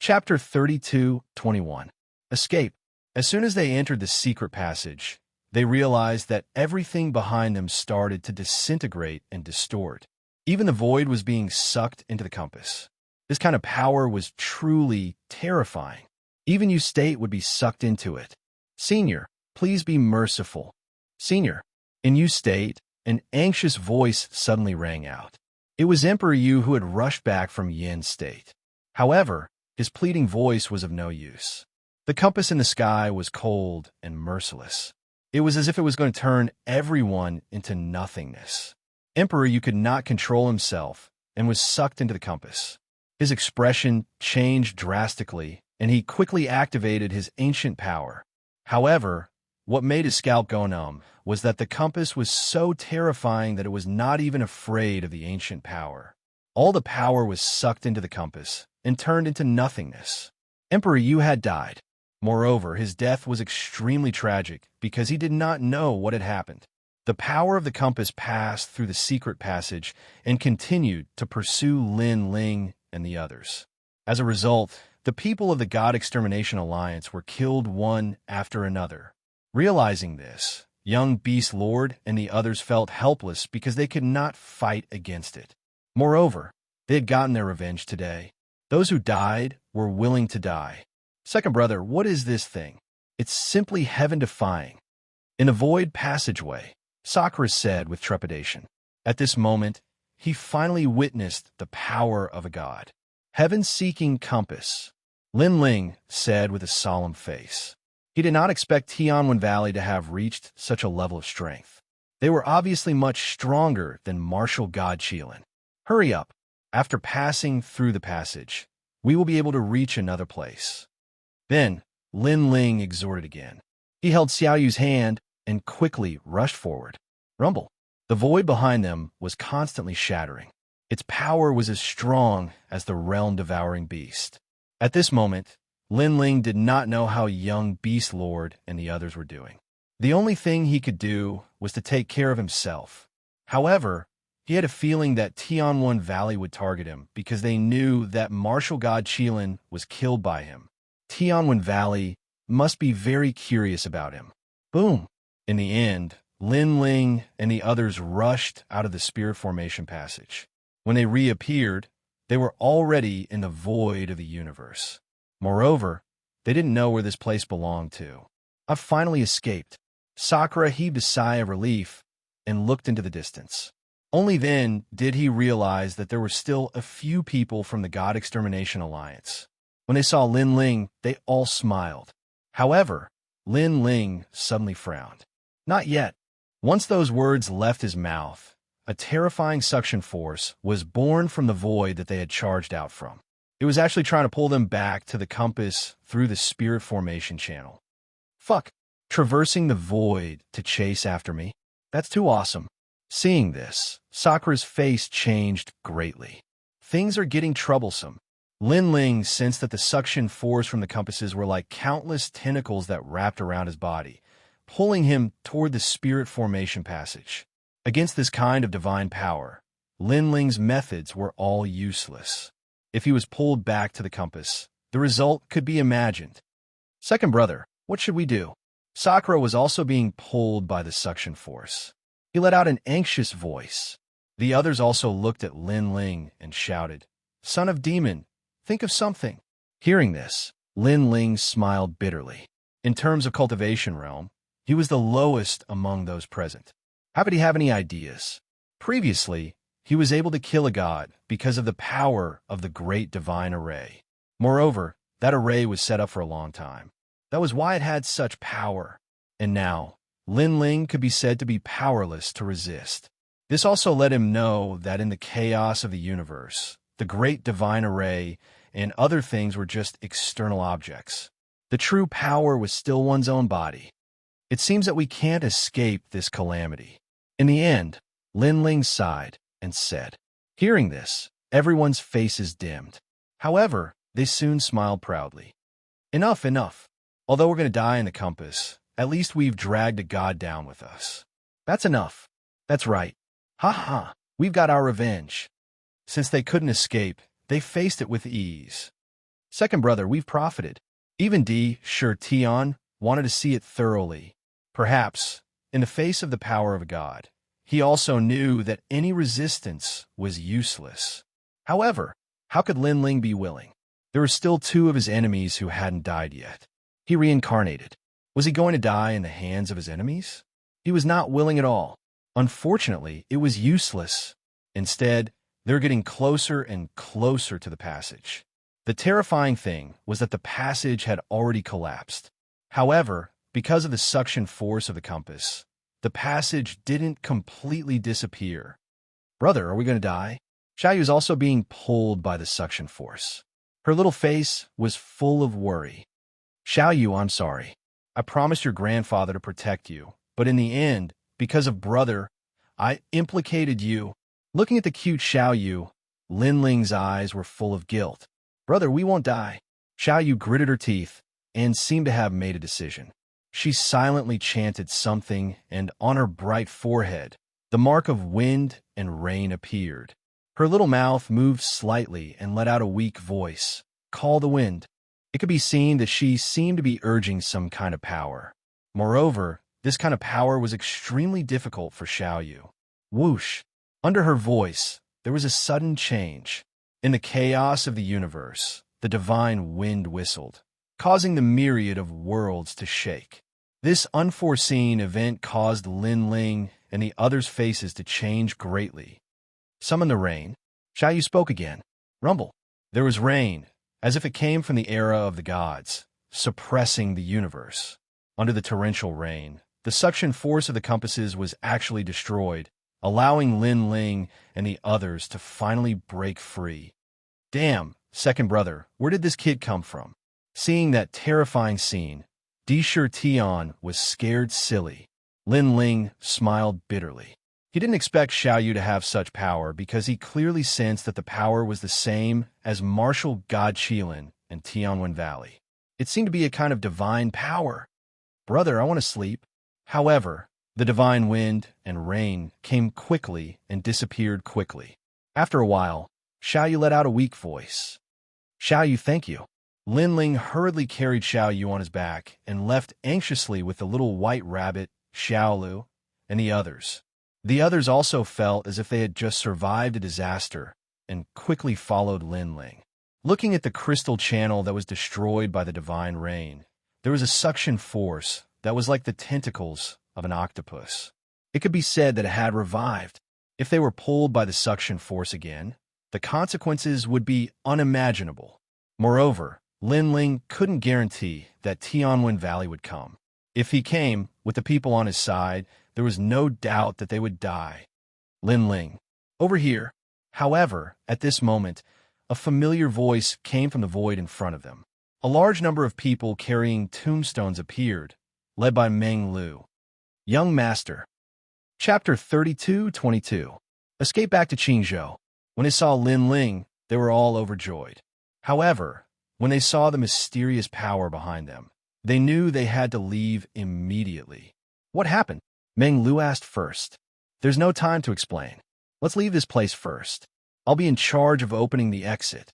Chapter 32:21. Escape. As soon as they entered the secret passage, they realized that everything behind them started to disintegrate and distort. Even the void was being sucked into the compass. This kind of power was truly terrifying. Even you state would be sucked into it. Senior, please be merciful. Senior. In you state, an anxious voice suddenly rang out. It was Emperor Yu who had rushed back from Yin state. However, his pleading voice was of no use. The compass in the sky was cold and merciless. It was as if it was going to turn everyone into nothingness. Emperor Yu could not control himself and was sucked into the compass. His expression changed drastically, and he quickly activated his ancient power. However, what made his scalp go numb was that the compass was so terrifying that it was not even afraid of the ancient power. All the power was sucked into the compass and turned into nothingness. Emperor Yu had died. Moreover, his death was extremely tragic because he did not know what had happened. The power of the compass passed through the secret passage and continued to pursue Lin Ling and the others. As a result, the people of the God Extermination Alliance were killed one after another. Realizing this, young Beast Lord and the others felt helpless because they could not fight against it. Moreover, they had gotten their revenge today. Those who died were willing to die. Second brother, what is this thing? It's simply heaven-defying. In a void passageway, Sakura said with trepidation. At this moment, he finally witnessed the power of a god. Heaven-seeking compass. Lin Ling said with a solemn face. He did not expect Tianwen Valley to have reached such a level of strength. They were obviously much stronger than martial god Qilin. Hurry up. After passing through the passage, we will be able to reach another place. Then, Lin Ling exhorted again. He held Xiao Yu's hand and quickly rushed forward. Rumble. The void behind them was constantly shattering. Its power was as strong as the realm-devouring beast. At this moment, Lin Ling did not know how young Beast Lord and the others were doing. The only thing he could do was to take care of himself. However, he had a feeling that Tianwen Valley would target him because they knew that martial god Qilin was killed by him. Tianwen Valley must be very curious about him. Boom! In the end, Lin Ling and the others rushed out of the spirit formation passage. When they reappeared, they were already in the void of the universe. Moreover, they didn't know where this place belonged to. I've finally escaped. Sakura heaved a sigh of relief and looked into the distance. Only then did he realize that there were still a few people from the God Extermination Alliance. When they saw Lin Ling, they all smiled. However, Lin Ling suddenly frowned. Not yet. Once those words left his mouth, a terrifying suction force was born from the void that they had charged out from. It was actually trying to pull them back to the compass through the spirit formation channel. Fuck. Traversing the void to chase after me? That's too awesome. Seeing this, Sakura's face changed greatly. Things are getting troublesome. Lin Ling sensed that the suction force from the compasses were like countless tentacles that wrapped around his body, pulling him toward the spirit formation passage. Against this kind of divine power, Lin Ling's methods were all useless. If he was pulled back to the compass, the result could be imagined. Second brother, what should we do? Sakura was also being pulled by the suction force. He let out an anxious voice. The others also looked at Lin Ling and shouted, Son of Demon, think of something. Hearing this, Lin Ling smiled bitterly. In terms of cultivation realm, he was the lowest among those present. How could he have any ideas? Previously, he was able to kill a god because of the power of the great divine array. Moreover, that array was set up for a long time. That was why it had such power. And now, Lin Ling could be said to be powerless to resist. This also let him know that in the chaos of the universe, the great divine array and other things were just external objects. The true power was still one's own body. It seems that we can't escape this calamity. In the end, Lin Ling sighed and said. Hearing this, everyone's faces dimmed. However, they soon smiled proudly. Enough, enough. Although we're going to die in the compass, at least we've dragged a god down with us. That's enough. That's right. Ha ha, we've got our revenge. Since they couldn't escape, they faced it with ease. Second brother, we've profited. Even Sure Tian wanted to see it thoroughly. Perhaps, in the face of the power of a god, he also knew that any resistance was useless. However, how could Lin Ling be willing? There were still two of his enemies who hadn't died yet. He reincarnated. Was he going to die in the hands of his enemies? He was not willing at all. Unfortunately, it was useless. Instead, they were getting closer and closer to the passage. The terrifying thing was that the passage had already collapsed. However, because of the suction force of the compass, the passage didn't completely disappear. Brother, are we going to die? Xiaoyu was also being pulled by the suction force. Her little face was full of worry. Xiaoyu, I'm sorry. I promised your grandfather to protect you, but in the end, because of brother, I implicated you. Looking at the cute Xiaoyu, Lin Ling's eyes were full of guilt. Brother, we won't die. Xiaoyu gritted her teeth and seemed to have made a decision. She silently chanted something, and on her bright forehead, the mark of wind and rain appeared. Her little mouth moved slightly and let out a weak voice. Call the wind. It could be seen that she seemed to be urging some kind of power. Moreover, this kind of power was extremely difficult for Xiaoyu. Whoosh! Under her voice, there was a sudden change. In the chaos of the universe, the divine wind whistled, causing the myriad of worlds to shake. This unforeseen event caused Lin Ling and the others' faces to change greatly. Summon the rain. Xiaoyu spoke again. Rumble. There was rain, as if it came from the era of the gods, suppressing the universe. Under the torrential rain, the suction force of the compasses was actually destroyed, allowing Lin Ling and the others to finally break free. Damn, second brother, where did this kid come from? Seeing that terrifying scene, Sure Tian was scared silly. Lin Ling smiled bitterly. He didn't expect Xiaoyu to have such power because he clearly sensed that the power was the same as martial god Qilin and Tianwen Valley. It seemed to be a kind of divine power. Brother, I want to sleep. However, the divine wind and rain came quickly and disappeared quickly. After a while, Xiaoyu let out a weak voice. Xiaoyu, thank you. Lin Ling hurriedly carried Xiaoyu on his back and left anxiously with the little white rabbit, Xiaolu, and the others. The others also felt as if they had just survived a disaster and quickly followed Lin Ling. Looking at the crystal channel that was destroyed by the divine rain, there was a suction force that was like the tentacles of an octopus. It could be said that it had revived. If they were pulled by the suction force again, the consequences would be unimaginable. Moreover, Lin Ling couldn't guarantee that Tianwen Valley would come. If he came, with the people on his side, there was no doubt that they would die. Lin Ling. Over here. However, at this moment, a familiar voice came from the void in front of them. A large number of people carrying tombstones appeared, led by Meng Lu. Young Master. Chapter 32-22. Escape back to Qingzhou. When they saw Lin Ling, they were all overjoyed. However, when they saw the mysterious power behind them, they knew they had to leave immediately. What happened? Meng Lu asked first. There's no time to explain. Let's leave this place first. I'll be in charge of opening the exit.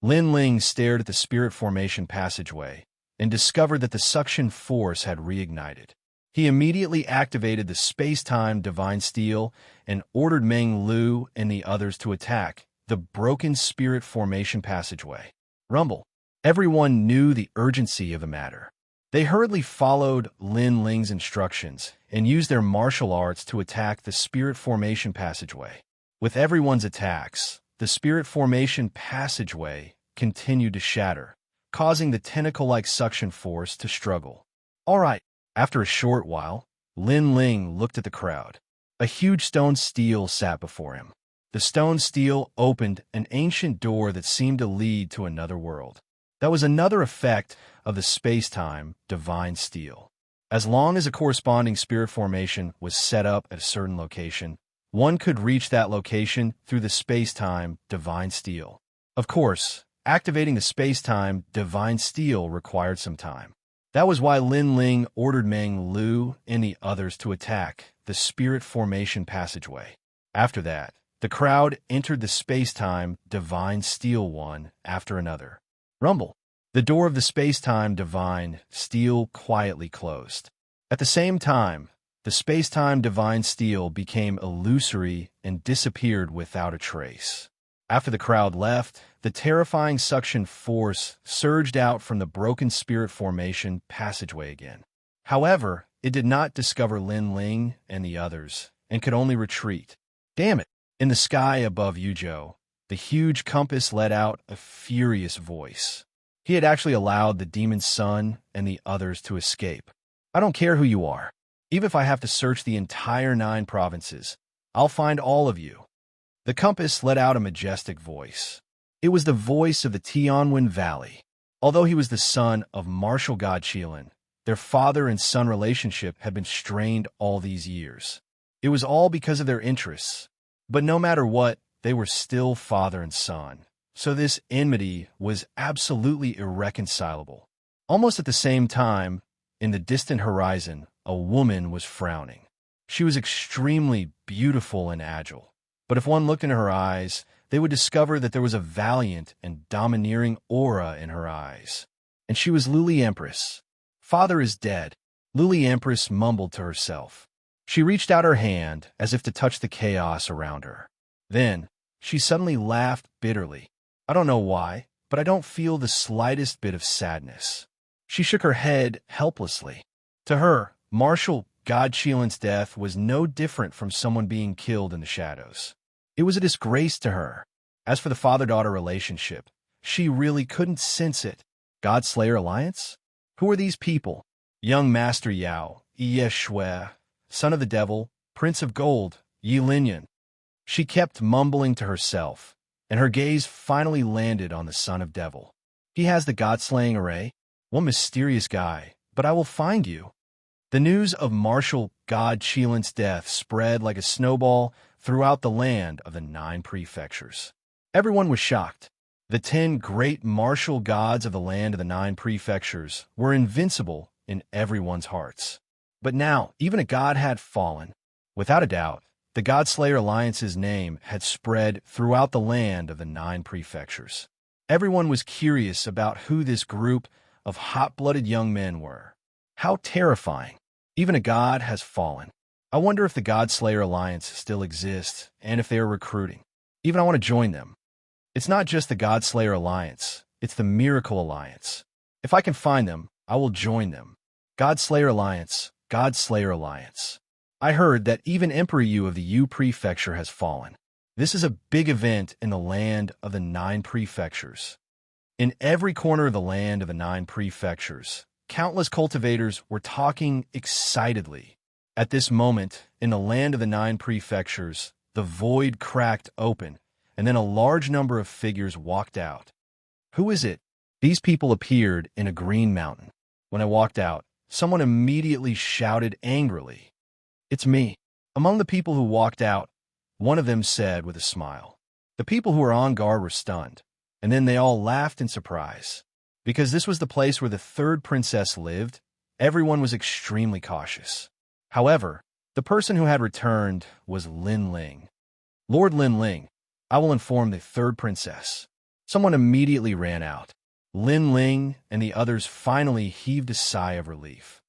Lin Ling stared at the spirit formation passageway and discovered that the suction force had reignited. He immediately activated the space-time divine steel and ordered Meng Lu and the others to attack the broken spirit formation passageway. Rumble. Everyone knew the urgency of the matter. They hurriedly followed Lin Ling's instructions and used their martial arts to attack the spirit formation passageway. With everyone's attacks, the spirit formation passageway continued to shatter, causing the tentacle-like suction force to struggle. All right. After a short while, Lin Ling looked at the crowd. A huge stone stele sat before him. The stone stele opened an ancient door that seemed to lead to another world. That was another effect of the space-time divine stele. As long as a corresponding spirit formation was set up at a certain location, one could reach that location through the space-time divine stele. Of course, activating the space-time divine stele required some time. That was why Lin Ling ordered Meng Lu and the others to attack the spirit formation passageway. After that, the crowd entered the space-time divine stele one after another. Rumble. The door of the space-time divine steel quietly closed. At the same time, the space-time divine steel became illusory and disappeared without a trace. After the crowd left, the terrifying suction force surged out from the broken spirit formation passageway again. However, it did not discover Lin Ling and the others, and could only retreat. Damn it! In the sky above Yuzhou, the huge compass let out a furious voice. He had actually allowed the demon son and the others to escape. I don't care who you are. Even if I have to search the entire 9 provinces, I'll find all of you. The compass let out a majestic voice. It was the voice of the Tianwen Valley. Although he was the son of martial god Qilin, their father and son relationship had been strained all these years. It was all because of their interests. But no matter what, they were still father and son. So this enmity was absolutely irreconcilable. Almost at the same time, in the distant horizon, a woman was frowning. She was extremely beautiful and agile. But if one looked into her eyes, they would discover that there was a valiant and domineering aura in her eyes. And she was Luli Empress. Father is dead, Luli Empress mumbled to herself. She reached out her hand as if to touch the chaos around her. Then, she suddenly laughed bitterly. I don't know why, but I don't feel the slightest bit of sadness. She shook her head helplessly. To her, martial god Qilin's death was no different from someone being killed in the shadows. It was a disgrace to her. As for the father-daughter relationship, she really couldn't sense it. God-Slayer Alliance? Who are these people? Young Master Yao, Ye Shui, son of the devil, Prince of Gold, Yi Linyan. She kept mumbling to herself, and her gaze finally landed on the son of devil. He has the god-slaying array? One mysterious guy, but I will find you. The news of martial god Qilin's death spread like a snowball throughout the land of the 9 prefectures. Everyone was shocked. The 10 great martial gods of the land of the 9 prefectures were invincible in everyone's hearts. But now, even a god had fallen. Without a doubt, the God-Slayer Alliance's name had spread throughout the land of the 9 prefectures. Everyone was curious about who this group of hot-blooded young men were. How terrifying. Even a god has fallen. I wonder if the God-Slayer Alliance still exists and if they are recruiting. Even I want to join them. It's not just the God-Slayer Alliance, it's the Miracle Alliance. If I can find them, I will join them. God-Slayer Alliance, God-Slayer Alliance. I heard that even Emperor Yu of the Yu Prefecture has fallen. This is a big event in the land of the 9 prefectures. In every corner of the land of the 9 prefectures, countless cultivators were talking excitedly. At this moment, in the land of the 9 prefectures, the void cracked open, and then a large number of figures walked out. Who is it? These people appeared in a green mountain. When I walked out, someone immediately shouted angrily, "It's me." Among the people who walked out, one of them said with a smile. The people who were on guard were stunned, and then they all laughed in surprise. Because this was the place where the 3rd princess lived, everyone was extremely cautious. However, the person who had returned was Lin Ling. Lord Lin Ling, I will inform the 3rd princess. Someone immediately ran out. Lin Ling and the others finally heaved a sigh of relief.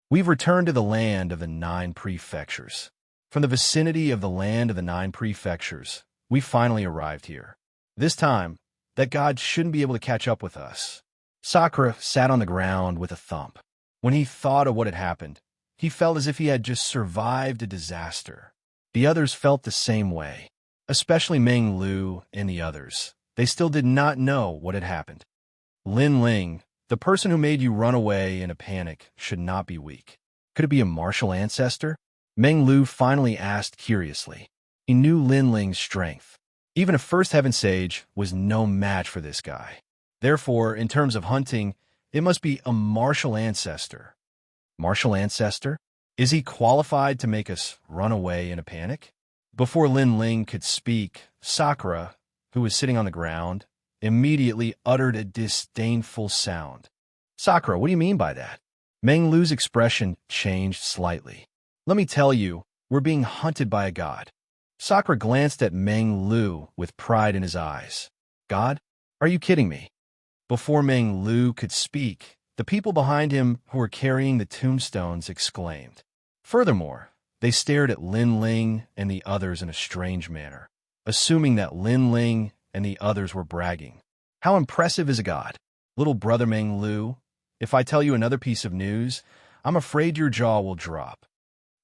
We've returned to the land of the 9 prefectures. From the vicinity of the land of the 9 prefectures, we finally arrived here. This time, that god shouldn't be able to catch up with us. Sakura sat on the ground with a thump. When he thought of what had happened, he felt as if he had just survived a disaster. The others felt the same way, especially Meng Lu and the others. They still did not know what had happened. Lin Ling, the person who made you run away in a panic, should not be weak. Could it be a martial ancestor? Meng Lu finally asked curiously. He knew Lin Ling's strength. Even a first heaven sage was no match for this guy. Therefore, in terms of hunting, it must be a martial ancestor. Martial ancestor? Is he qualified to make us run away in a panic? Before Lin Ling could speak, Sakura, who was sitting on the ground, immediately uttered a disdainful sound. Sakura, what do you mean by that? Meng Lu's expression changed slightly. Let me tell you, we're being hunted by a god. Sakura glanced at Meng Lu with pride in his eyes. God? Are you kidding me? Before Meng Lu could speak, the people behind him who were carrying the tombstones exclaimed. Furthermore, they stared at Lin Ling and the others in a strange manner, assuming that Lin Ling and the others were bragging. How impressive is a god? Little brother Meng Lu, if I tell you another piece of news, I'm afraid your jaw will drop.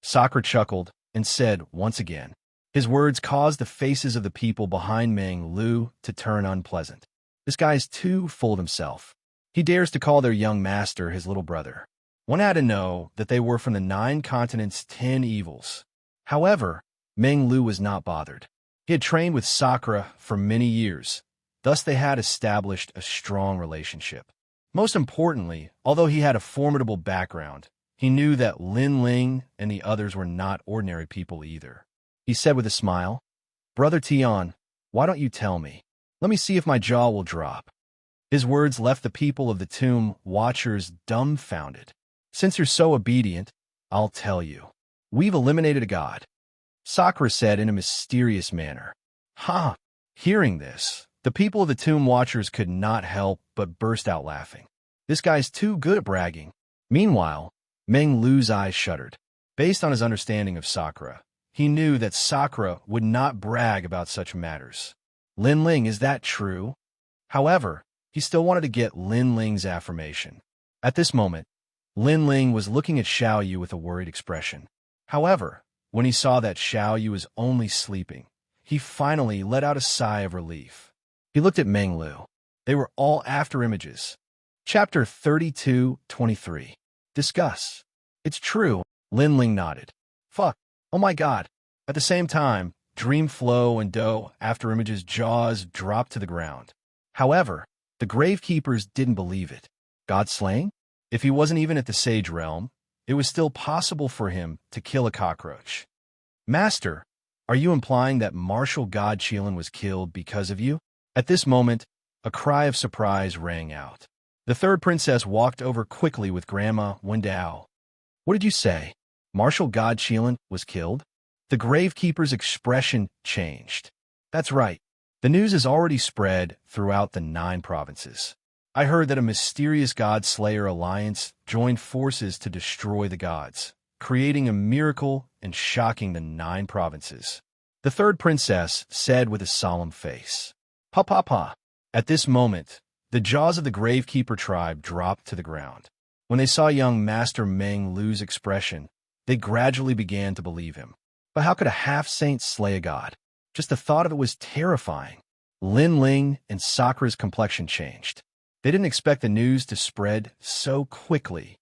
Sakura chuckled and said once again. His words caused the faces of the people behind Meng Lu to turn unpleasant. This guy's too full of himself. He dares to call their young master his little brother. One had to know that they were from the 9 continents' 10 evils. However, Meng Lu was not bothered. He had trained with Sakura for many years, thus they had established a strong relationship. Most importantly, although he had a formidable background, he knew that Lin Ling and the others were not ordinary people either. He said with a smile, "Brother Tian, why don't you tell me? Let me see if my jaw will drop." His words left the people of the tomb watchers dumbfounded. "Since you're so obedient, I'll tell you. We've eliminated a god," Sakura said in a mysterious manner. Ha! Hearing this, the people of the tomb watchers could not help but burst out laughing. This guy's too good at bragging. Meanwhile, Meng Lu's eyes shuddered. Based on his understanding of Sakura, he knew that Sakura would not brag about such matters. Lin Ling, is that true? However, he still wanted to get Lin Ling's affirmation. At this moment, Lin Ling was looking at Xiaoyu with a worried expression. However, when he saw that Xiaoyu was only sleeping, he finally let out a sigh of relief. He looked at Meng Lu. They were all after images. Chapter 32:23. Discuss. It's true, Lin Ling nodded. Fuck. Oh my god. At the same time, Dream Flow and Do after images' jaws dropped to the ground. However, the Gravekeepers didn't believe it. God slaying? If he wasn't even at the Sage Realm, it was still possible for him to kill a cockroach. Master, are you implying that Martial God Qilin was killed because of you? At this moment, a cry of surprise rang out. The third princess walked over quickly with Grandma Wendao. What did you say? Martial God Qilin was killed? The Gravekeeper's expression changed. That's right. The news has already spread throughout the 9 provinces. I heard that a mysterious God-Slayer alliance joined forces to destroy the gods, creating a miracle and shocking the 9 provinces. The third princess said with a solemn face. Pa pa pa. At this moment, the jaws of the Gravekeeper tribe dropped to the ground. When they saw young Master Meng Lu's expression, they gradually began to believe him. But how could a half-saint slay a god? Just the thought of it was terrifying. Lin Ling and Sakura's complexion changed. They didn't expect the news to spread so quickly.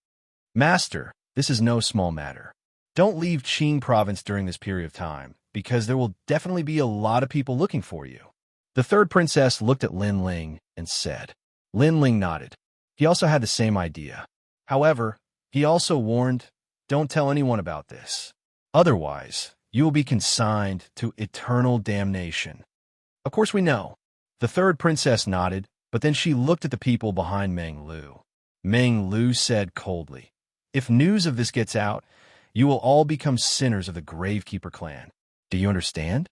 Master, this is no small matter. Don't leave Qing province during this period of time, because there will definitely be a lot of people looking for you. The third princess looked at Lin Ling and said. Lin Ling nodded. He also had the same idea. However, he also warned, don't tell anyone about this. Otherwise, you will be consigned to eternal damnation. Of course we know. The third princess nodded, but then she looked at the people behind Meng Lu. Meng Lu said coldly, if news of this gets out, you will all become sinners of the Gravekeeper clan. Do you understand?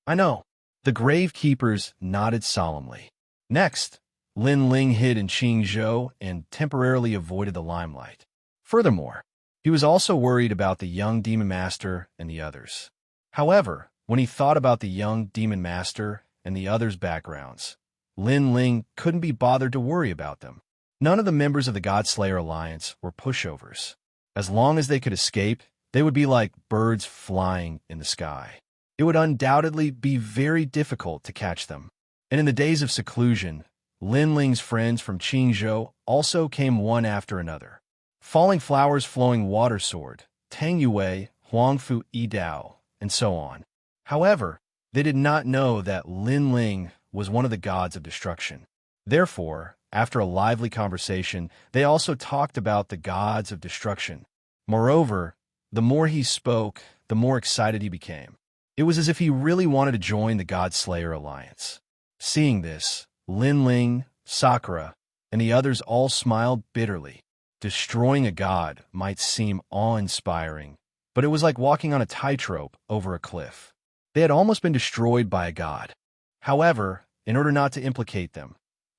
I know. The Gravekeepers nodded solemnly. Next, Lin Ling hid in Qingzhou and temporarily avoided the limelight. Furthermore, he was also worried about the young Demon Master and the others. However, when he thought about the young Demon Master and the others' backgrounds, Lin Ling couldn't be bothered to worry about them. None of the members of the Godslayer Alliance were pushovers. As long as they could escape, they would be like birds flying in the sky. It would undoubtedly be very difficult to catch them. And in the days of seclusion, Lin Ling's friends from Qingzhou also came one after another. Falling Flowers Flowing Water Sword, Tang Yue, Huangfu Yidao, and so on. However, they did not know that Lin Ling was one of the gods of destruction. Therefore, after a lively conversation, they also talked about the gods of destruction. Moreover, the more he spoke, the more excited he became. It was as if he really wanted to join the God-Slayer Alliance. Seeing this, Lin Ling, Sakura, and the others all smiled bitterly. Destroying a god might seem awe-inspiring, but it was like walking on a tightrope over a cliff. They had almost been destroyed by a god. However, in order not to implicate them,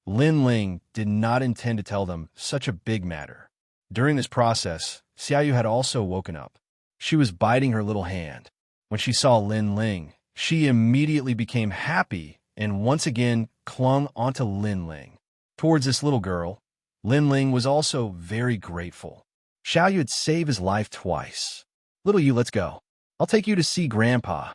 Lin Ling did not intend to tell them such a big matter. During this process, Xiaoyu had also woken up. She was biting her little hand. When she saw Lin Ling, she immediately became happy and once again clung onto Lin Ling. Towards this little girl, Lin Ling was also very grateful. Xiaoyu had saved his life twice. Little you, let's go. I'll take you to see Grandpa.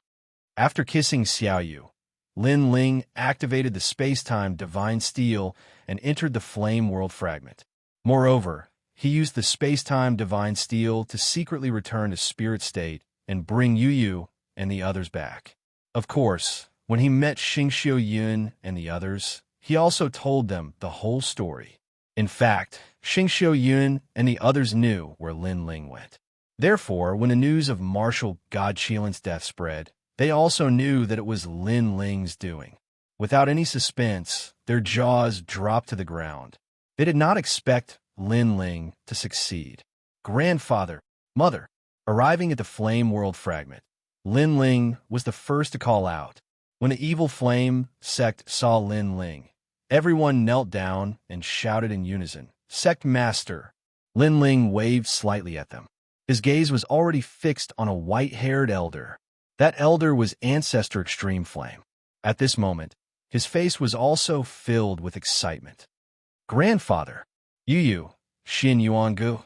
After kissing Xiaoyu, Lin Ling activated the space-time divine steel and entered the flame world fragment. Moreover, he used the space-time divine steel to secretly return to spirit state and bring Yu and the others back. Of course, when he met Xianxia Yun and the others, he also told them the whole story. In fact, Xianxia Yun and the others knew where Lin Ling went. Therefore, when the news of Marshal God Qilin's death spread, they also knew that it was Lin Ling's doing. Without any suspense, their jaws dropped to the ground. They did not expect Lin Ling to succeed. Grandfather, mother, arriving at the flame world fragment, Lin Ling was the first to call out. When the evil flame sect saw Lin Ling, everyone knelt down and shouted in unison, "Sect Master!" Lin Ling waved slightly at them. His gaze was already fixed on a white-haired elder. That elder was Ancestor Extreme Flame. At this moment, his face was also filled with excitement. Grandfather, Yu, Xin Yuangu,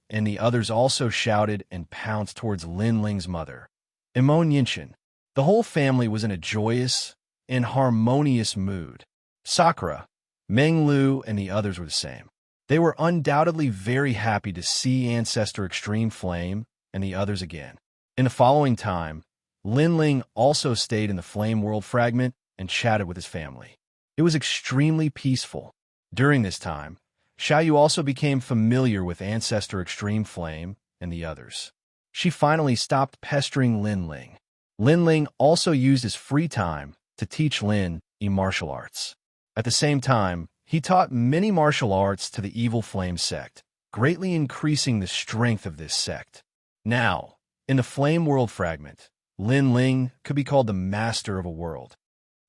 and the others also shouted and pounced towards Lin Ling's mother. Imon Yinshin. The whole family was in a joyous and harmonious mood. Sakura, Meng Lu, and the others were the same. They were undoubtedly very happy to see Ancestor Extreme Flame and the others again. In the following time, Lin Ling also stayed in the Flame World Fragment and chatted with his family. It was extremely peaceful. During this time, Xiaoyu also became familiar with Ancestor Extreme Flame and the others. She finally stopped pestering Lin Ling. Lin Ling also used his free time to teach Lin martial arts. At the same time, he taught many martial arts to the Evil Flame sect, greatly increasing the strength of this sect. Now, in the Flame World Fragment, Lin Ling could be called the master of a world.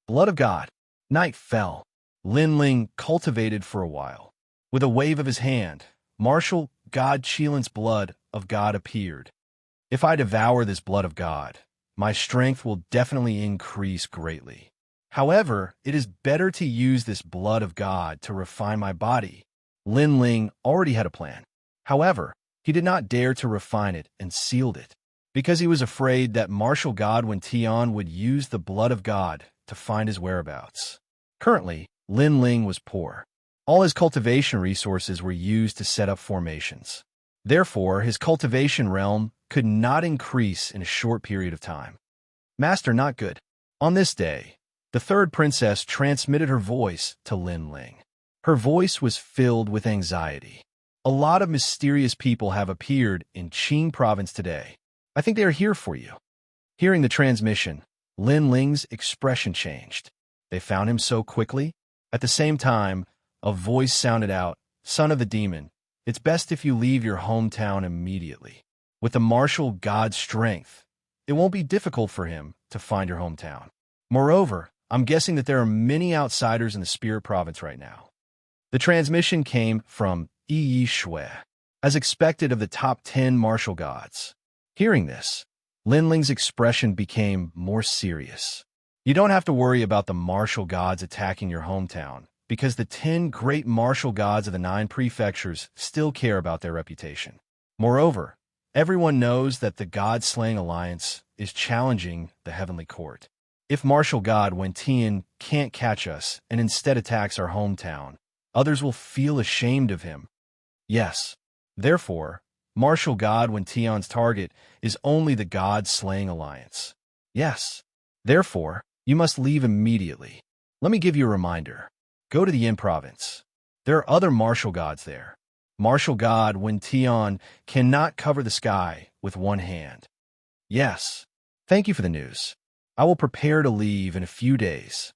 Blood of God. Night fell. Lin Ling cultivated for a while. With a wave of his hand, Marshal God Qilin's blood of God appeared. If I devour this blood of God, my strength will definitely increase greatly. However, it is better to use this blood of God to refine my body. Lin Ling already had a plan. However, he did not dare to refine it and sealed it, because he was afraid that Marshal God Wen Tian would use the blood of God to find his whereabouts. Currently, Lin Ling was poor. All his cultivation resources were used to set up formations. Therefore, his cultivation realm could not increase in a short period of time. Master, not good. On this day, the third princess transmitted her voice to Lin Ling. Her voice was filled with anxiety. A lot of mysterious people have appeared in Qing province today. I think they are here for you. Hearing the transmission, Lin Ling's expression changed. They found him so quickly. At the same time, a voice sounded out, "Son of the demon, it's best if you leave your hometown immediately. With the martial God's strength, it won't be difficult for him to find your hometown. Moreover, I'm guessing that there are many outsiders in the Spirit Province right now." The transmission came from Yi Shui, as expected of the top 10 martial gods. Hearing this, Lin Ling's expression became more serious. You don't have to worry about the martial gods attacking your hometown, because the 10 great martial gods of the 9 prefectures still care about their reputation. Moreover, everyone knows that the God-slaying alliance is challenging the heavenly court. If martial god Wen Tian can't catch us and instead attacks our hometown, others will feel ashamed of him. Yes, therefore, martial god Wen Tian's target is only the God-slaying alliance. Yes, therefore, you must leave immediately. Let me give you a reminder. Go to the Yin province. There are other martial gods there. Martial god Wen Tian cannot cover the sky with one hand. Yes, thank you for the news. I will prepare to leave in a few days.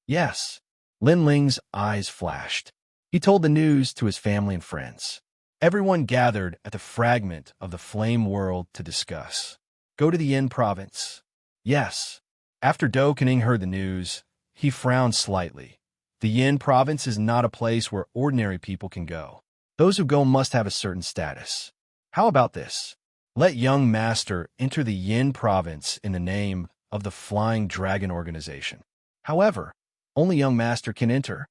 Yes. Lin Ling's eyes flashed. He told the news to his family and friends. Everyone gathered at the fragment of the flame world to discuss. Go to the Yin province. Yes. After Do Kening heard the news, he frowned slightly. The Yin province is not a place where ordinary people can go. Those who go must have a certain status. How about this? Let young master enter the Yin province in the name of the Flying Dragon organization. However, only young master can enter.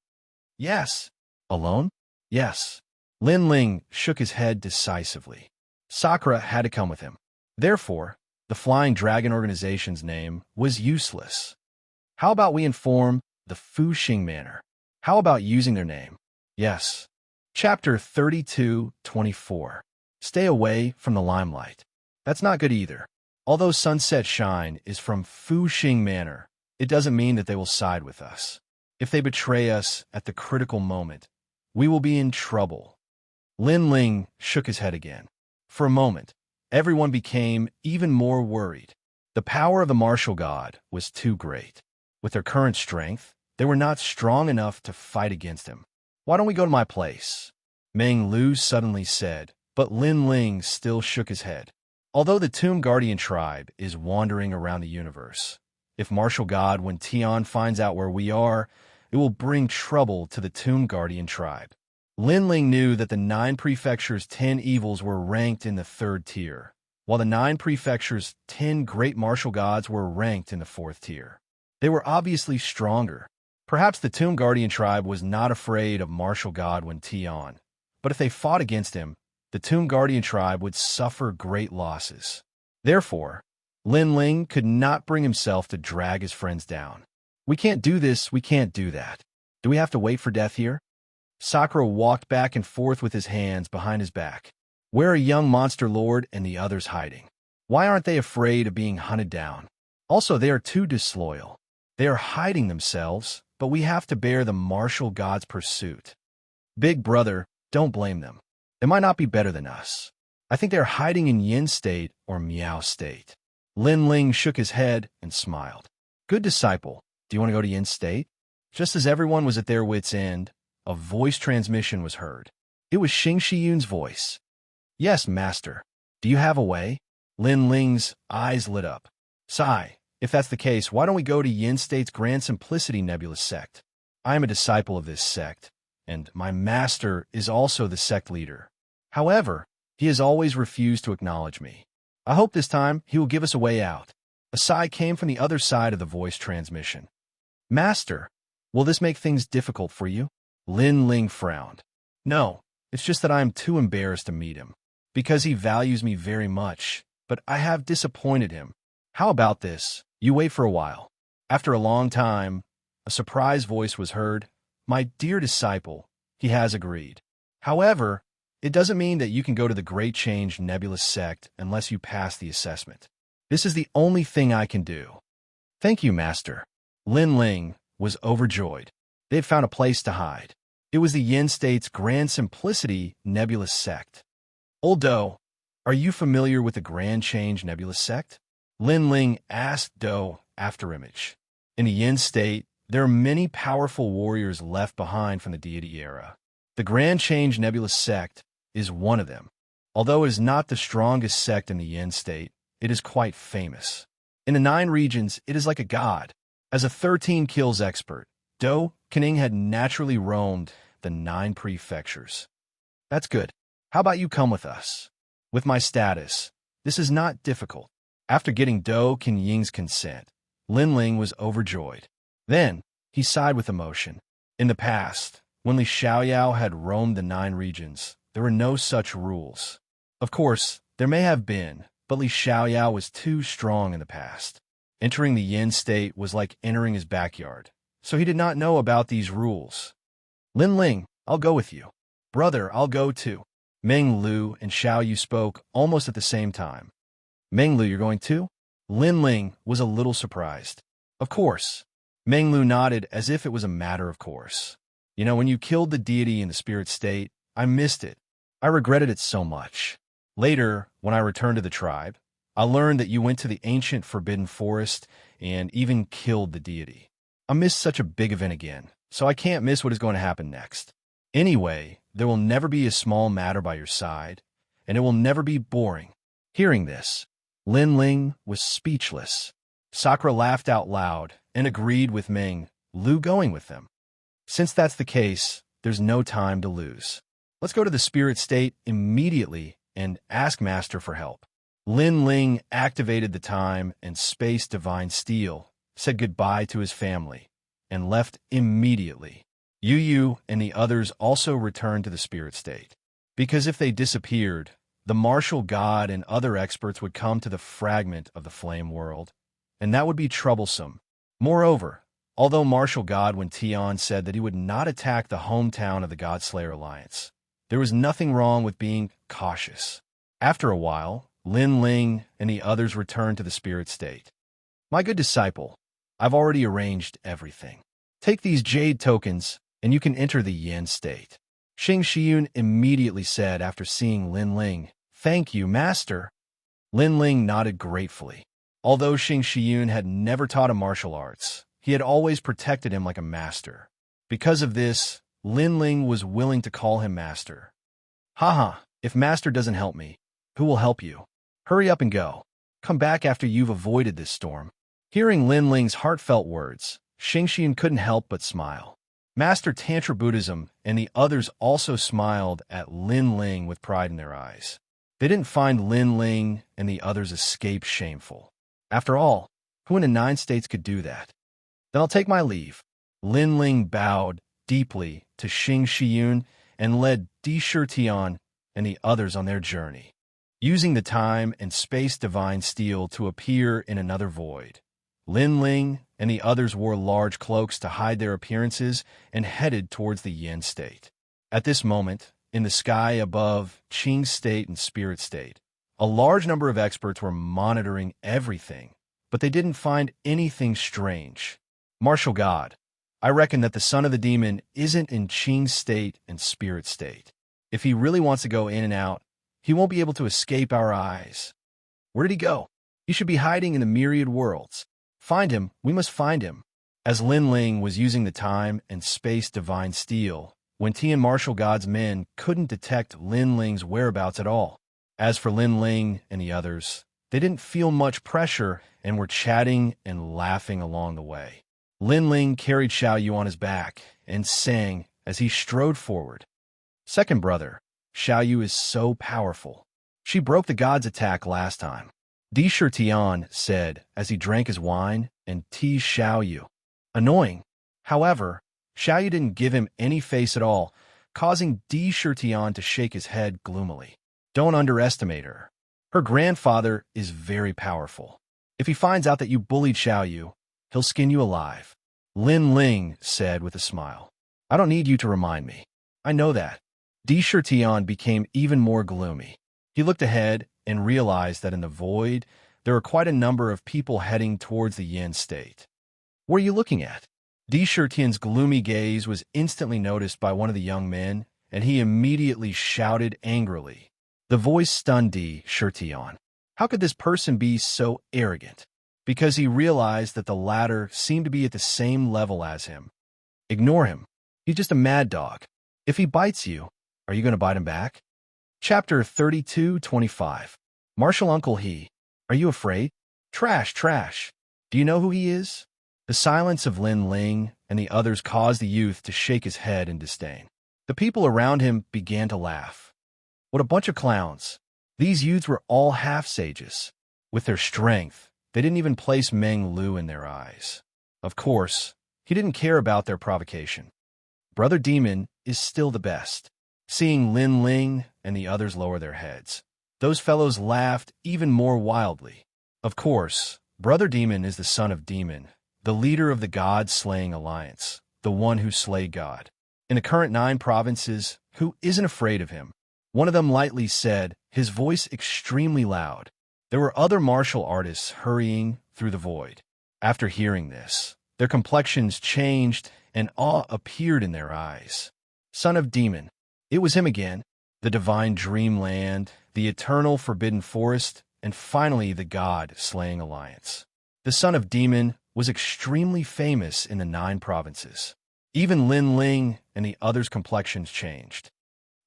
Yes. Alone? Yes. Lin Ling shook his head decisively. Sakura had to come with him. Therefore, the Flying Dragon organization's name was useless. How about we inform the Fuxing Manor? How about using their name? Yes. Chapter 32:24. Stay away from the limelight. That's not good either. Although Sunset Shine is from Fuxing Manor, it doesn't mean that they will side with us. If they betray us at the critical moment, we will be in trouble. Lin Ling shook his head again. For a moment, everyone became even more worried. The power of the martial god was too great. With their current strength, they were not strong enough to fight against him. Why don't we go to my place? Meng Lu suddenly said, but Lin Ling still shook his head. Although the Tomb Guardian tribe is wandering around the universe, if martial god Wen Tian finds out where we are, it will bring trouble to the Tomb Guardian tribe. Lin Ling knew that the 9 prefectures' 10 evils were ranked in the 3rd tier, while the 9 prefectures' 10 great martial gods were ranked in the 4th tier. They were obviously stronger. Perhaps the Tomb Guardian tribe was not afraid of martial god Wen Tian, but if they fought against him, the Tomb Guardian tribe would suffer great losses. Therefore, Lin Ling could not bring himself to drag his friends down. We can't do this, we can't do that. Do we have to wait for death here? Sakura walked back and forth with his hands behind his back. Where are young monster lord and the others hiding? Why aren't they afraid of being hunted down? Also, they are too disloyal. They are hiding themselves, but we have to bear the martial god's pursuit. Big brother, don't blame them. They might not be better than us. I think they are hiding in Yin State or Miao State. Lin Ling shook his head and smiled. Good disciple, do you want to go to Yin State? Just as everyone was at their wits' end, a voice transmission was heard. It was Xianxia's voice. Yes, master. Do you have a way? Lin Ling's eyes lit up. Sigh, if that's the case, why don't we go to Yin State's Grand Simplicity Nebulous sect? I am a disciple of this sect, and my master is also the sect leader. However, he has always refused to acknowledge me. I hope this time he will give us a way out. A sigh came from the other side of the voice transmission. Master, will this make things difficult for you? Lin Ling frowned. No, it's just that I am too embarrassed to meet him, because he values me very much, but I have disappointed him. How about this? You wait for a while. After a long time, a surprise voice was heard. My dear disciple, he has agreed. However, it doesn't mean that you can go to the Great Change Nebulous sect unless you pass the assessment. This is the only thing I can do. Thank you, master. Lin Ling was overjoyed. They had found a place to hide. It was the Yin State's Grand Simplicity Nebulous sect. Old Do, are you familiar with the Grand Change Nebulous sect? Lin Ling asked Do after image. In the Yin State, there are many powerful warriors left behind from the deity era. The Grand Change Nebulous sect is one of them. Although it is not the strongest sect in the Yin State, it is quite famous. In the 9 regions, it is like a god. As a 13 kills expert, Do Kening had naturally roamed the 9 prefectures. That's good. How about you come with us? With my status, this is not difficult. After getting Do Kenying's consent, Lin Ling was overjoyed. Then, he sighed with emotion. In the past, when Li Xiaoyao had roamed the 9 regions, there were no such rules. Of course, there may have been, but Li Xiaoyao was too strong in the past. Entering the Yin State was like entering his backyard, so he did not know about these rules. Lin Ling, I'll go with you. Brother, I'll go too. Meng Lu and Xiao Yu spoke almost at the same time. Meng Lu, you're going too? Lin Ling was a little surprised. Of course. Meng Lu nodded as if it was a matter of course. You know, when you killed the deity in the spirit state, I missed it. I regretted it so much. Later, when I returned to the tribe, I learned that you went to the ancient forbidden forest and even killed the deity. I missed such a big event again, so I can't miss what is going to happen next. Anyway, there will never be a small matter by your side, and it will never be boring. Hearing this, Lin Ling was speechless. Sakura laughed out loud and agreed with Meng Lu going with them. Since that's the case, there's no time to lose. Let's go to the spirit state immediately and ask Master for help. Lin Ling activated the time and space divine steel, said goodbye to his family, and left immediately. Yu Yu and the others also returned to the spirit state. Because if they disappeared, the martial god and other experts would come to the fragment of the flame world, and that would be troublesome. Moreover, although martial god Wen Tian said that he would not attack the hometown of the Godslayer Alliance, there was nothing wrong with being cautious. After a while, Lin Ling and the others returned to the spirit state. My good disciple, I've already arranged everything. Take these jade tokens, and you can enter the yin state. Xianxia immediately said after seeing Lin Ling, "Thank you, Master." Lin Ling nodded gratefully. Although Xianxia had never taught him martial arts, he had always protected him like a master. Because of this, Lin Ling was willing to call him Master. Haha, if Master doesn't help me, who will help you? Hurry up and go. Come back after you've avoided this storm. Hearing Lin Ling's heartfelt words, Xianxia couldn't help but smile. Master Tantra Buddhism and the others also smiled at Lin Ling with pride in their eyes. They didn't find Lin Ling and the others' escape shameful. After all, who in the 9 states could do that? Then I'll take my leave. Lin Ling bowed deeply to Xianxia and led Di Shitian and the others on their journey, using the time and space divine steel to appear in another void. Lin Ling and the others wore large cloaks to hide their appearances and headed towards the yin state. At this moment, in the sky above Qing state and spirit state, a large number of experts were monitoring everything, but they didn't find anything strange. Martial God, I reckon that the son of the demon isn't in Qing state and spirit state. If he really wants to go in and out, he won't be able to escape our eyes. Where did he go? He should be hiding in the myriad worlds. Find him, we must find him. As Lin Ling was using the time and space divine steel, Wen Tian martial god's men couldn't detect Lin Ling's whereabouts at all. As for Lin Ling and the others, they didn't feel much pressure and were chatting and laughing along the way. Lin Ling carried Xiaoyu on his back and sang as he strode forward. Second brother, Xiaoyu is so powerful. She broke the god's attack last time. Di Shitian said as he drank his wine and teased Xiaoyu. Annoying. However, Xiaoyu didn't give him any face at all, causing Di Shitian to shake his head gloomily. Don't underestimate her. Her grandfather is very powerful. If he finds out that you bullied Xiaoyu, he'll skin you alive. Lin Ling said with a smile. I don't need you to remind me. I know that. Di Shitian became even more gloomy. He looked ahead and realized that in the void, there were quite a number of people heading towards the yin state. What are you looking at? Di Shitian's gloomy gaze was instantly noticed by one of the young men, and he immediately shouted angrily. The voice stunned Di Shitian. How could this person be so arrogant? Because he realized that the latter seemed to be at the same level as him. Ignore him. He's just a mad dog. If he bites you, are you going to bite him back? Chapter 32:25. Martial Uncle He. Are you afraid? Trash, trash. Do you know who he is? The silence of Lin Ling and the others caused the youth to shake his head in disdain. The people around him began to laugh. What a bunch of clowns. These youths were all half-sages. With their strength, they didn't even place Meng Lu in their eyes. Of course, he didn't care about their provocation. Brother Demon is still the best. Seeing Lin Ling and the others lower their heads, those fellows laughed even more wildly. Of course, Brother Demon is the son of Demon, the leader of the God-slaying alliance, the one who slayed God. In the current 9 provinces, who isn't afraid of him? One of them lightly said, his voice extremely loud. There were other martial artists hurrying through the void. After hearing this, their complexions changed and awe appeared in their eyes. Son of Demon. It was him again. The divine dreamland, the eternal forbidden forest, and finally the God-slaying alliance. The son of Demon was extremely famous in the 9 provinces. Even Lin Ling and the others' complexions changed.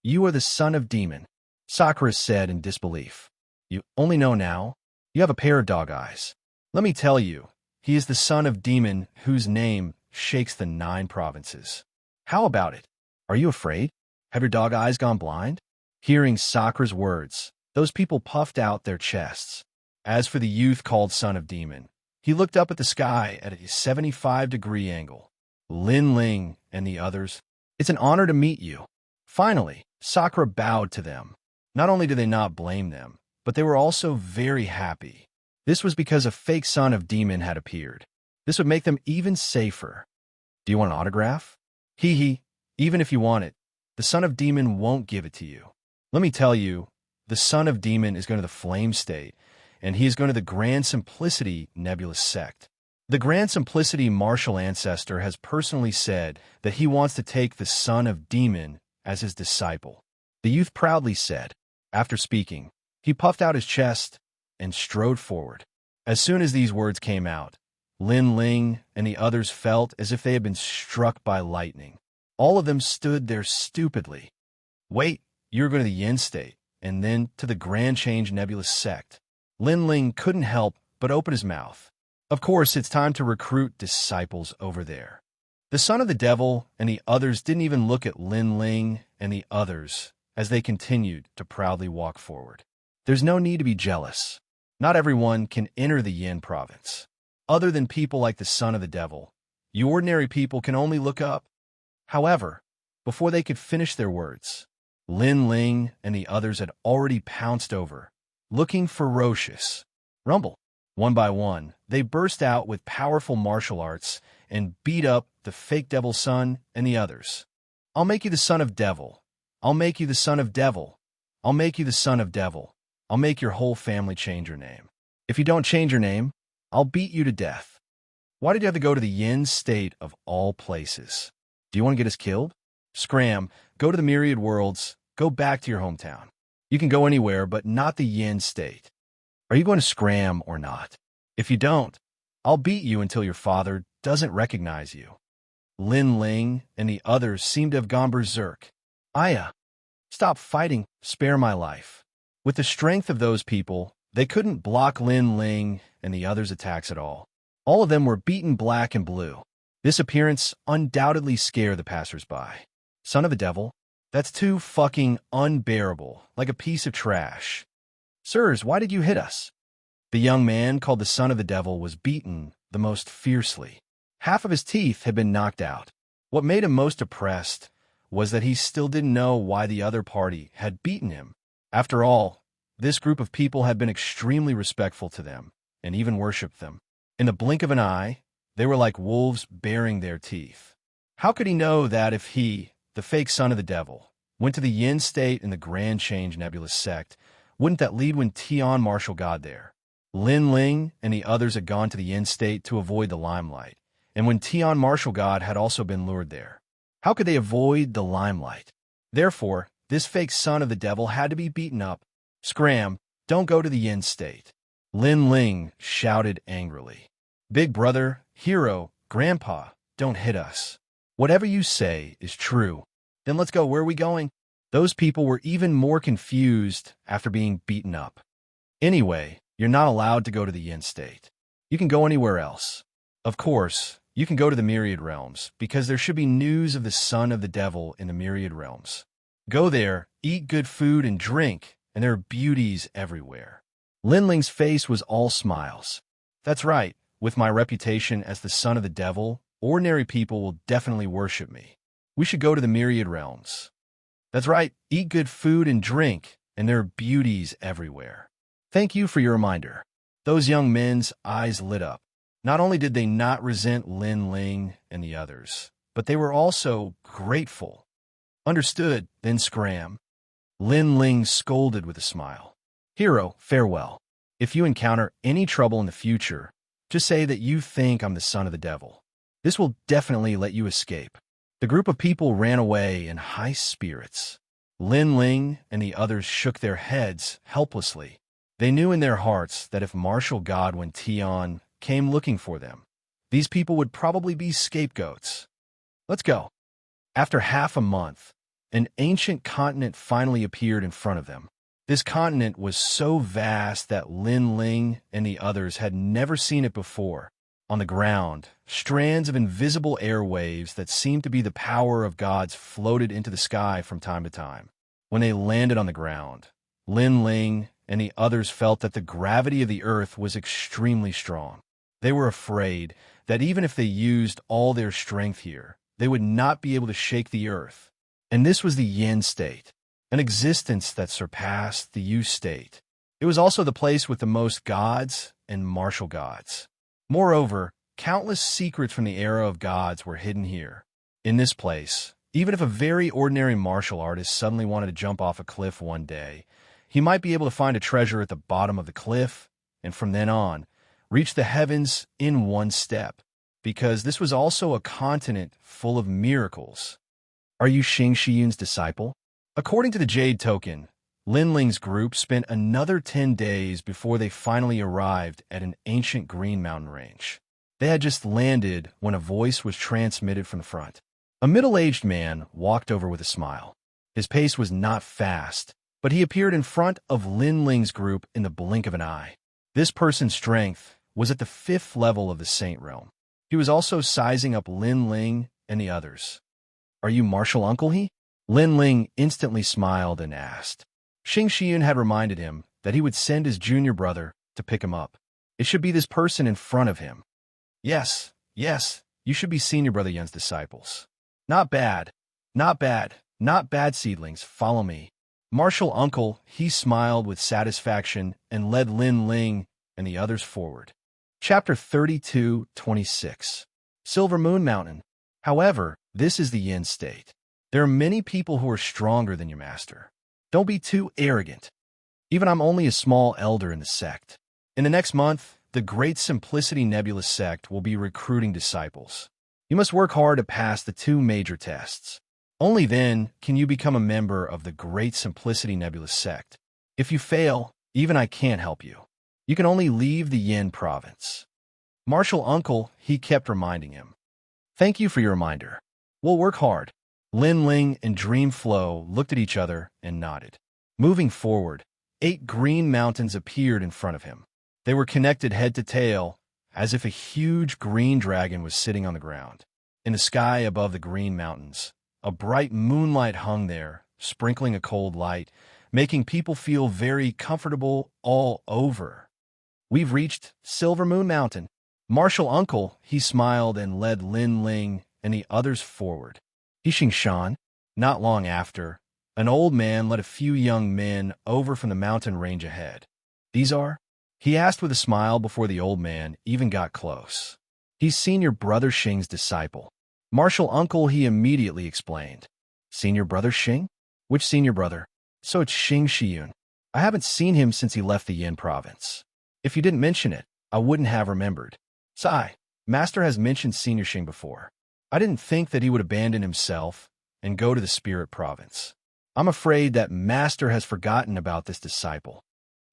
You are the son of Demon, Sakura said in disbelief. You only know now? You have a pair of dog eyes. Let me tell you, he is the son of Demon whose name shakes the 9 provinces. How about it? Are you afraid? Have your dog eyes gone blind? Hearing Sakra's words, those people puffed out their chests. As for the youth called Son of Demon, he looked up at the sky at a 75-degree angle. Lin Ling and the others, it's an honor to meet you. Finally, Sakra bowed to them. Not only did they not blame them, but they were also very happy. This was because a fake Son of Demon had appeared. This would make them even safer. Do you want an autograph? Hee hee, even if you want it, the Son of Demon won't give it to you. Let me tell you, the Son of Demon is going to the Flame State, and he is going to the Grand Simplicity Nebulous Sect. The Grand Simplicity martial ancestor has personally said that he wants to take the Son of Demon as his disciple. The youth proudly said. After speaking, he puffed out his chest and strode forward. As soon as these words came out, Lin Ling and the others felt as if they had been struck by lightning. All of them stood there stupidly. Wait, you're going to the Yin State, and then to the Grand Change Nebulous Sect. Lin Ling couldn't help but open his mouth. Of course, it's time to recruit disciples over there. The Son of the Devil and the others didn't even look at Lin Ling and the others as they continued to proudly walk forward. There's no need to be jealous. Not everyone can enter the Yin province. Other than people like the Son of the Devil, you ordinary people can only look up. However, before they could finish their words, Lin Ling and the others had already pounced over, looking ferocious. Rumble. One by one, they burst out with powerful martial arts and beat up the fake Devil Son and the others. I'll make you the Son of Devil. I'll make you the Son of Devil. I'll make you the Son of Devil. I'll make your whole family change your name. If you don't change your name, I'll beat you to death. Why did you have to go to the Yin State of all places? Do you want to get us killed? Scram, go to the Myriad Worlds, go back to your hometown. You can go anywhere, but not the Yin State. Are you going to scram or not? If you don't, I'll beat you until your father doesn't recognize you. Lin Ling and the others seemed to have gone berserk. Aya, stop fighting, spare my life. With the strength of those people, they couldn't block Lin Ling and the others' attacks at all. All of them were beaten black and blue. This appearance undoubtedly scared the passers-by. Son of the Devil, that's too fucking unbearable, like a piece of trash. Sirs, why did you hit us? The young man called the Son of the Devil was beaten the most fiercely. Half of his teeth had been knocked out. What made him most oppressed was that he still didn't know why the other party had beaten him. After all, this group of people had been extremely respectful to them and even worshipped them. In the blink of an eye, they were like wolves baring their teeth. How could he know that if he, the fake Son of the Devil, went to the Yin State in the Grand Change Nebulous Sect, wouldn't that lead when Tian martial God there? Lin Ling and the others had gone to the Yin State to avoid the limelight, and when Tian martial God had also been lured there. How could they avoid the limelight? Therefore, this fake Son of the Devil had to be beaten up. Scram, don't go to the Yin State. Lin Ling shouted angrily. Big brother, hero, grandpa, don't hit us. Whatever you say is true. Then let's go. Where are we going? Those people were even more confused after being beaten up. Anyway, you're not allowed to go to the Yin State. You can go anywhere else. Of course, you can go to the Myriad Realms, because there should be news of the Son of the Devil in the Myriad Realms. Go there, eat good food and drink, and there are beauties everywhere. Lin Ling's face was all smiles. That's right, with my reputation as the Son of the Devil, ordinary people will definitely worship me. We should go to the Myriad Realms. That's right, eat good food and drink, and there are beauties everywhere. Thank you for your reminder. Those young men's eyes lit up. Not only did they not resent Lin Ling and the others, but they were also grateful. Understood, then scram. Lin Ling scolded with a smile. Hero, farewell. If you encounter any trouble in the future, just say that you think I'm the Son of the Devil. This will definitely let you escape. The group of people ran away in high spirits. Lin Ling and the others shook their heads helplessly. They knew in their hearts that if martial God when Tian came looking for them, these people would probably be scapegoats. Let's go. After half a month, an ancient continent finally appeared in front of them. This continent was so vast that Lin Ling and the others had never seen it before. On the ground, strands of invisible airwaves that seemed to be the power of gods floated into the sky from time to time. When they landed on the ground, Lin Ling and the others felt that the gravity of the earth was extremely strong. They were afraid that even if they used all their strength here, they would not be able to shake the earth. And this was the yin state, an existence that surpassed the yu state. It was also the place with the most gods and martial gods. Moreover, countless secrets from the era of gods were hidden here. In this place, even if a very ordinary martial artist suddenly wanted to jump off a cliff one day, he might be able to find a treasure at the bottom of the cliff, and from then on, reach the heavens in one step, because this was also a continent full of miracles. Are you Xianxia's disciple? According to the Jade Token, Lin Ling's group spent another 10 days before they finally arrived at an ancient green mountain range. They had just landed when a voice was transmitted from the front. A middle-aged man walked over with a smile. His pace was not fast, but he appeared in front of Lin Ling's group in the blink of an eye. This person's strength was at the 5th level of the Saint Realm. He was also sizing up Lin Ling and the others. "Are you Martial Uncle he?" Lin Ling instantly smiled and asked. Xianxia had reminded him that he would send his junior brother to pick him up. It should be this person in front of him. Yes, you should be senior brother Yun's disciples. Not bad, not bad seedlings, follow me. Martial Uncle, he smiled with satisfaction and led Lin Ling and the others forward. Chapter 32:26. Silver Moon Mountain. However, this is the yin state. There are many people who are stronger than your master. Don't be too arrogant. Even I'm only a small elder in the sect. In the next month, the Great Simplicity Nebulous sect will be recruiting disciples. You must work hard to pass the 2 major tests. Only then can you become a member of the Great Simplicity Nebulous sect. If you fail, even I can't help you. You can only leave the Yin province. Martial Uncle, he kept reminding him. Thank you for your reminder. We'll work hard. Lin Ling and Dream Flow looked at each other and nodded. Moving forward, 8 green mountains appeared in front of him. They were connected head to tail, as if a huge green dragon was sitting on the ground. In the sky above the green mountains, a bright moonlight hung there, sprinkling a cold light, making people feel very comfortable all over. We've reached Silver Moon Mountain. Martial Uncle, he smiled and led Lin Ling and the others forward. Xianxia. Not long after, an old man led a few young men over from the mountain range ahead. These are? He asked with a smile before the old man even got close. He's senior brother Xing's disciple. Martial Uncle, he immediately explained. Senior brother Xing? Which senior brother? So it's Xianxia. I haven't seen him since he left the Yin province. If you didn't mention it, I wouldn't have remembered. Sai, Master has mentioned Senior Xing before. I didn't think that he would abandon himself and go to the Spirit Province. I'm afraid that Master has forgotten about this disciple.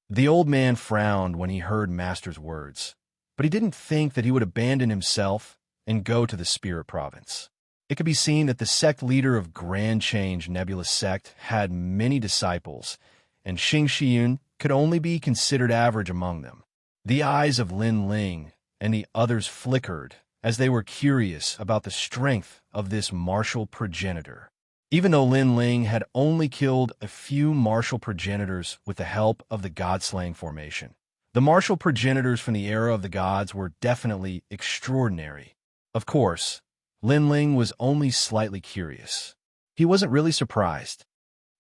The old man frowned when he heard Master's words, but he didn't think that he would abandon himself and go to the Spirit Province. It could be seen that the sect leader of Grand Change Nebulous Sect had many disciples, and Xianxia could only be considered average among them. The eyes of Lin Ling and the others flickered as they were curious about the strength of this martial progenitor. Even though Lin Ling had only killed a few martial progenitors with the help of the God-slaying formation, the martial progenitors from the era of the gods were definitely extraordinary. Of course, Lin Ling was only slightly curious. He wasn't really surprised.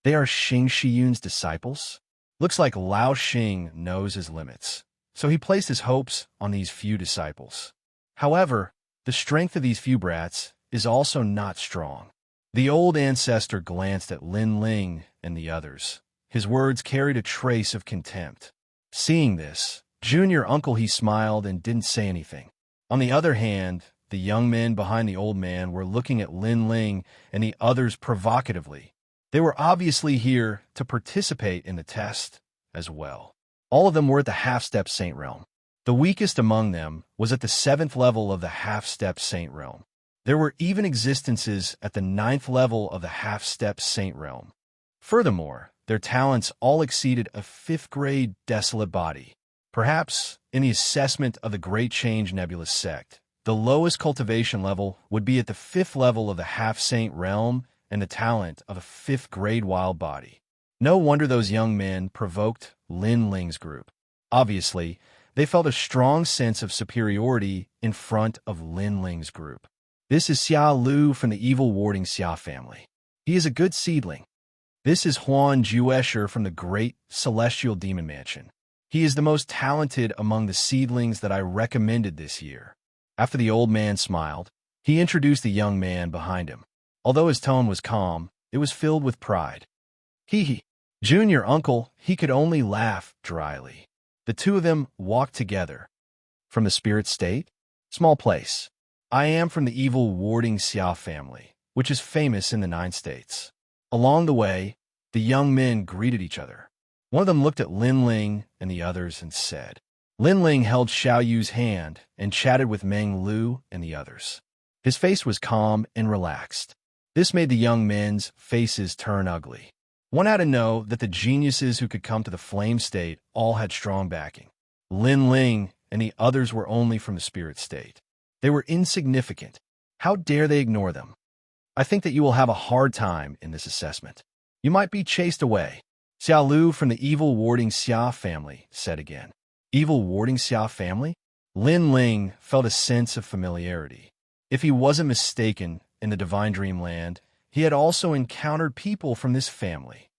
They are Xianxia's disciples? Looks like Lao Xing knows his limits, so he placed his hopes on these few disciples. However, the strength of these few brats is also not strong. The old ancestor glanced at Lin Ling and the others. His words carried a trace of contempt. Seeing this, Junior Uncle he smiled and didn't say anything. On the other hand, the young men behind the old man were looking at Lin Ling and the others provocatively. They were obviously here to participate in the test as well. All of them were at the half-step Saint Realm. The weakest among them was at the 7th level of the half-step Saint Realm. There were even existences at the 9th level of the half-step Saint Realm. Furthermore, their talents all exceeded a 5th grade Desolate Body. Perhaps, in the assessment of the Great Change Nebulous sect, the lowest cultivation level would be at the 5th level of the half-saint realm and the talent of a 5th-grade wild body. No wonder those young men provoked Lin Ling's group. Obviously, they felt a strong sense of superiority in front of Lin Ling's group. This is Xia Lu from the evil warding Xia family. He is a good seedling. This is Huan Juesher from the great celestial demon mansion. He is the most talented among the seedlings that I recommended this year. After the old man smiled, he introduced the young man behind him. Although his tone was calm, it was filled with pride. He, Junior uncle, he could only laugh dryly. The two of them walked together. From the spirit state? Small place. I am from the evil warding Xia family, which is famous in the 9 states. Along the way, the young men greeted each other. One of them looked at Lin Ling and the others and said. Lin Ling held Xiao Yu's hand and chatted with Meng Lu and the others. His face was calm and relaxed. This made the young men's faces turn ugly. One had to know that the geniuses who could come to the flame state all had strong backing. Lin Ling and the others were only from the spirit state. They were insignificant. How dare they ignore them? I think that you will have a hard time in this assessment. You might be chased away. Xia Lu from the evil warding Xia family said again. Evil warding Xia family? Lin Ling felt a sense of familiarity. If he wasn't mistaken in the divine dreamland, he had also encountered people from this family.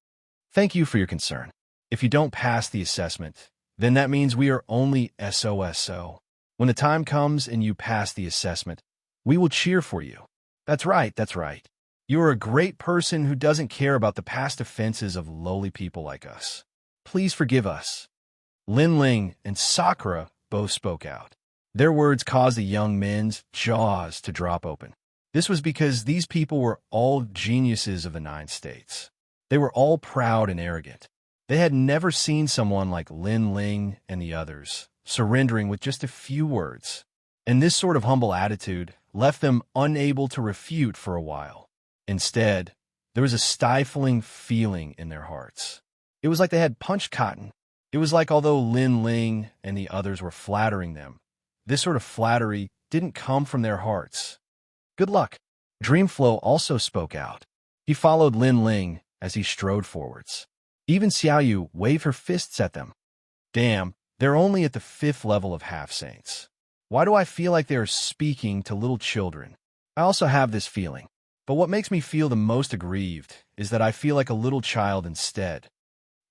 Thank you for your concern. If you don't pass the assessment, then that means we are only SOSO. When the time comes and you pass the assessment, we will cheer for you. That's right, that's right. You are a great person who doesn't care about the past offenses of lowly people like us. Please forgive us. Lin Ling and Sakura both spoke out. Their words caused the young men's jaws to drop open. This was because these people were all geniuses of the 9 states. They were all proud and arrogant. They had never seen someone like Lin Ling and the others surrendering with just a few words. And this sort of humble attitude left them unable to refute for a while. Instead, there was a stifling feeling in their hearts. It was like they had punched cotton. It was like although Lin Ling and the others were flattering them, this sort of flattery didn't come from their hearts. Good luck. Dreamflow also spoke out. He followed Lin Ling as he strode forwards. Even Xiaoyu waved her fists at them. Damn, they're only at the 5th level of half-saints. Why do I feel like they are speaking to little children? I also have this feeling. But what makes me feel the most aggrieved is that I feel like a little child instead.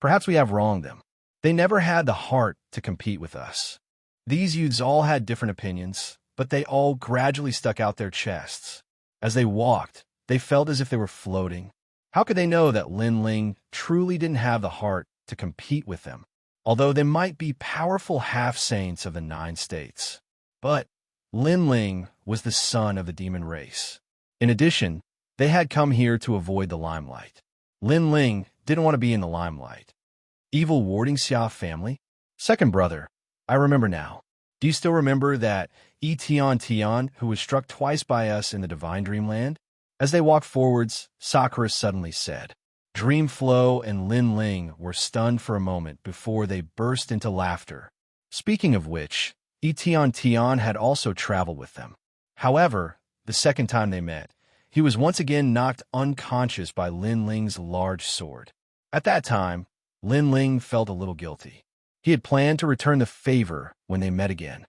Perhaps we have wronged them. They never had the heart to compete with us. These youths all had different opinions, but they all gradually stuck out their chests. As they walked, they felt as if they were floating. How could they know that Lin Ling truly didn't have the heart to compete with them, although they might be powerful half-saints of the 9 states? But Lin Ling was the son of the demon race. In addition, they had come here to avoid the limelight. Lin Ling didn't want to be in the limelight. Evil warding Xia family? Second brother. I remember now. Do you still remember that Tian who was struck twice by us in the divine dreamland? As they walked forwards, Sakura suddenly said. Dreamflow and Lin Ling were stunned for a moment before they burst into laughter. Speaking of which, Tian had also traveled with them. However, the second time they met, he was once again knocked unconscious by Lin Ling's large sword. At that time, Lin Ling felt a little guilty. He had planned to return the favor when they met again.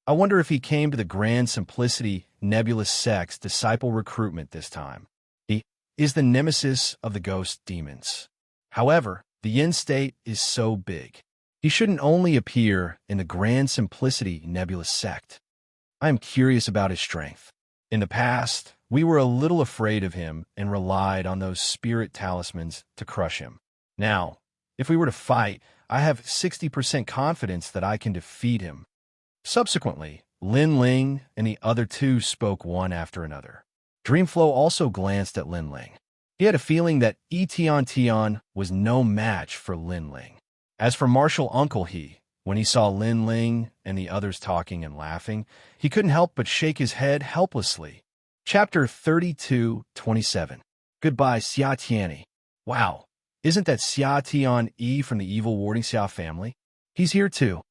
I wonder if he came to the Grand Simplicity Nebulous Sect's disciple recruitment this time. He is the nemesis of the ghost demons. However, the Yin state is so big. He shouldn't only appear in the Grand Simplicity Nebulous Sect. I am curious about his strength. In the past, we were a little afraid of him and relied on those spirit talismans to crush him. Now, if we were to fight, I have 60% confidence that I can defeat him. Subsequently, Lin Ling and the other two spoke one after another. Dreamflow also glanced at Lin Ling. He had a feeling that Tian was no match for Lin Ling. As for Martial Uncle when he saw Lin Ling and the others talking and laughing, he couldn't help but shake his head helplessly. Chapter 32:27. Goodbye, Xia Tianyi. Wow, isn't that Xia Tian from the evil warding Xia family? He's here too.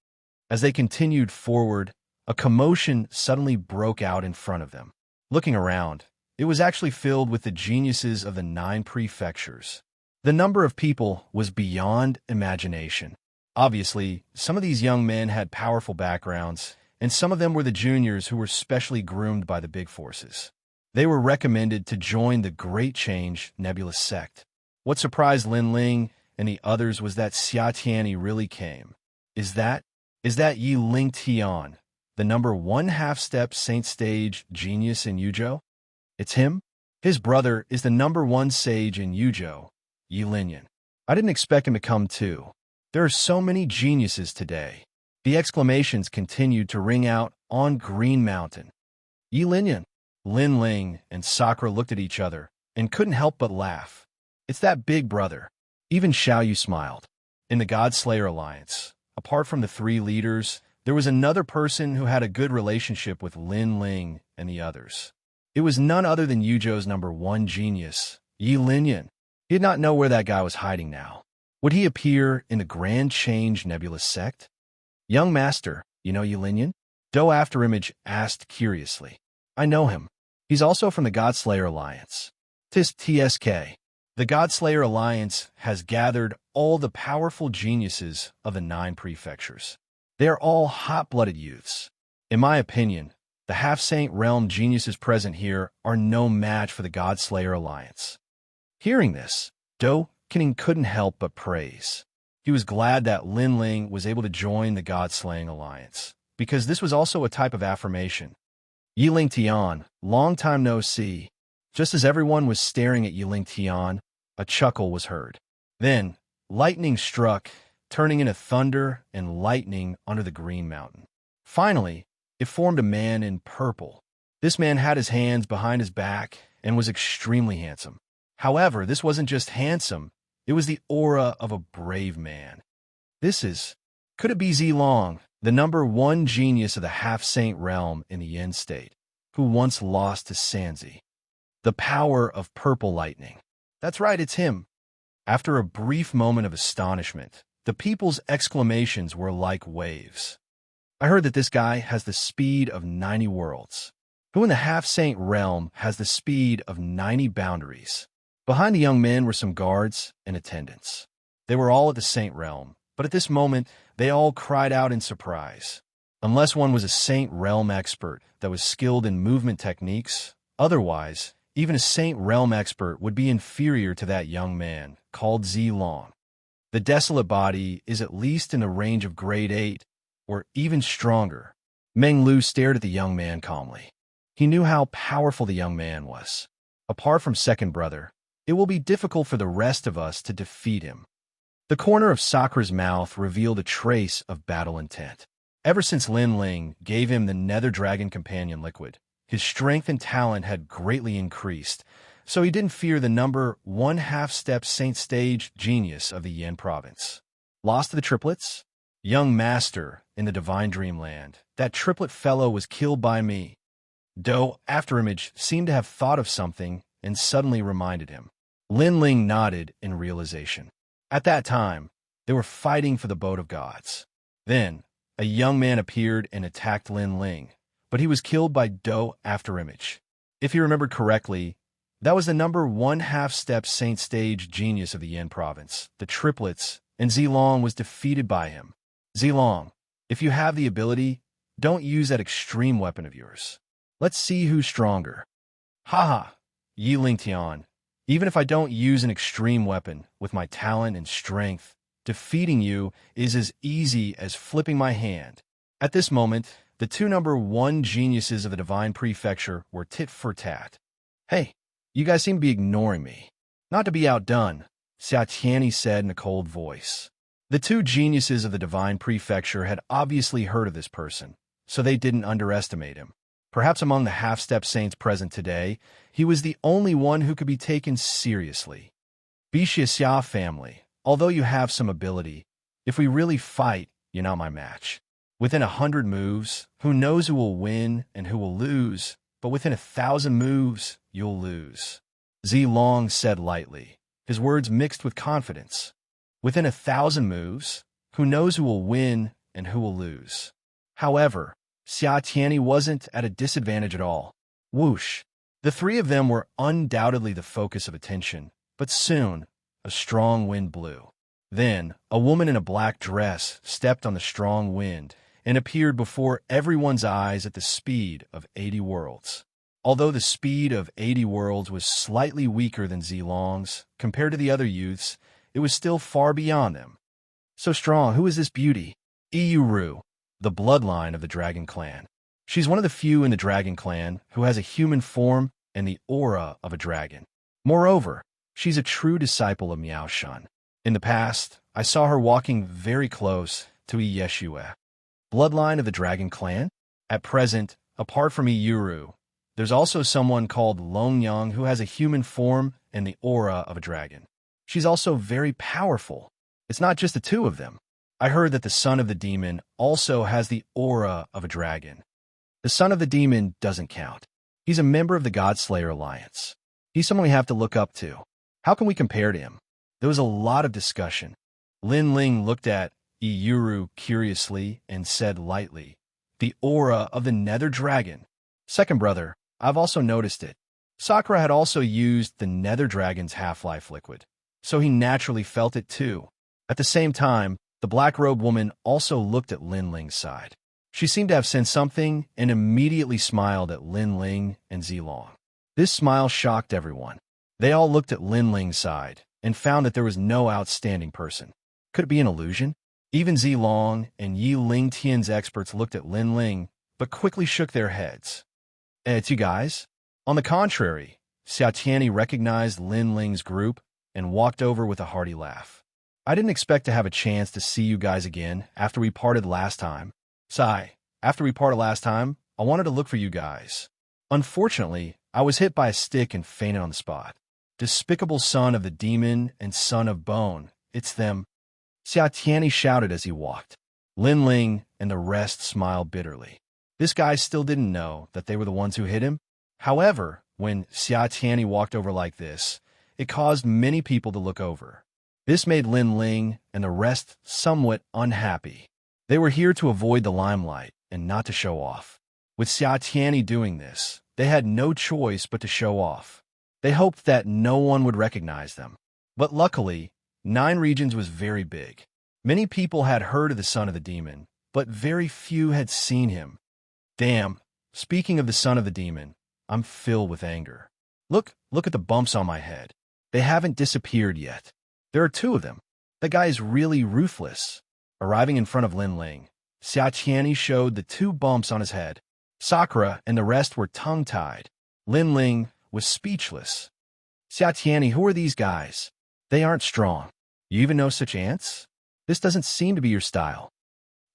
As they continued forward, a commotion suddenly broke out in front of them. Looking around, it was actually filled with the geniuses of the 9 prefectures. The number of people was beyond imagination. Obviously, some of these young men had powerful backgrounds, and some of them were the juniors who were specially groomed by the big forces. They were recommended to join the Great Change Nebulous sect. What surprised Lin Ling and the others was that Xianxia really came. Is that Yi Ling Tian, the number 1 half-step saint stage genius in Yuzhou? It's him? His brother is the number 1 sage in Yuzhou, Yi Linyan. I didn't expect him to come too. There are so many geniuses today. The exclamations continued to ring out on Green Mountain. Yi Linyan. Lin Ling and Sakura looked at each other and couldn't help but laugh. It's that big brother. Even Xiaoyu smiled. In the Godslayer Alliance, apart from the 3 leaders, there was another person who had a good relationship with Lin Ling and the others. It was none other than Yuzhou's number 1 genius, Yi Linyan. He did not know where that guy was hiding now. Would he appear in the Grand Change Nebulous sect? Young master, you know Yi Linyan? Do Afterimage asked curiously. I know him. He's also from the Godslayer Alliance. TSK. The Godslayer Alliance has gathered all the powerful geniuses of the 9 prefectures. They are all hot-blooded youths. In my opinion, the half-saint realm geniuses present here are no match for the Godslayer Alliance. Hearing this, Do Kening couldn't help but praise. He was glad that Lin Ling was able to join the God-slaying Alliance, because this was also a type of affirmation. Yi Ling Tian, long time no see. Just as everyone was staring at Yi Ling Tian, a chuckle was heard. Then, lightning struck, turning into thunder and lightning under the Green Mountain. Finally, it formed a man in purple. This man had his hands behind his back and was extremely handsome. However, this wasn't just handsome, it was the aura of a brave man. Could it be Zilong, the number 1 genius of the half-saint realm in the Yin state, who once lost to Sanzi? The power of purple lightning. That's right, it's him. After a brief moment of astonishment, the people's exclamations were like waves. I heard that this guy has the speed of 90 worlds. Who in the half-saint realm has the speed of 90 boundaries? Behind the young men were some guards and attendants. They were all at the saint realm, but at this moment, they all cried out in surprise. Unless one was a saint realm expert that was skilled in movement techniques, otherwise, even a saint realm expert would be inferior to that young man, called Zilong. The desolate body is at least in the range of grade 8, or even stronger. Meng Lu stared at the young man calmly. He knew how powerful the young man was. Apart from second brother, it will be difficult for the rest of us to defeat him. The corner of Sakura's mouth revealed a trace of battle intent. Ever since Lin Ling gave him the Nether Dragon Companion liquid, his strength and talent had greatly increased, so he didn't fear the number 1 half-step saint stage genius of the Yin province. Lost to the triplets? Young master in the divine dreamland, that triplet fellow was killed by me. Do Afterimage seemed to have thought of something and suddenly reminded him. Lin Ling nodded in realization. At that time, they were fighting for the Boat of Gods. Then, a young man appeared and attacked Lin Ling, but he was killed by Do Afterimage. If he remembered correctly, that was the number 1 half-step saint stage genius of the Yin province, the triplets, and Zilong was defeated by him. Zilong, if you have the ability, don't use that extreme weapon of yours. Let's see who's stronger. Haha, Yi Ling Tian. Even if I don't use an extreme weapon, with my talent and strength, defeating you is as easy as flipping my hand. At this moment, the 2 number 1 geniuses of the Divine Prefecture were tit for tat. Hey, you guys seem to be ignoring me. Not to be outdone, Xianxia said in a cold voice. The 2 geniuses of the Divine Prefecture had obviously heard of this person, so they didn't underestimate him. Perhaps among the half-step saints present today, he was the only one who could be taken seriously. Xianxia family, although you have some ability, if we really fight, you're not my match. Within 100 moves, who knows who will win and who will lose, but within 1,000 moves, you'll lose. Zilong said lightly, his words mixed with confidence. Within 1,000 moves, who knows who will win and who will lose. However, Xianxia wasn't at a disadvantage at all. Whoosh! The three of them were undoubtedly the focus of attention, but soon a strong wind blew. Then, a woman in a black dress stepped on the strong wind and appeared before everyone's eyes at the speed of 80 worlds. Although the speed of 80 worlds was slightly weaker than Zilong's, compared to the other youths, it was still far beyond them. So strong, who is this beauty? Iyuru, the bloodline of the Dragon Clan. She's one of the few in the Dragon Clan who has a human form and the aura of a dragon. Moreover, she's a true disciple of Miaoshan. In the past, I saw her walking very close to Iyeshue. Bloodline of the Dragon Clan? At present, apart from Iyuru, there's also someone called Longyang who has a human form and the aura of a dragon. She's also very powerful. It's not just the two of them. I heard that the son of the demon also has the aura of a dragon. The son of the demon doesn't count. He's a member of the Godslayer Alliance. He's someone we have to look up to. How can we compare to him? There was a lot of discussion. Lin Ling looked at Iyuru curiously and said lightly, "The aura of the Nether Dragon." Second brother, I've also noticed it. Sakura had also used the Nether Dragon's half-life liquid, so he naturally felt it too. At the same time, the black-robed woman also looked at Lin Ling's side. She seemed to have sensed something and immediately smiled at Lin Ling and Zilong. This smile shocked everyone. They all looked at Lin Ling's side and found that there was no outstanding person. Could it be an illusion? Even Zilong and Yi Ling Tian's experts looked at Lin Ling, but quickly shook their heads. It's you guys? On the contrary, Xiaotiani recognized Lin Ling's group and walked over with a hearty laugh. I didn't expect to have a chance to see you guys again after we parted last time. After we parted last time, I wanted to look for you guys. Unfortunately, I was hit by a stick and fainted on the spot. Despicable son of the demon and son of bone, it's them. Xiaotiani shouted as he walked. Lin Ling and the rest smiled bitterly. This guy still didn't know that they were the ones who hit him. However, when Xiaotiani walked over like this, it caused many people to look over. This made Lin Ling and the rest somewhat unhappy. They were here to avoid the limelight and not to show off. With Xiaotiani doing this, they had no choice but to show off. They hoped that no one would recognize them. But luckily, 9 Regions was very big. Many people had heard of the son of the demon, but very few had seen him. Damn, speaking of the son of the demon, I'm filled with anger. Look at the bumps on my head. They haven't disappeared yet. There are 2 of them. The guy is really ruthless. Arriving in front of Lin Ling, Xiaotiani showed the 2 bumps on his head. Sakura and the rest were tongue-tied. Lin Ling was speechless. Xiaotiani, who are these guys? They aren't strong. You even know such ants? This doesn't seem to be your style.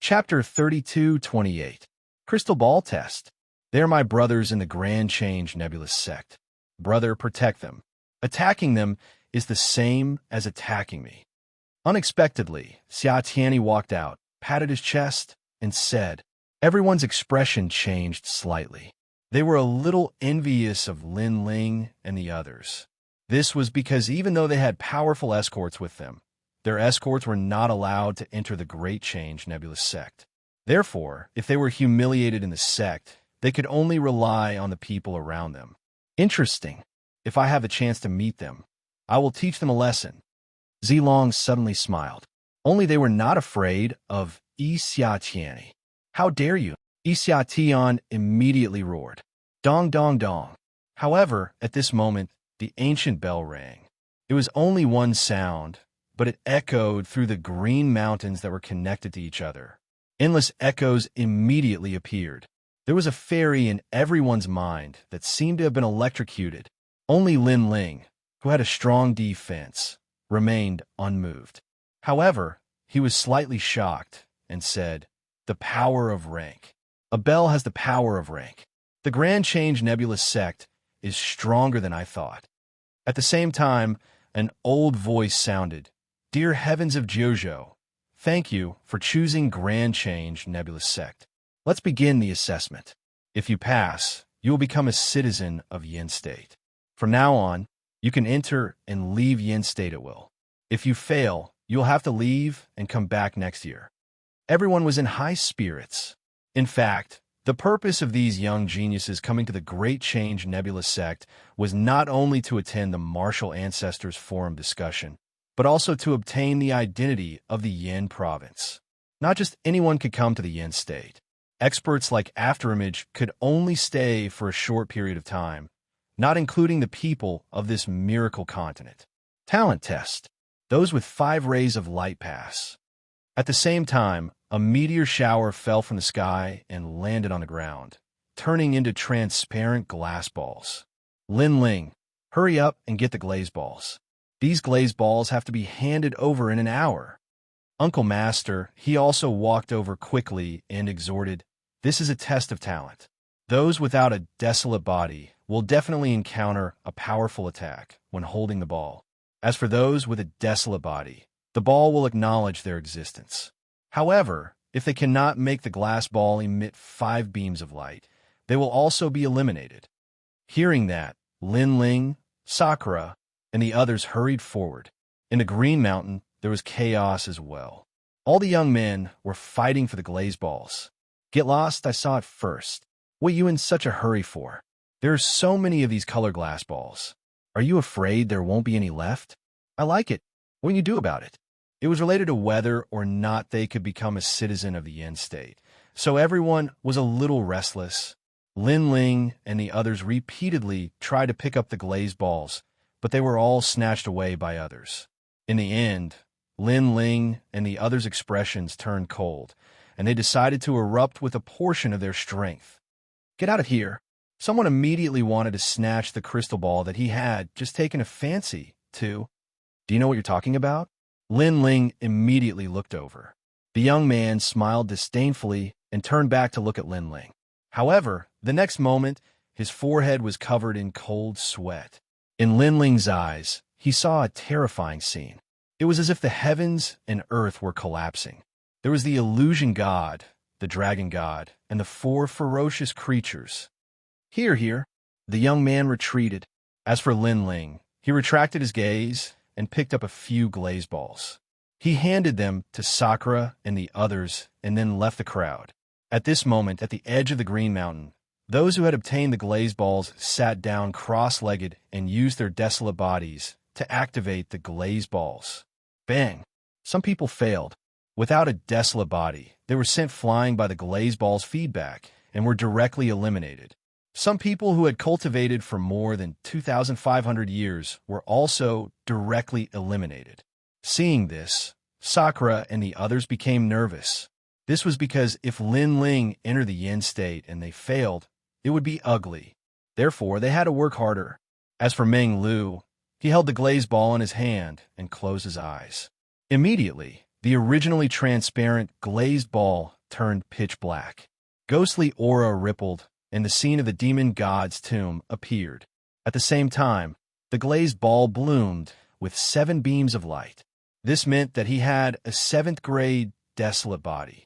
Chapter 32-28. Crystal Ball Test. They're my brothers in the Grand Change Nebulous Sect. Brother, protect them. Attacking them is the same as attacking me. Unexpectedly, Xiaotiani walked out, patted his chest, and said, everyone's expression changed slightly. They were a little envious of Lin Ling and the others. This was because even though they had powerful escorts with them, their escorts were not allowed to enter the Great Change Nebulous Sect. Therefore, if they were humiliated in the sect, they could only rely on the people around them. Interesting. If I have a chance to meet them, I will teach them a lesson. Zilong suddenly smiled. Only they were not afraid of Xiaotiani. How dare you? Xiaotian immediately roared. Dong dong dong. However, at this moment, the ancient bell rang. It was only one sound, but it echoed through the green mountains that were connected to each other. Endless echoes immediately appeared. There was a fairy in everyone's mind that seemed to have been electrocuted. Only Lin Ling, who had a strong defense, remained unmoved. However, he was slightly shocked and said, the power of rank. A bell has the power of rank. The Grand Change Nebulous Sect is stronger than I thought. At the same time, an old voice sounded, Dear Heavens of Jojo, thank you for choosing Grand Change Nebulous Sect. Let's begin the assessment. If you pass, you will become a citizen of Yin State. From now on, you can enter and leave Yin State at will. If you fail, you'll have to leave and come back next year. Everyone was in high spirits. In fact, the purpose of these young geniuses coming to the Great Change Nebula sect was not only to attend the Martial Ancestors Forum discussion, but also to obtain the identity of the Yin province. Not just anyone could come to the Yin state. Experts like Afterimage could only stay for a short period of time, not including the people of this miracle continent. Talent test. Those with 5 rays of light pass. At the same time, a meteor shower fell from the sky and landed on the ground, turning into transparent glass balls. Lin Ling, hurry up and get the glaze balls. These glaze balls have to be handed over in an hour. Uncle Master, he also walked over quickly and exhorted, this is a test of talent. Those without a desolate body will definitely encounter a powerful attack when holding the ball. As for those with a desolate body, the ball will acknowledge their existence. However, if they cannot make the glass ball emit 5 beams of light, they will also be eliminated. Hearing that, Lin Ling, Sakura, and the others hurried forward. In the Green Mountain, there was chaos as well. All the young men were fighting for the glaze balls. Get lost, I saw it first. What are you in such a hurry for? There are so many of these color glass balls. Are you afraid there won't be any left? I like it. What can you do about it? It was related to whether or not they could become a citizen of the Yin state, so everyone was a little restless. Lin Ling and the others repeatedly tried to pick up the glazed balls, but they were all snatched away by others. In the end, Lin Ling and the others' expressions turned cold, and they decided to erupt with a portion of their strength. Get out of here. Someone immediately wanted to snatch the crystal ball that he had just taken a fancy to. Do you know what you're talking about? Lin Ling immediately looked over. The young man smiled disdainfully and turned back to look at Lin Ling. However, the next moment, his forehead was covered in cold sweat. In Lin Ling's eyes, he saw a terrifying scene. It was as if the heavens and earth were collapsing. There was the illusion god, the dragon god, and the 4 ferocious creatures. Here. The young man retreated. As for Lin Ling, he retracted his gaze and picked up a few glaze balls. He handed them to Sakura and the others and then left the crowd. At this moment, at the edge of the Green Mountain, those who had obtained the glaze balls sat down cross-legged and used their desolate bodies to activate the glaze balls. Bang! Some people failed. Without a desolate body, they were sent flying by the glaze ball's feedback and were directly eliminated. Some people who had cultivated for more than 2,500 years were also directly eliminated. Seeing this, Sakura and the others became nervous. This was because if Lin Ling entered the Yin state and they failed, it would be ugly. Therefore, they had to work harder. As for Meng Lu, he held the glazed ball in his hand and closed his eyes. Immediately, the originally transparent glazed ball turned pitch black. Ghostly aura rippled, and the scene of the demon god's tomb appeared. At the same time, the glazed ball bloomed with 7 beams of light. This meant that he had a 7th grade desolate body.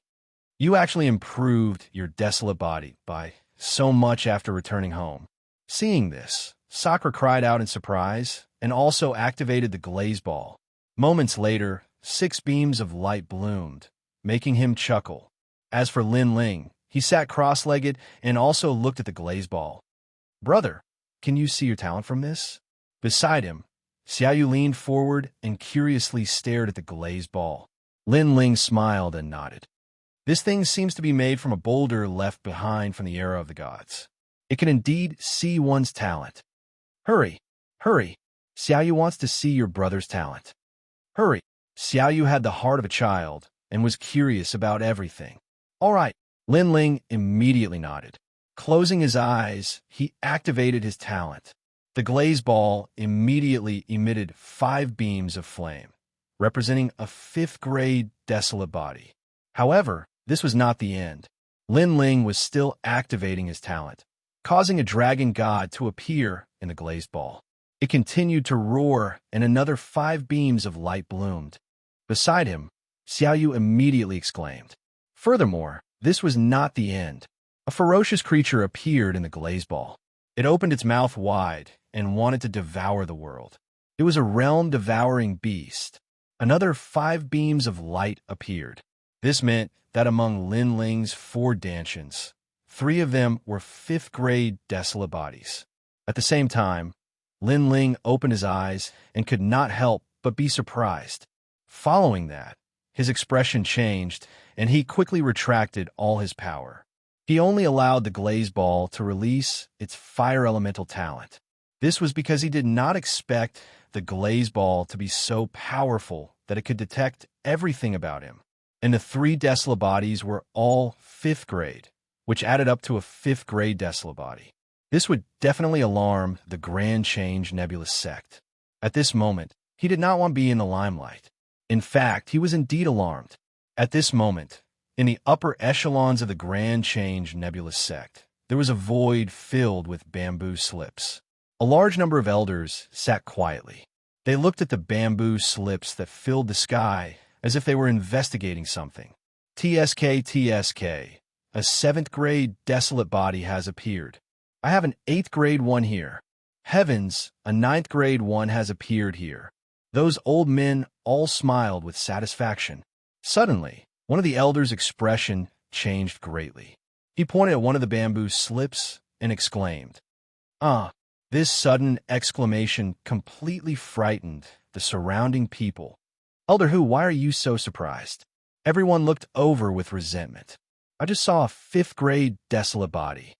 You actually improved your desolate body by so much after returning home. Seeing this, Sakura cried out in surprise and also activated the glaze ball. Moments later, 6 beams of light bloomed, making him chuckle. As for Lin Ling, he sat cross-legged and also looked at the glaze ball. Brother, can you see your talent from this? Beside him, Xiaoyu leaned forward and curiously stared at the glazed ball. Lin Ling smiled and nodded. This thing seems to be made from a boulder left behind from the era of the gods. It can indeed see one's talent. Hurry. Xiaoyu wants to see your brother's talent. Hurry. Xiaoyu had the heart of a child and was curious about everything. All right. Lin Ling immediately nodded. Closing his eyes, he activated his talent. The glaze ball immediately emitted 5 beams of flame, representing a 5th grade desolate body. However, this was not the end. Lin Ling was still activating his talent, causing a dragon god to appear in the glazed ball. It continued to roar, and another 5 beams of light bloomed. Beside him, Xiaoyu immediately exclaimed. Furthermore, this was not the end. A ferocious creature appeared in the glaze ball. It opened its mouth wide and wanted to devour the world. It was a realm-devouring beast. Another 5 beams of light appeared. This meant that among Lin Ling's 4 dantians, 3 of them were 5th-grade desolate bodies. At the same time, Lin Ling opened his eyes and could not help but be surprised. Following that, his expression changed, and he quickly retracted all his power. He only allowed the glaze ball to release its fire elemental talent. This was because he did not expect the glaze ball to be so powerful that it could detect everything about him. And the 3 desolate bodies were all 5th grade, which added up to a 5th-grade desolate body. This would definitely alarm the Grand Change Nebulous sect. At this moment, he did not want to be in the limelight. In fact, he was indeed alarmed. At this moment, in the upper echelons of the Grand Change Nebulous sect, there was a void filled with bamboo slips. A large number of elders sat quietly. They looked at the bamboo slips that filled the sky as if they were investigating something. TSK, a 7th-grade desolate body has appeared. I have an 8th-grade one here. Heavens, a 9th-grade one has appeared here. Those old men all smiled with satisfaction. Suddenly, one of the elders' expression changed greatly. He pointed at one of the bamboo slips and exclaimed, "Ah!" This sudden exclamation completely frightened the surrounding people. "Elder Hu, why are you so surprised?" Everyone looked over with resentment. "I just saw a 5th-grade desolate body."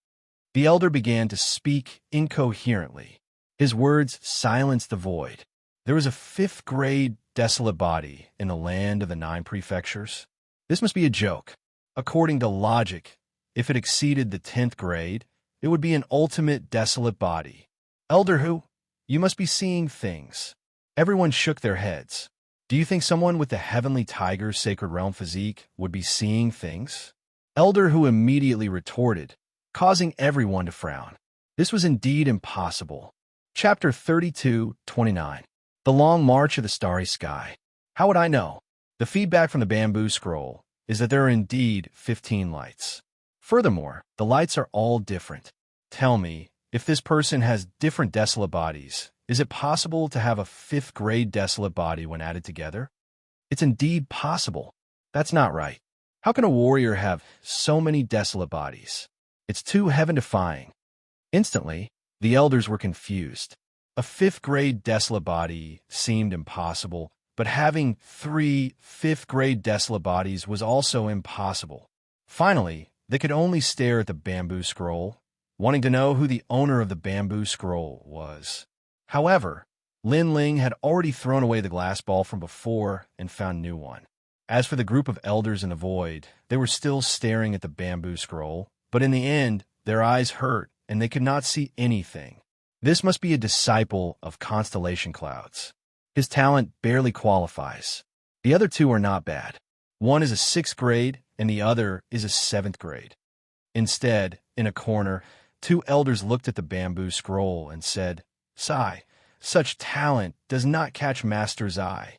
The elder began to speak incoherently. His words silenced the void. There was a 5th-grade desolate body in the land of the 9 prefectures. This must be a joke. According to logic, if it exceeded the 10th grade, it would be an ultimate desolate body. Elder Hu, you must be seeing things. Everyone shook their heads. Do you think someone with the Heavenly Tiger's Sacred Realm physique would be seeing things? Elder Hu immediately retorted, causing everyone to frown. This was indeed impossible. Chapter 32:29. The Long March of the Starry Sky. How would I know? The feedback from the bamboo scroll is that there are indeed 15 lights. Furthermore, the lights are all different. Tell me, if this person has different desolate bodies, is it possible to have a 5th-grade desolate body when added together? It's indeed possible. That's not right. How can a warrior have so many desolate bodies? It's too heaven-defying. Instantly, the elders were confused. A 5th-grade desolate body seemed impossible, but having 3 5th-grade desolate bodies was also impossible. Finally, they could only stare at the bamboo scroll, wanting to know who the owner of the bamboo scroll was. However, Lin Ling had already thrown away the glass ball from before and found a new one. As for the group of elders in the void, they were still staring at the bamboo scroll, but in the end, their eyes hurt and they could not see anything. This must be a disciple of Constellation Clouds. His talent barely qualifies. The other 2 are not bad. One is a 6th grade and the other is a 7th grade. Instead, in a corner, 2 elders looked at the bamboo scroll and said, "Sigh, such talent does not catch Master's eye."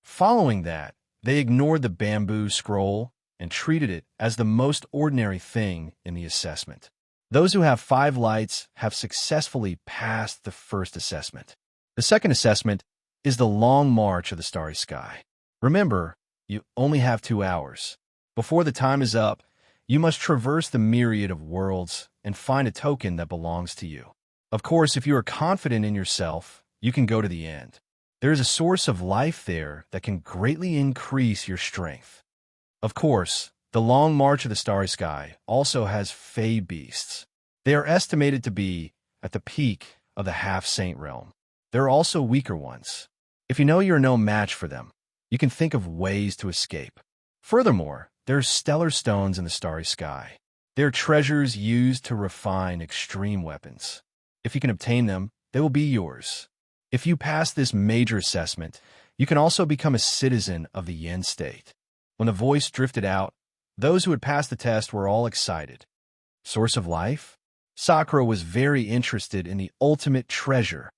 Following that, they ignored the bamboo scroll and treated it as the most ordinary thing in the assessment. Those who have 5 lights have successfully passed the first assessment. The second assessment is the Long March of the Starry Sky. Remember, you only have 2 hours. Before the time is up, you must traverse the myriad of worlds and find a token that belongs to you. Of course, if you are confident in yourself, you can go to the end. There is a source of life there that can greatly increase your strength. Of course, the Long March of the Starry Sky also has Fey beasts. They are estimated to be at the peak of the half-saint realm. There are also weaker ones. If you know you are no match for them, you can think of ways to escape. Furthermore, there are stellar stones in the starry sky. They are treasures used to refine extreme weapons. If you can obtain them, they will be yours. If you pass this major assessment, you can also become a citizen of the Yen state. When the voice drifted out, those who had passed the test were all excited. Source of life? Sakura was very interested in the ultimate treasure.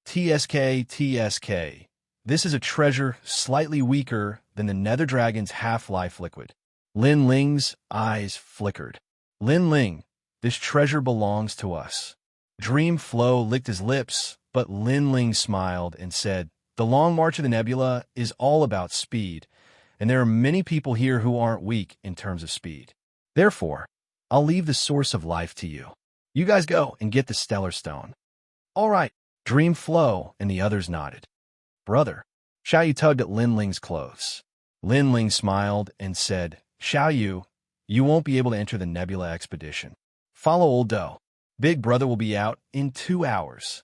TSK. This is a treasure slightly weaker than the Nether Dragon's half-life liquid. Lin Ling's eyes flickered. Lin Ling, this treasure belongs to us. Dream Flow licked his lips, but Lin Ling smiled and said, "The Long March of the Nebula is all about speed, and there are many people here who aren't weak in terms of speed. Therefore, I'll leave the source of life to you. You guys go and get the stellar stone." "All right," Dream Flow and the others nodded. "Brother." Xiaoyu tugged at Lin Ling's clothes. Lin Ling smiled and said, "Xiaoyu, you won't be able to enter the Nebula expedition. Follow Old Do. Big Brother will be out in 2 hours."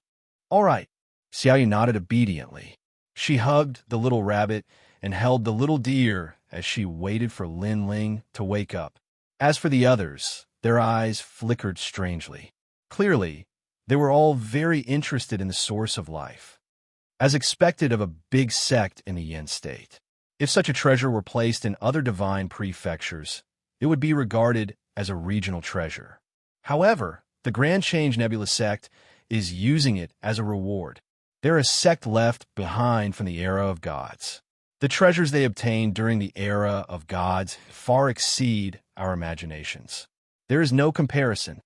"All right." Xiaoyu nodded obediently. She hugged the little rabbit and held the little deer as she waited for Lin Ling to wake up. As for the others, their eyes flickered strangely. Clearly, they were all very interested in the source of life, as expected of a big sect in the Yin state. If such a treasure were placed in other divine prefectures, it would be regarded as a regional treasure. However, the Grand Change Nebula sect is using it as a reward. They're a sect left behind from the era of gods. The treasures they obtained during the era of gods far exceed our imaginations. There is no comparison.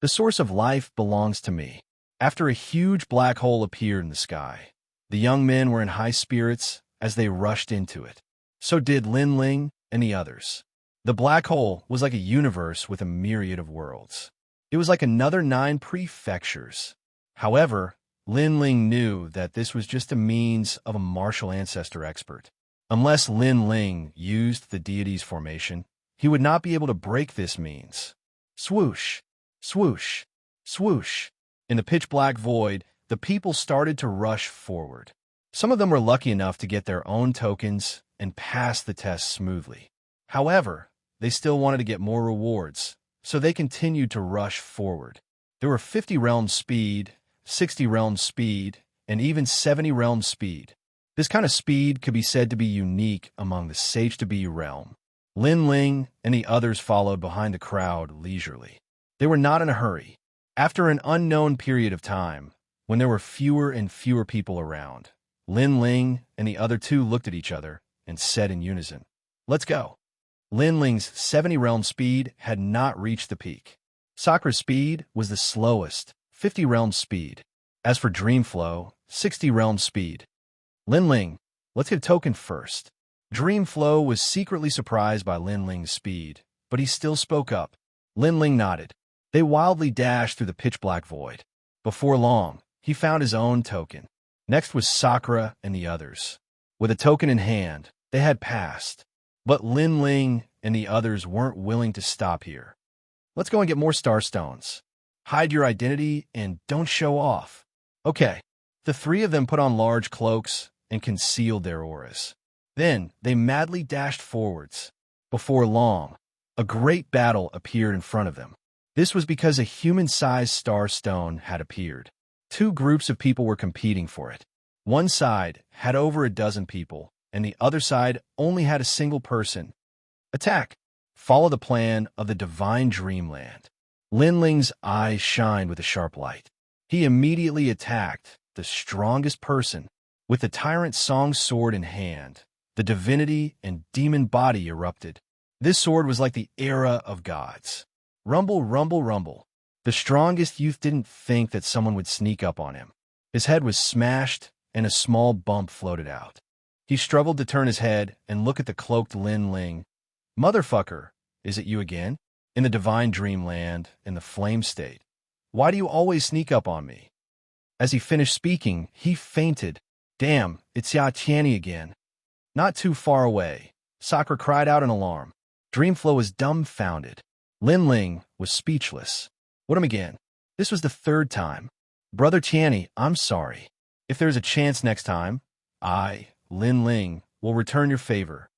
The source of life belongs to me. After a huge black hole appeared in the sky, the young men were in high spirits as they rushed into it. So did Lin Ling and the others. The black hole was like a universe with a myriad of worlds. It was like another 9 prefectures. However, Lin Ling knew that this was just a means of a martial ancestor expert. Unless Lin Ling used the deity's formation, he would not be able to break this means. Swoosh, swoosh, swoosh. In the pitch-black void, the people started to rush forward. Some of them were lucky enough to get their own tokens and pass the test smoothly. However, they still wanted to get more rewards, so they continued to rush forward. There were 50 realm speed, 60 realm speed, and even 70 realm speed. This kind of speed could be said to be unique among the Sage-to-Be realm. Lin Ling and the others followed behind the crowd leisurely. They were not in a hurry. After an unknown period of time, when there were fewer and fewer people around, Lin Ling and the other 2 looked at each other and said in unison, "Let's go." Lin Ling's 70 realm speed had not reached the peak. Sakura's speed was the slowest, 50 realm speed. As for Dreamflow, 60 realm speed. "Lin Ling, let's get a token first." Dreamflow was secretly surprised by Lin Ling's speed, but he still spoke up. Lin Ling nodded. They wildly dashed through the pitch-black void. Before long, he found his own token. Next was Sakura and the others. With a token in hand, they had passed. But Lin Ling and the others weren't willing to stop here. "Let's go and get more star stones. Hide your identity and don't show off." Okay. The 3 of them put on large cloaks and concealed their auras. Then they madly dashed forwards. Before long, a great battle appeared in front of them. This was because a human-sized star stone had appeared. 2 groups of people were competing for it. One side had over a dozen people, and the other side only had a single person. Attack! Follow the plan of the divine dreamland. Lin Ling's eyes shined with a sharp light. He immediately attacked the strongest person. With the tyrant song sword in hand, the divinity and demon body erupted. This sword was like the era of gods. Rumble, rumble, rumble. The strongest youth didn't think that someone would sneak up on him. His head was smashed, and a small bump floated out. He struggled to turn his head and look at the cloaked Lin Ling. "Motherfucker, is it you again? In the divine dreamland, in the flame state. Why do you always sneak up on me?" As he finished speaking, he fainted. "Damn, it's Xianxia again." Not too far away, Sakura cried out in alarm. Dreamflow was dumbfounded. Lin Ling was speechless. "What him again? This was the 3rd time. Brother Tianni, I'm sorry. If there's a chance next time, I, Lin Ling, will return your favor."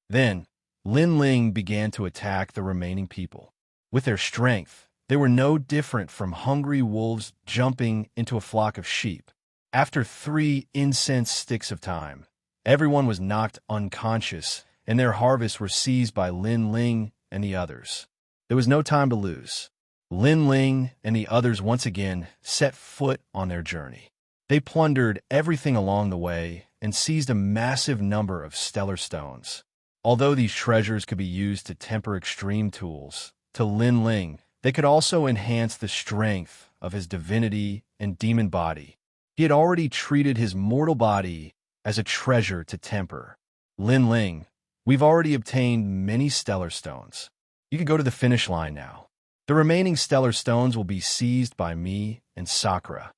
Then, Lin Ling began to attack the remaining people. With their strength, they were no different from hungry wolves jumping into a flock of sheep. After 3 incense sticks of time, everyone was knocked unconscious, and their harvests were seized by Lin Ling and the others. There was no time to lose. Lin Ling and the others once again set foot on their journey. They plundered everything along the way and seized a massive number of stellar stones. Although these treasures could be used to temper extreme tools, to Lin Ling, they could also enhance the strength of his divinity and demon body. He had already treated his mortal body as a treasure to temper. Lin Ling, We've already obtained many stellar stones. You can go to the finish line now. The remaining stellar stones will be seized by me and Sakura.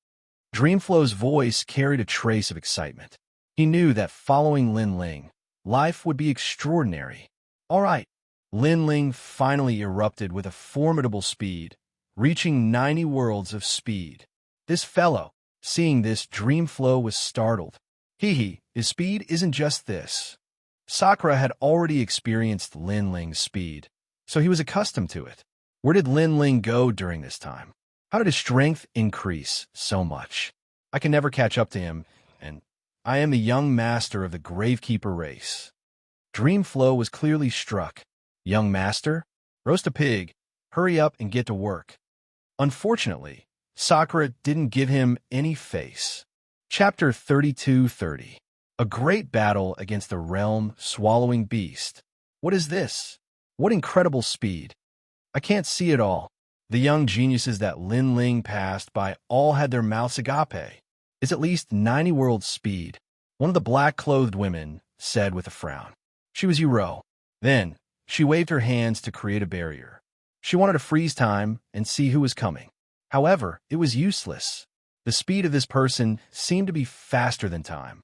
Dreamflow's voice carried a trace of excitement. He knew that following Lin Ling, life would be extraordinary. All right. Lin Ling finally erupted with a formidable speed, reaching 90 worlds of speed. This fellow, seeing this, Dreamflow was startled. His speed isn't just this. Sakura had already experienced Lin Ling's speed, so he was accustomed to it. Where did Lin Ling go during this time? How did his strength increase so much? I can never catch up to him, and I am the young master of the Gravekeeper race. Dreamflow was clearly struck. Young master? Roast a pig. Hurry up and get to work. Unfortunately, Sakura didn't give him any face. Chapter 32:30. A great battle against the realm-swallowing beast. What is this? What incredible speed. I can't see it all. The young geniuses that Lin Ling passed by all had their mouths agape. It's at least 90 world speed. One of the black-clothed women said with a frown. She was Yuro. Then, she waved her hands to create a barrier. She wanted to freeze time and see who was coming. However, it was useless. The speed of this person seemed to be faster than time.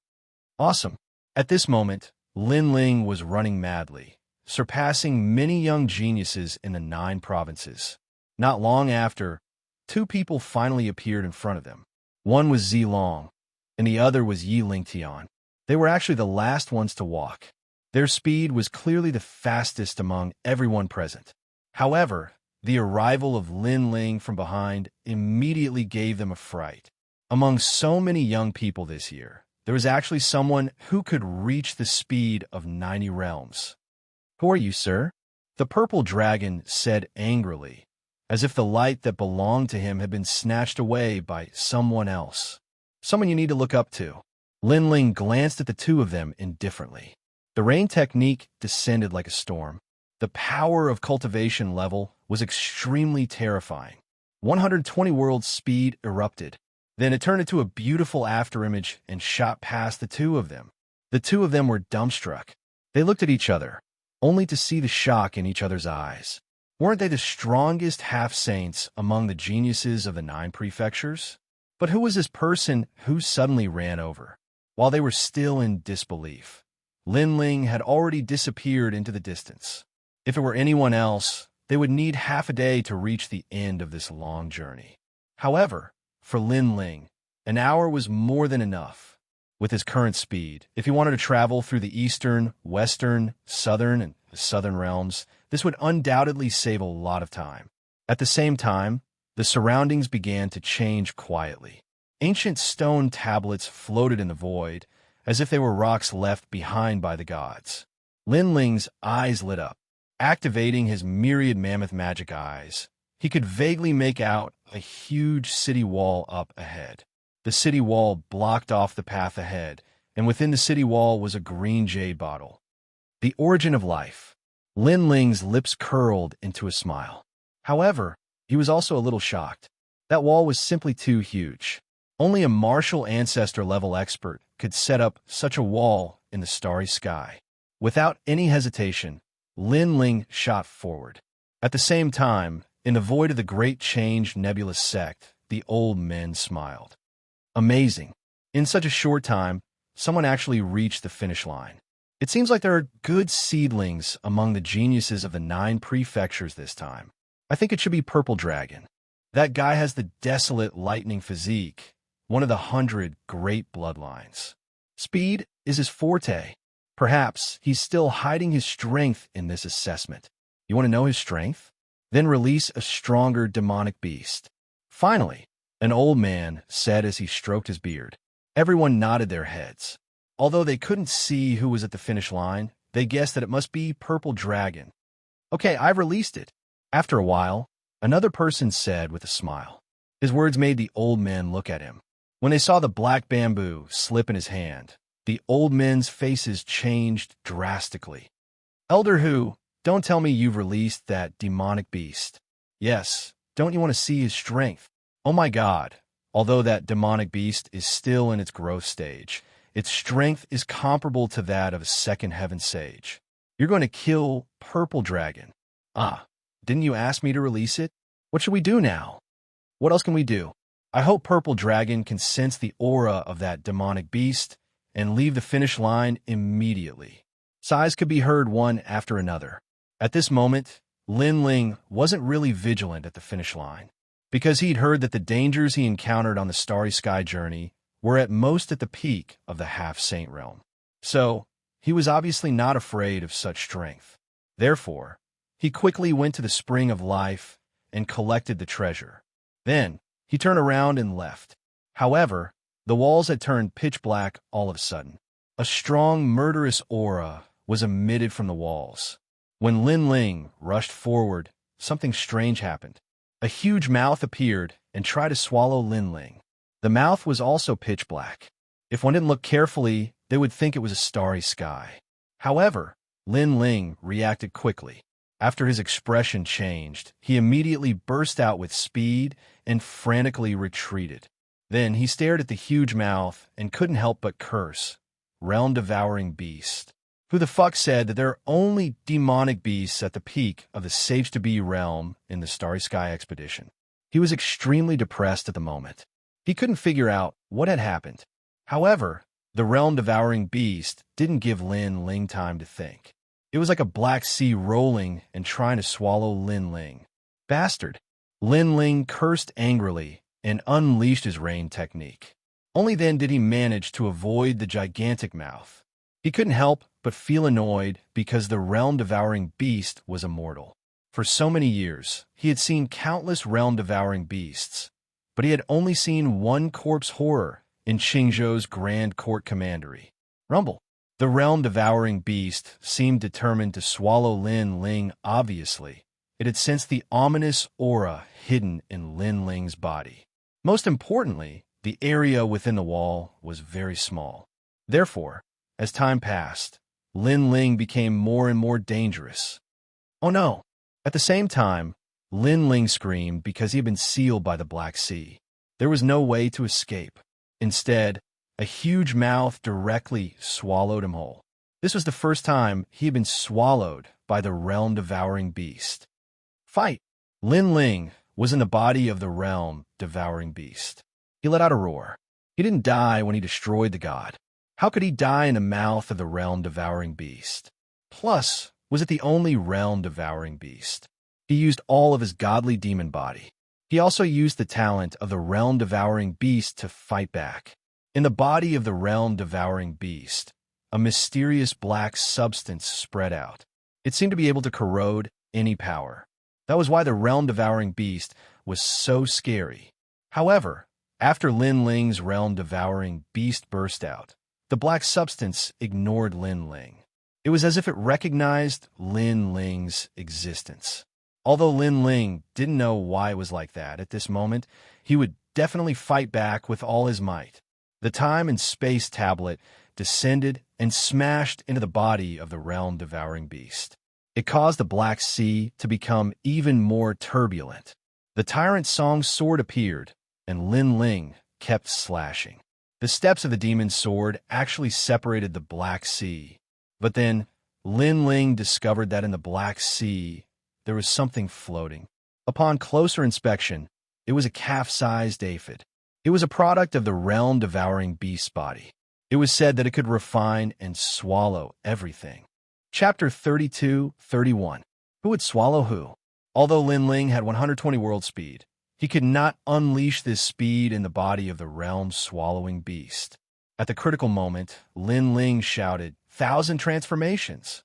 Awesome. At this moment, Lin Ling was running madly, surpassing many young geniuses in the 9 provinces. Not long after, 2 people finally appeared in front of them. One was Zilong, and the other was Yi Lingtian. They were actually the last ones to walk. Their speed was clearly the fastest among everyone present. However, the arrival of Lin Ling from behind immediately gave them a fright. Among so many young people this year, there was actually someone who could reach the speed of 90 realms. Who are you, sir? The purple dragon said angrily, as if the light that belonged to him had been snatched away by someone else. Someone you need to look up to. Lin Ling glanced at the 2 of them indifferently. The rain technique descended like a storm. The power of cultivation level was extremely terrifying. 120 world speed erupted. Then it turned into a beautiful afterimage and shot past the 2 of them. The 2 of them were dumbstruck. They looked at each other, only to see the shock in each other's eyes. Weren't they the strongest half-saints among the geniuses of the 9 prefectures? But who was this person who suddenly ran over? While they were still in disbelief, Lin Ling had already disappeared into the distance. If it were anyone else, they would need half a day to reach the end of this long journey. However, for Lin Ling, an hour was more than enough. With his current speed, if he wanted to travel through the eastern, western, southern, and southern realms, this would undoubtedly save a lot of time. At the same time, the surroundings began to change quietly. Ancient stone tablets floated in the void, as if they were rocks left behind by the gods. Lin Ling's eyes lit up. Activating his myriad mammoth magic eyes, he could vaguely make out a huge city wall up ahead. The city wall blocked off the path ahead, and within the city wall was a green jade bottle. The origin of life. Lin Ling's lips curled into a smile. However, he was also a little shocked. That wall was simply too huge. Only a martial ancestor-level expert could set up such a wall in the starry sky. Without any hesitation, Lin Ling shot forward. At the same time, in the void of the Great Change nebulous sect, the old men smiled. Amazing. In such a short time, someone actually reached the finish line. It seems like there are good seedlings among the geniuses of the 9 prefectures this time. I think it should be Purple Dragon. That guy has the desolate lightning physique, one of the 100 great bloodlines. Speed is his forte. Perhaps he's still hiding his strength in this assessment. You want to know his strength? Then release a stronger demonic beast. Finally, an old man said as he stroked his beard. Everyone nodded their heads. Although they couldn't see who was at the finish line, they guessed that it must be Purple Dragon. Okay, I've released it. After a while, another person said with a smile. His words made the old men look at him. When they saw the black bamboo slip in his hand, the old men's faces changed drastically. Elder Hu, don't tell me you've released that demonic beast. Yes, don't you want to see his strength? Oh my God, although that demonic beast is still in its growth stage, its strength is comparable to that of a second heaven sage. You're going to kill Purple Dragon. Ah, didn't you ask me to release it? What should we do now? What else can we do? I hope Purple Dragon can sense the aura of that demonic beast and leave the finish line immediately. Sighs could be heard one after another. At this moment, Lin Ling wasn't really vigilant at the finish line, because he'd heard that the dangers he encountered on the Starry Sky journey were at most at the peak of the Half-Saint realm. So, he was obviously not afraid of such strength. Therefore, he quickly went to the Spring of Life and collected the treasure. Then, he turned around and left. However, the walls had turned pitch black all of a sudden. A strong, murderous aura was emitted from the walls. When Lin Ling rushed forward, something strange happened. A huge mouth appeared and tried to swallow Lin Ling. The mouth was also pitch black. If one didn't look carefully, they would think it was a starry sky. However, Lin Ling reacted quickly. After his expression changed, he immediately burst out with speed and frantically retreated. Then he stared at the huge mouth and couldn't help but curse. Realm-devouring beast. Who the fuck said that there are only demonic beasts at the peak of the Saves-to-Be realm in the Starry Sky expedition? He was extremely depressed at the moment. He couldn't figure out what had happened. However, the realm-devouring beast didn't give Lin Ling time to think. It was like a black sea rolling and trying to swallow Lin Ling. Bastard! Lin Ling cursed angrily and unleashed his rain technique. Only then did he manage to avoid the gigantic mouth. He couldn't help but feel annoyed because the realm-devouring beast was immortal. For so many years, he had seen countless realm-devouring beasts, but he had only seen one corpse horror in Qingzhou's Grand Court Commandery. Rumble. The realm-devouring beast seemed determined to swallow Lin Ling. Obviously, it had sensed the ominous aura hidden in Lin Ling's body. Most importantly, the area within the wall was very small. Therefore, as time passed, Lin Ling became more and more dangerous. Oh no! At the same time, Lin Ling screamed because he had been sealed by the Black Sea. There was no way to escape. Instead, a huge mouth directly swallowed him whole. This was the first time he had been swallowed by the realm-devouring beast. Fight! Lin Ling was in the body of the realm-devouring beast. He let out a roar. He didn't die when he destroyed the god. How could he die in the mouth of the realm-devouring beast? Plus, was it the only realm-devouring beast? He used all of his godly demon body. He also used the talent of the realm-devouring beast to fight back. In the body of the realm-devouring beast, a mysterious black substance spread out. It seemed to be able to corrode any power. That was why the realm-devouring beast was so scary. However, after Lin Ling's realm-devouring beast burst out, the black substance ignored Lin Ling. It was as if it recognized Lin Ling's existence. Although Lin Ling didn't know why it was like that at this moment, he would definitely fight back with all his might. The time and space tablet descended and smashed into the body of the realm-devouring beast. It caused the Black Sea to become even more turbulent. The Tyrant Song's sword appeared, and Lin Ling kept slashing. The steps of the demon's sword actually separated the Black Sea. But then, Lin Ling discovered that in the Black Sea, there was something floating. Upon closer inspection, it was a calf-sized aphid. It was a product of the realm-devouring beast's body. It was said that it could refine and swallow everything. Chapter 32-31. Who would swallow who? Although Lin Ling had 120 world speed, he could not unleash this speed in the body of the realm-swallowing beast. At the critical moment, Lin Ling shouted, "1,000 transformations!"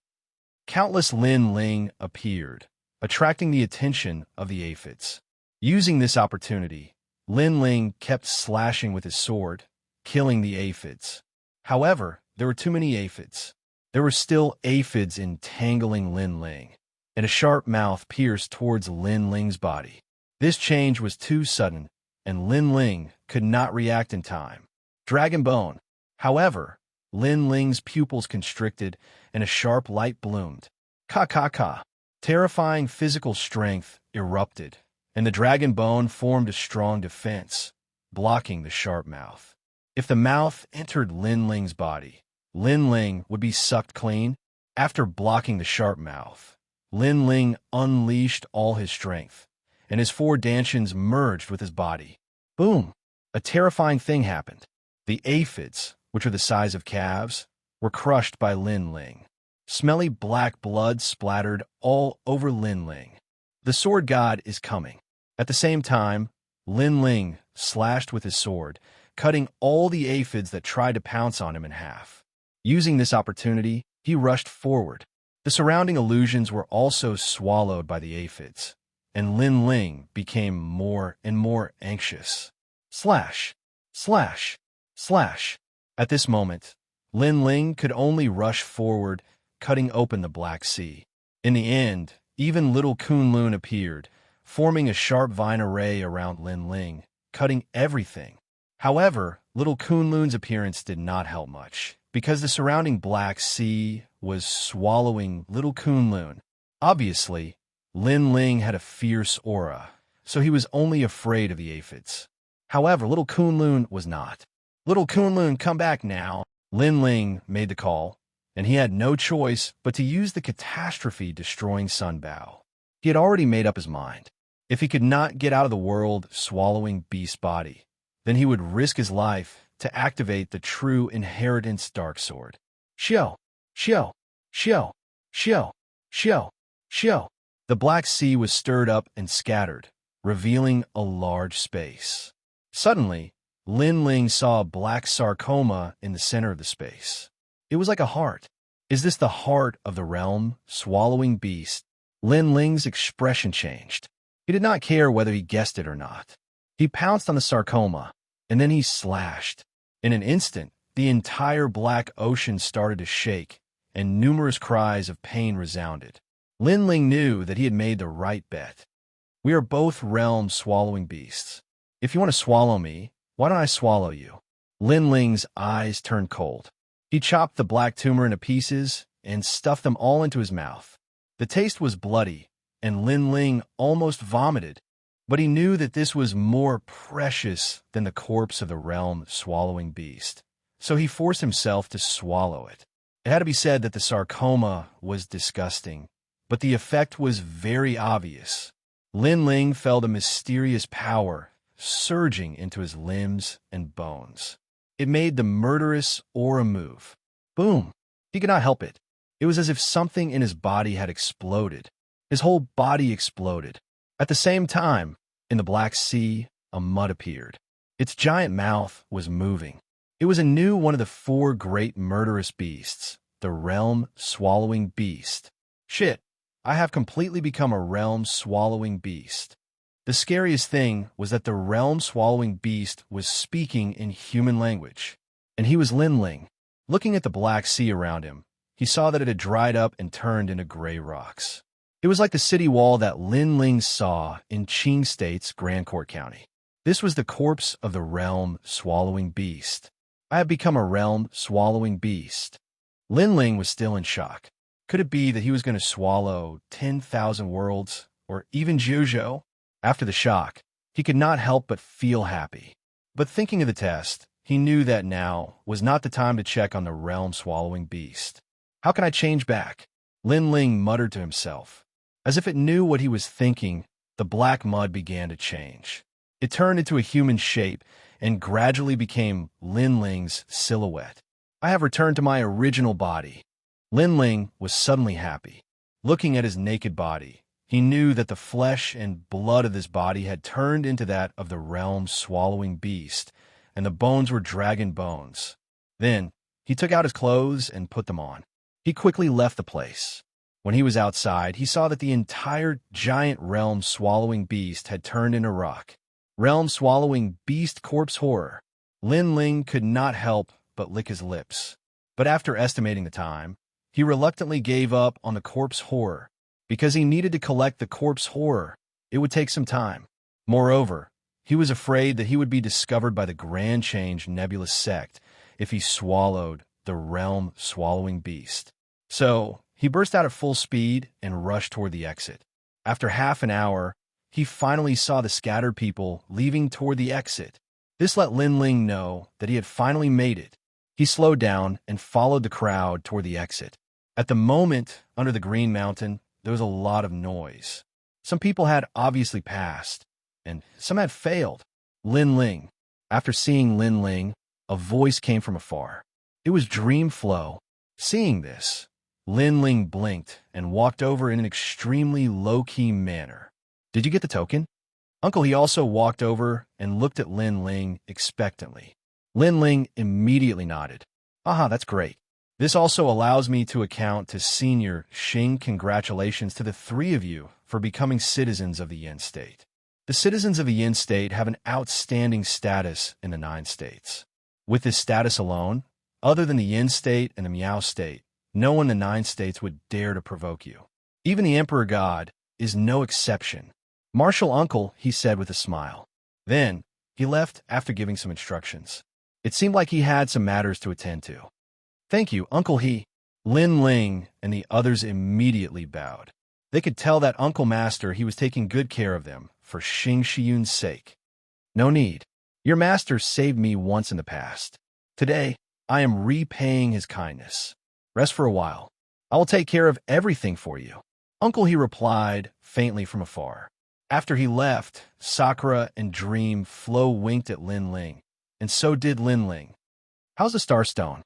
Countless Lin Ling appeared, attracting the attention of the aphids. Using this opportunity, Lin Ling kept slashing with his sword, killing the aphids. However, there were too many aphids. There were still aphids entangling Lin Ling, and a sharp mouth pierced towards Lin Ling's body. This change was too sudden, and Lin Ling could not react in time. Dragon Bone. However, Lin Ling's pupils constricted, and a sharp light bloomed. Ka-ka-ka. Terrifying physical strength erupted, and the dragon bone formed a strong defense, blocking the sharp mouth. If the mouth entered Lin Ling's body, Lin Ling would be sucked clean. After blocking the sharp mouth, Lin Ling unleashed all his strength, and his four dantians merged with his body. Boom! A terrifying thing happened. The aphids, which are the size of calves, were crushed by Lin Ling. Smelly black blood splattered all over Lin Ling. The sword god is coming. At the same time, Lin Ling slashed with his sword, cutting all the aphids that tried to pounce on him in half. Using this opportunity, he rushed forward. The surrounding illusions were also swallowed by the aphids, and Lin Ling became more and more anxious. Slash! Slash! Slash! At this moment, Lin Ling could only rush forward, cutting open the Black Sea. In the end, even little Kunlun appeared, forming a sharp vine array around Lin Ling, cutting everything. However, little Kunlun's appearance did not help much, because the surrounding Black Sea was swallowing little Kunlun. Obviously, Lin Ling had a fierce aura, so he was only afraid of the aphids. However, little Kunlun was not. Little Kunlun, come back now. Lin Ling made the call, and he had no choice but to use the catastrophe-destroying Sunbow. He had already made up his mind. If he could not get out of the world swallowing beast body, then he would risk his life to activate the true inheritance dark sword. Xiao! Xiao! Xiao! Xiao! Xiao! Xiao! The Black Sea was stirred up and scattered, revealing a large space. Suddenly, Lin Ling saw a black sarcoma in the center of the space. It was like a heart. Is this the heart of the realm, swallowing beast? Lin Ling's expression changed. He did not care whether he guessed it or not. He pounced on the sarcoma, and then he slashed. In an instant, the entire black ocean started to shake, and numerous cries of pain resounded. Lin Ling knew that he had made the right bet. We are both realm-swallowing beasts. If you want to swallow me, why don't I swallow you? Lin Ling's eyes turned cold. He chopped the black tumor into pieces and stuffed them all into his mouth. The taste was bloody, and Lin Ling almost vomited, but he knew that this was more precious than the corpse of the realm-swallowing beast, so he forced himself to swallow it. It had to be said that the sarcoma was disgusting, but the effect was very obvious. Lin Ling felt a mysterious power surging into his limbs and bones. It made the murderous aura move. Boom! He could not help it. It was as if something in his body had exploded. His whole body exploded. At the same time, in the Black Sea, a mud appeared. Its giant mouth was moving. It was a new one of the four great murderous beasts, the realm-swallowing beast. Shit, I have completely become a realm-swallowing beast. The scariest thing was that the realm-swallowing beast was speaking in human language, and he was Lin Ling. Looking at the Black Sea around him, he saw that it had dried up and turned into gray rocks. It was like the city wall that Lin Ling saw in Qing State's Grand Court County. This was the corpse of the realm-swallowing beast. I have become a realm-swallowing beast. Lin Ling was still in shock. Could it be that he was going to swallow 10,000 worlds, or even Zhuzhou? After the shock, he could not help but feel happy. But thinking of the test, he knew that now was not the time to check on the realm-swallowing beast. How can I change back? Lin Ling muttered to himself. As if it knew what he was thinking, the black mud began to change. It turned into a human shape and gradually became Lin Ling's silhouette. I have returned to my original body. Lin Ling was suddenly happy. Looking at his naked body, he knew that the flesh and blood of this body had turned into that of the realm-swallowing beast, and the bones were dragon bones. Then, he took out his clothes and put them on. He quickly left the place. When he was outside, he saw that the entire giant realm-swallowing beast had turned into rock. Realm-swallowing beast corpse horror. Lin Ling could not help but lick his lips. But after estimating the time, he reluctantly gave up on the corpse horror. Because he needed to collect the corpse horror, it would take some time. Moreover, he was afraid that he would be discovered by the Grand Change Nebulous sect if he swallowed the realm-swallowing beast. So, he burst out at full speed and rushed toward the exit. After half an hour, he finally saw the scattered people leaving toward the exit. This let Lin Ling know that he had finally made it. He slowed down and followed the crowd toward the exit. At the moment, under the Green Mountain, there was a lot of noise. Some people had obviously passed, and some had failed. Lin Ling. After seeing Lin Ling, a voice came from afar. It was Dreamflow. Seeing this, Lin Ling blinked and walked over in an extremely low-key manner. Did you get the token? Uncle He also walked over and looked at Lin Ling expectantly. Lin Ling immediately nodded. Aha, that's great. This also allows me to account to Senior Xing. Congratulations to the three of you for becoming citizens of the Yin State. The citizens of the Yin State have an outstanding status in the 9 states. With this status alone, other than the Yin State and the Miao State, no one in the 9 states would dare to provoke you. Even the Emperor God is no exception. Martial Uncle, he said with a smile. Then, he left after giving some instructions. It seemed like he had some matters to attend to. Thank you, Uncle He. Lin Ling and the others immediately bowed. They could tell that Uncle Master he was taking good care of them for Xianxia's sake. No need. Your master saved me once in the past. Today, I am repaying his kindness. Rest for a while. I will take care of everything for you. Uncle He replied faintly from afar. After he left, Sakura and Dreamflow winked at Lin Ling, and so did Lin Ling. How's the Starstone?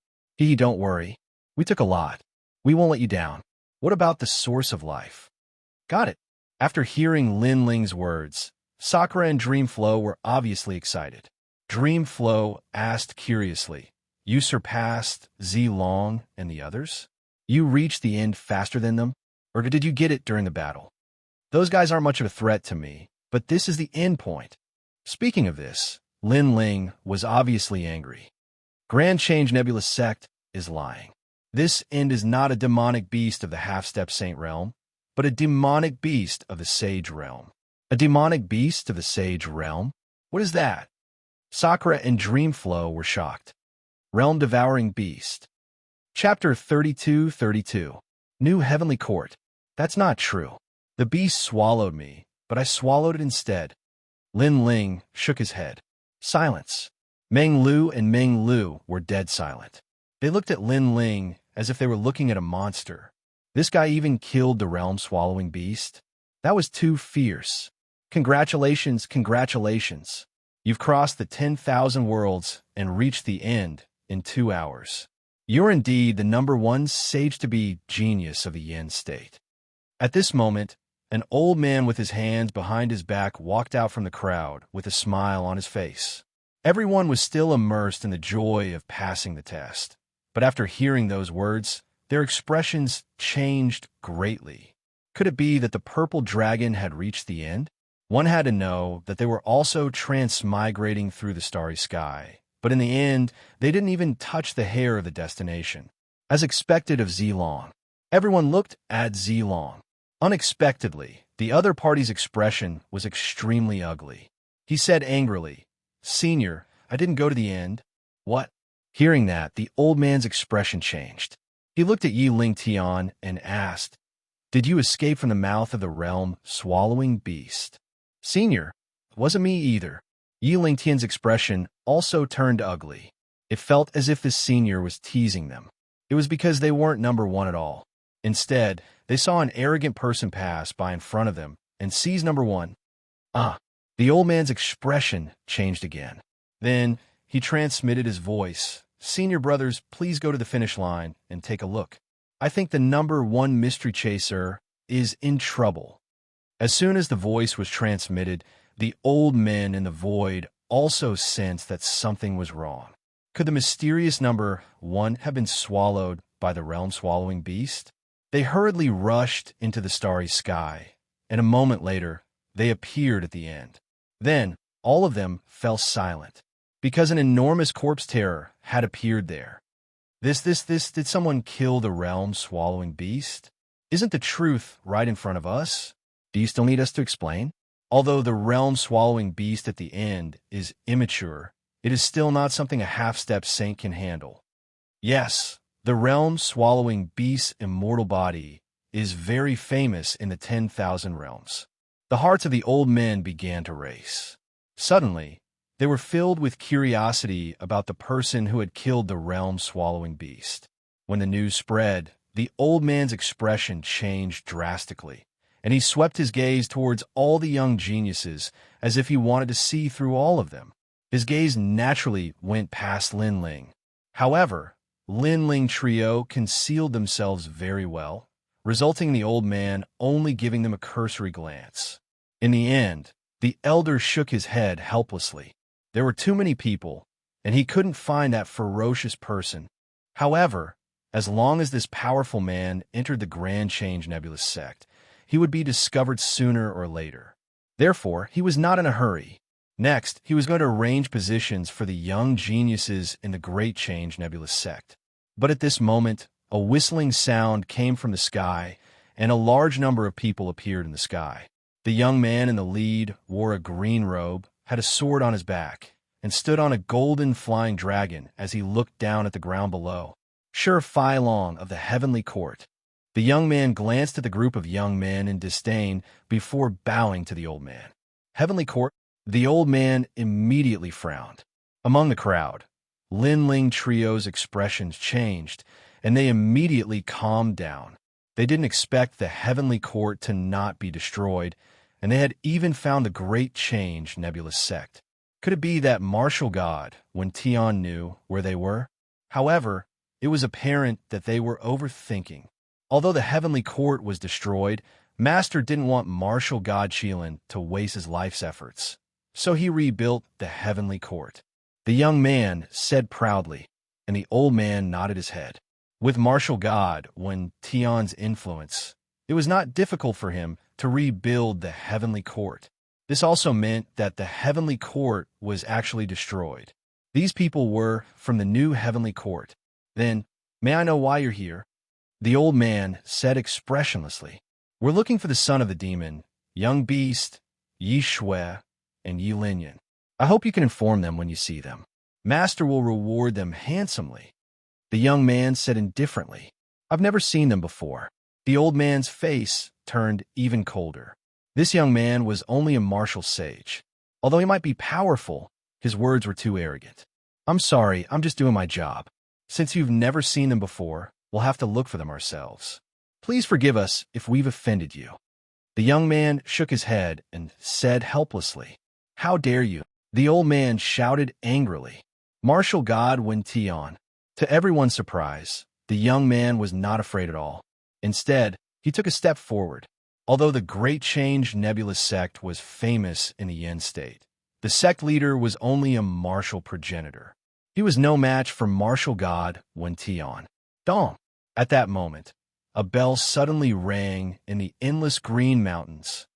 Don't worry. We took a lot. We won't let you down. What about the source of life? Got it. After hearing Lin Ling's words, Sakura and Dreamflow were obviously excited. Dreamflow asked curiously, You surpassed Zilong and the others? You reached the end faster than them? Or did you get it during the battle? Those guys aren't much of a threat to me, but this is the end point. Speaking of this, Lin Ling was obviously angry. Grand Change Nebulous Sect is lying. This end is not a demonic beast of the half-step saint realm, but a demonic beast of the sage realm. A demonic beast of the sage realm? What is that? Sakura and Dreamflow were shocked. Realm-devouring beast. Chapter 32:32. New Heavenly Court. That's not true. The beast swallowed me, but I swallowed it instead. Lin Ling shook his head. Silence. Meng Lu and Meng Lu were dead silent. They looked at Lin Ling as if they were looking at a monster. This guy even killed the realm-swallowing beast? That was too fierce. Congratulations, congratulations. You've crossed the 10,000 worlds and reached the end in 2 hours. You're indeed the #1 sage-to-be genius of the Yin State. At this moment, an old man with his hands behind his back walked out from the crowd with a smile on his face. Everyone was still immersed in the joy of passing the test, but after hearing those words, their expressions changed greatly. Could it be that the purple dragon had reached the end? One had to know that they were also transmigrating through the starry sky, but in the end, they didn't even touch the hair of the destination. As expected of Zilong, everyone looked at Zilong. Unexpectedly, the other party's expression was extremely ugly. He said angrily, Senior, I didn't go to the end. What? Hearing that, the old man's expression changed. He looked at Yi Ling Tian and asked, Did you escape from the mouth of the realm-swallowing beast? Senior, it wasn't me either. Yi Ling Tian's expression also turned ugly. It felt as if the senior was teasing them. It was because they weren't #1 at all. Instead, they saw an arrogant person pass by in front of them and seize #1. The old man's expression changed again. Then he transmitted his voice. Senior brothers, please go to the finish line and take a look. I think the #1 mystery chaser is in trouble. As soon as the voice was transmitted, the old men in the void also sensed that something was wrong. Could the mysterious #1 have been swallowed by the realm-swallowing beast? They hurriedly rushed into the starry sky, and a moment later, they appeared at the end. Then, all of them fell silent, because an enormous corpse terror had appeared there. Did someone kill the realm-swallowing beast? Isn't the truth right in front of us? Do you still need us to explain? Although the realm-swallowing beast at the end is immature, it is still not something a half-step saint can handle. Yes, the realm-swallowing beast's immortal body is very famous in the 10,000 realms. The hearts of the old men began to race. Suddenly, they were filled with curiosity about the person who had killed the realm-swallowing beast. When the news spread, the old man's expression changed drastically, and he swept his gaze towards all the young geniuses as if he wanted to see through all of them. His gaze naturally went past Lin Ling. However, Lin Ling trio concealed themselves very well, resulting in the old man only giving them a cursory glance. In the end, the elder shook his head helplessly. There were too many people, and he couldn't find that ferocious person. However, as long as this powerful man entered the Grand Change Nebulous sect, he would be discovered sooner or later. Therefore, he was not in a hurry. Next, he was going to arrange positions for the young geniuses in the Great Change Nebulous sect. But at this moment, a whistling sound came from the sky, and a large number of people appeared in the sky. The young man in the lead wore a green robe, had a sword on his back, and stood on a golden flying dragon as he looked down at the ground below. Shi Feilong of the Heavenly Court. The young man glanced at the group of young men in disdain before bowing to the old man. Heavenly Court? The old man immediately frowned. Among the crowd, Lin Ling Trio's expressions changed, and they immediately calmed down. They didn't expect the Heavenly Court to not be destroyed, and they had even found the Great Change Nebulous sect. Could it be that martial god when Tian knew where they were? However, it was apparent that they were overthinking. Although the Heavenly Court was destroyed, Master didn't want martial god Qilin to waste his life's efforts. So he rebuilt the Heavenly Court. The young man said proudly, and the old man nodded his head. With martial god when Tian's influence, it was not difficult for him to rebuild the Heavenly Court. This also meant that the Heavenly Court was actually destroyed. These people were from the new Heavenly Court. Then, may I know why you're here? The old man said expressionlessly. We're looking for the son of the demon, young beast, Yi Shui, and Yi Linyan. I hope you can inform them when you see them. Master will reward them handsomely. The young man said indifferently. I've never seen them before. The old man's face turned even colder. This young man was only a martial sage. Although he might be powerful, his words were too arrogant. I'm sorry, I'm just doing my job. Since you've never seen them before, we'll have to look for them ourselves. Please forgive us if we've offended you. The young man shook his head and said helplessly, How dare you? The old man shouted angrily. Martial god Wen Tian. To everyone's surprise, the young man was not afraid at all. Instead, he took a step forward. Although the Great Change Nebulous sect was famous in the Yin state, the sect leader was only a martial progenitor. He was no match for martial god Wen Tian. Dong! At that moment, a bell suddenly rang in the endless green mountains.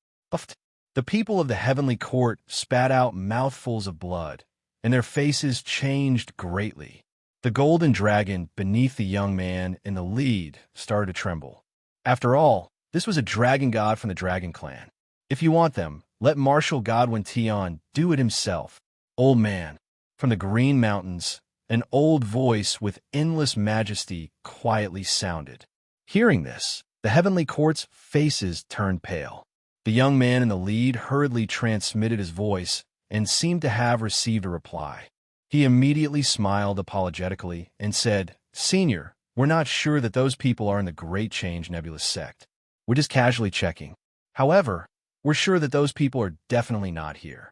The people of the Heavenly Court spat out mouthfuls of blood, and their faces changed greatly. The golden dragon beneath the young man in the lead started to tremble. After all, this was a dragon god from the Dragon Clan. If you want them, let martial god Wen Tian do it himself. Old man, from the green mountains, an old voice with endless majesty quietly sounded. Hearing this, the Heavenly Court's faces turned pale. The young man in the lead hurriedly transmitted his voice and seemed to have received a reply. He immediately smiled apologetically and said, Senior, we're not sure that those people are in the Great Change Nebulous sect. We're just casually checking. However, we're sure that those people are definitely not here.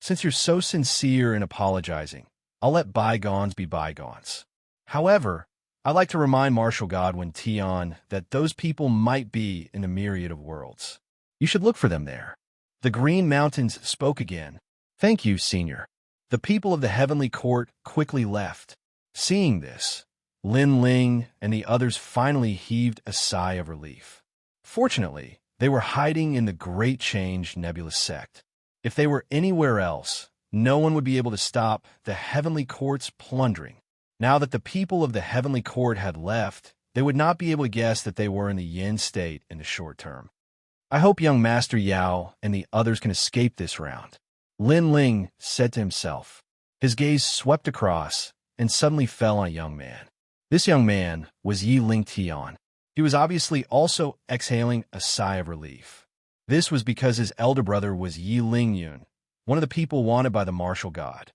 Since you're so sincere in apologizing, I'll let bygones be bygones. However, I'd like to remind Martial God Wen Tian that those people might be in a myriad of worlds. You should look for them there. The Green Mountains spoke again. Thank you, Senior. The people of the Heavenly Court quickly left. Seeing this, Lin Ling and the others finally heaved a sigh of relief. Fortunately, they were hiding in the Great Change Nebulous sect. If they were anywhere else, no one would be able to stop the Heavenly Court's plundering. Now that the people of the Heavenly Court had left, they would not be able to guess that they were in the Yin state in the short term. I hope young Master Yao and the others can escape this round. Lin Ling said to himself. His gaze swept across and suddenly fell on a young man. This young man was Yi Ling Tian. He was obviously also exhaling a sigh of relief. This was because his elder brother was Yi Ling Yun, one of the people wanted by the martial god.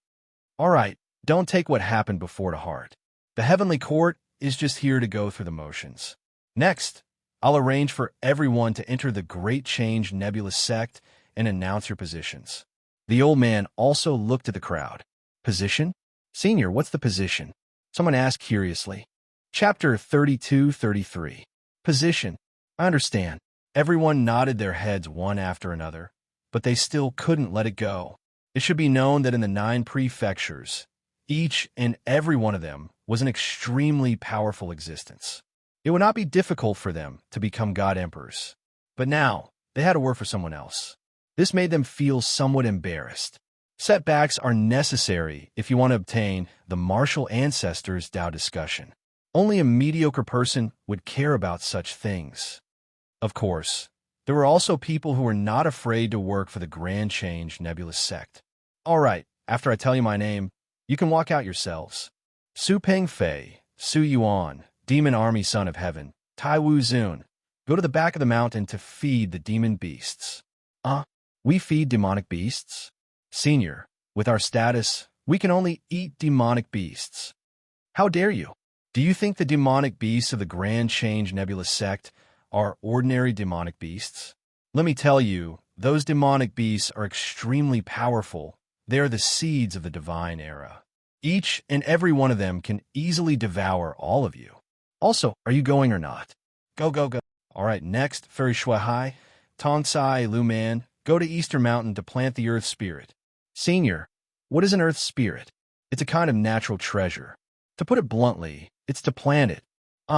All right, don't take what happened before to heart. The Heavenly Court is just here to go through the motions. Next, I'll arrange for everyone to enter the Great Change Nebula sect and announce your positions. The old man also looked at the crowd. Position? Senior, what's the position? Someone asked curiously. Chapter 32-33. Position. I understand. Everyone nodded their heads one after another, but they still couldn't let it go. It should be known that in the 9 prefectures, each and every one of them was an extremely powerful existence. It would not be difficult for them to become god emperors. But now, they had to work for someone else. This made them feel somewhat embarrassed. Setbacks are necessary if you want to obtain the martial ancestors' Tao discussion. Only a mediocre person would care about such things. Of course, there were also people who were not afraid to work for the Grand Change Nebula sect. All right, after I tell you my name, you can walk out yourselves. Su Peng Fei, Su Yuan, Demon Army Son of Heaven, Tai Wu Zun, go to the back of the mountain to feed the demon beasts. We feed demonic beasts? Senior, with our status, we can only eat demonic beasts. How dare you? Do you think the demonic beasts of the Grand Change Nebula sect are ordinary demonic beasts? Let me tell you, those demonic beasts are extremely powerful. They are the seeds of the divine era. Each and every one of them can easily devour all of you. Also, are you going or not? Go, go, go. All right, next, Fairy Shuai, Tong Sai, Lu Man, go to Eastern Mountain to plant the Earth Spirit. Senior, what is an Earth Spirit? It's a kind of natural treasure. To put it bluntly, it's to plant it.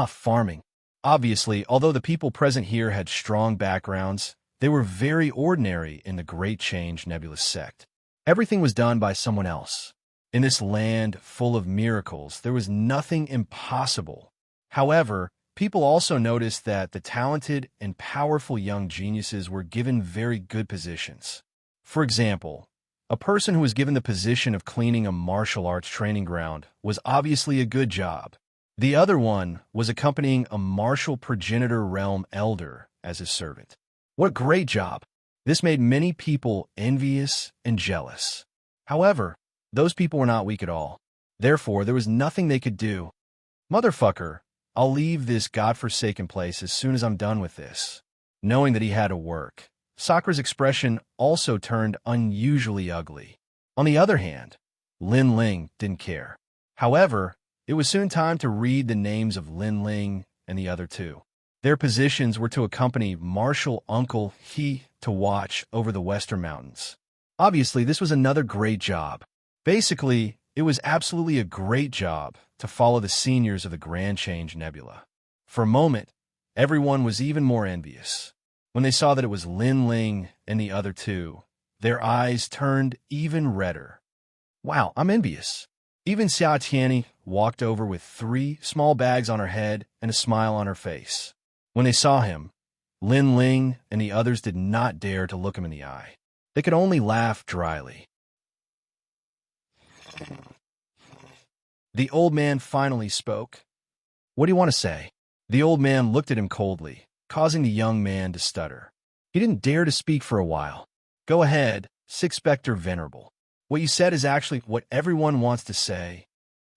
Farming. Obviously, although the people present here had strong backgrounds, they were very ordinary in the Great Change Nebula sect. Everything was done by someone else. In this land full of miracles, there was nothing impossible. However, people also noticed that the talented and powerful young geniuses were given very good positions. For example, a person who was given the position of cleaning a martial arts training ground was obviously a good job. The other one was accompanying a martial progenitor realm elder as his servant. What a great job! This made many people envious and jealous. However, those people were not weak at all. Therefore, there was nothing they could do. Motherfucker, I'll leave this godforsaken place as soon as I'm done with this. Knowing that he had to work, Sakura's expression also turned unusually ugly. On the other hand, Lin Ling didn't care. However, it was soon time to read the names of Lin Ling and the other two. Their positions were to accompany martial uncle He to watch over the Western Mountains. Obviously, this was another great job. Basically, it was absolutely a great job to follow the seniors of the Grand Change Nebula. For a moment, everyone was even more envious. When they saw that it was Lin Ling and the other two, their eyes turned even redder. Wow, I'm envious. Even Xia Tianyi walked over with 3 small bags on her head and a smile on her face. When they saw him, Lin Ling and the others did not dare to look him in the eye. They could only laugh dryly. The old man finally spoke. What do you want to say? The old man looked at him coldly, causing the young man to stutter. He didn't dare to speak for a while. Go ahead, Sixth Spectre Venerable. What you said is actually what everyone wants to say.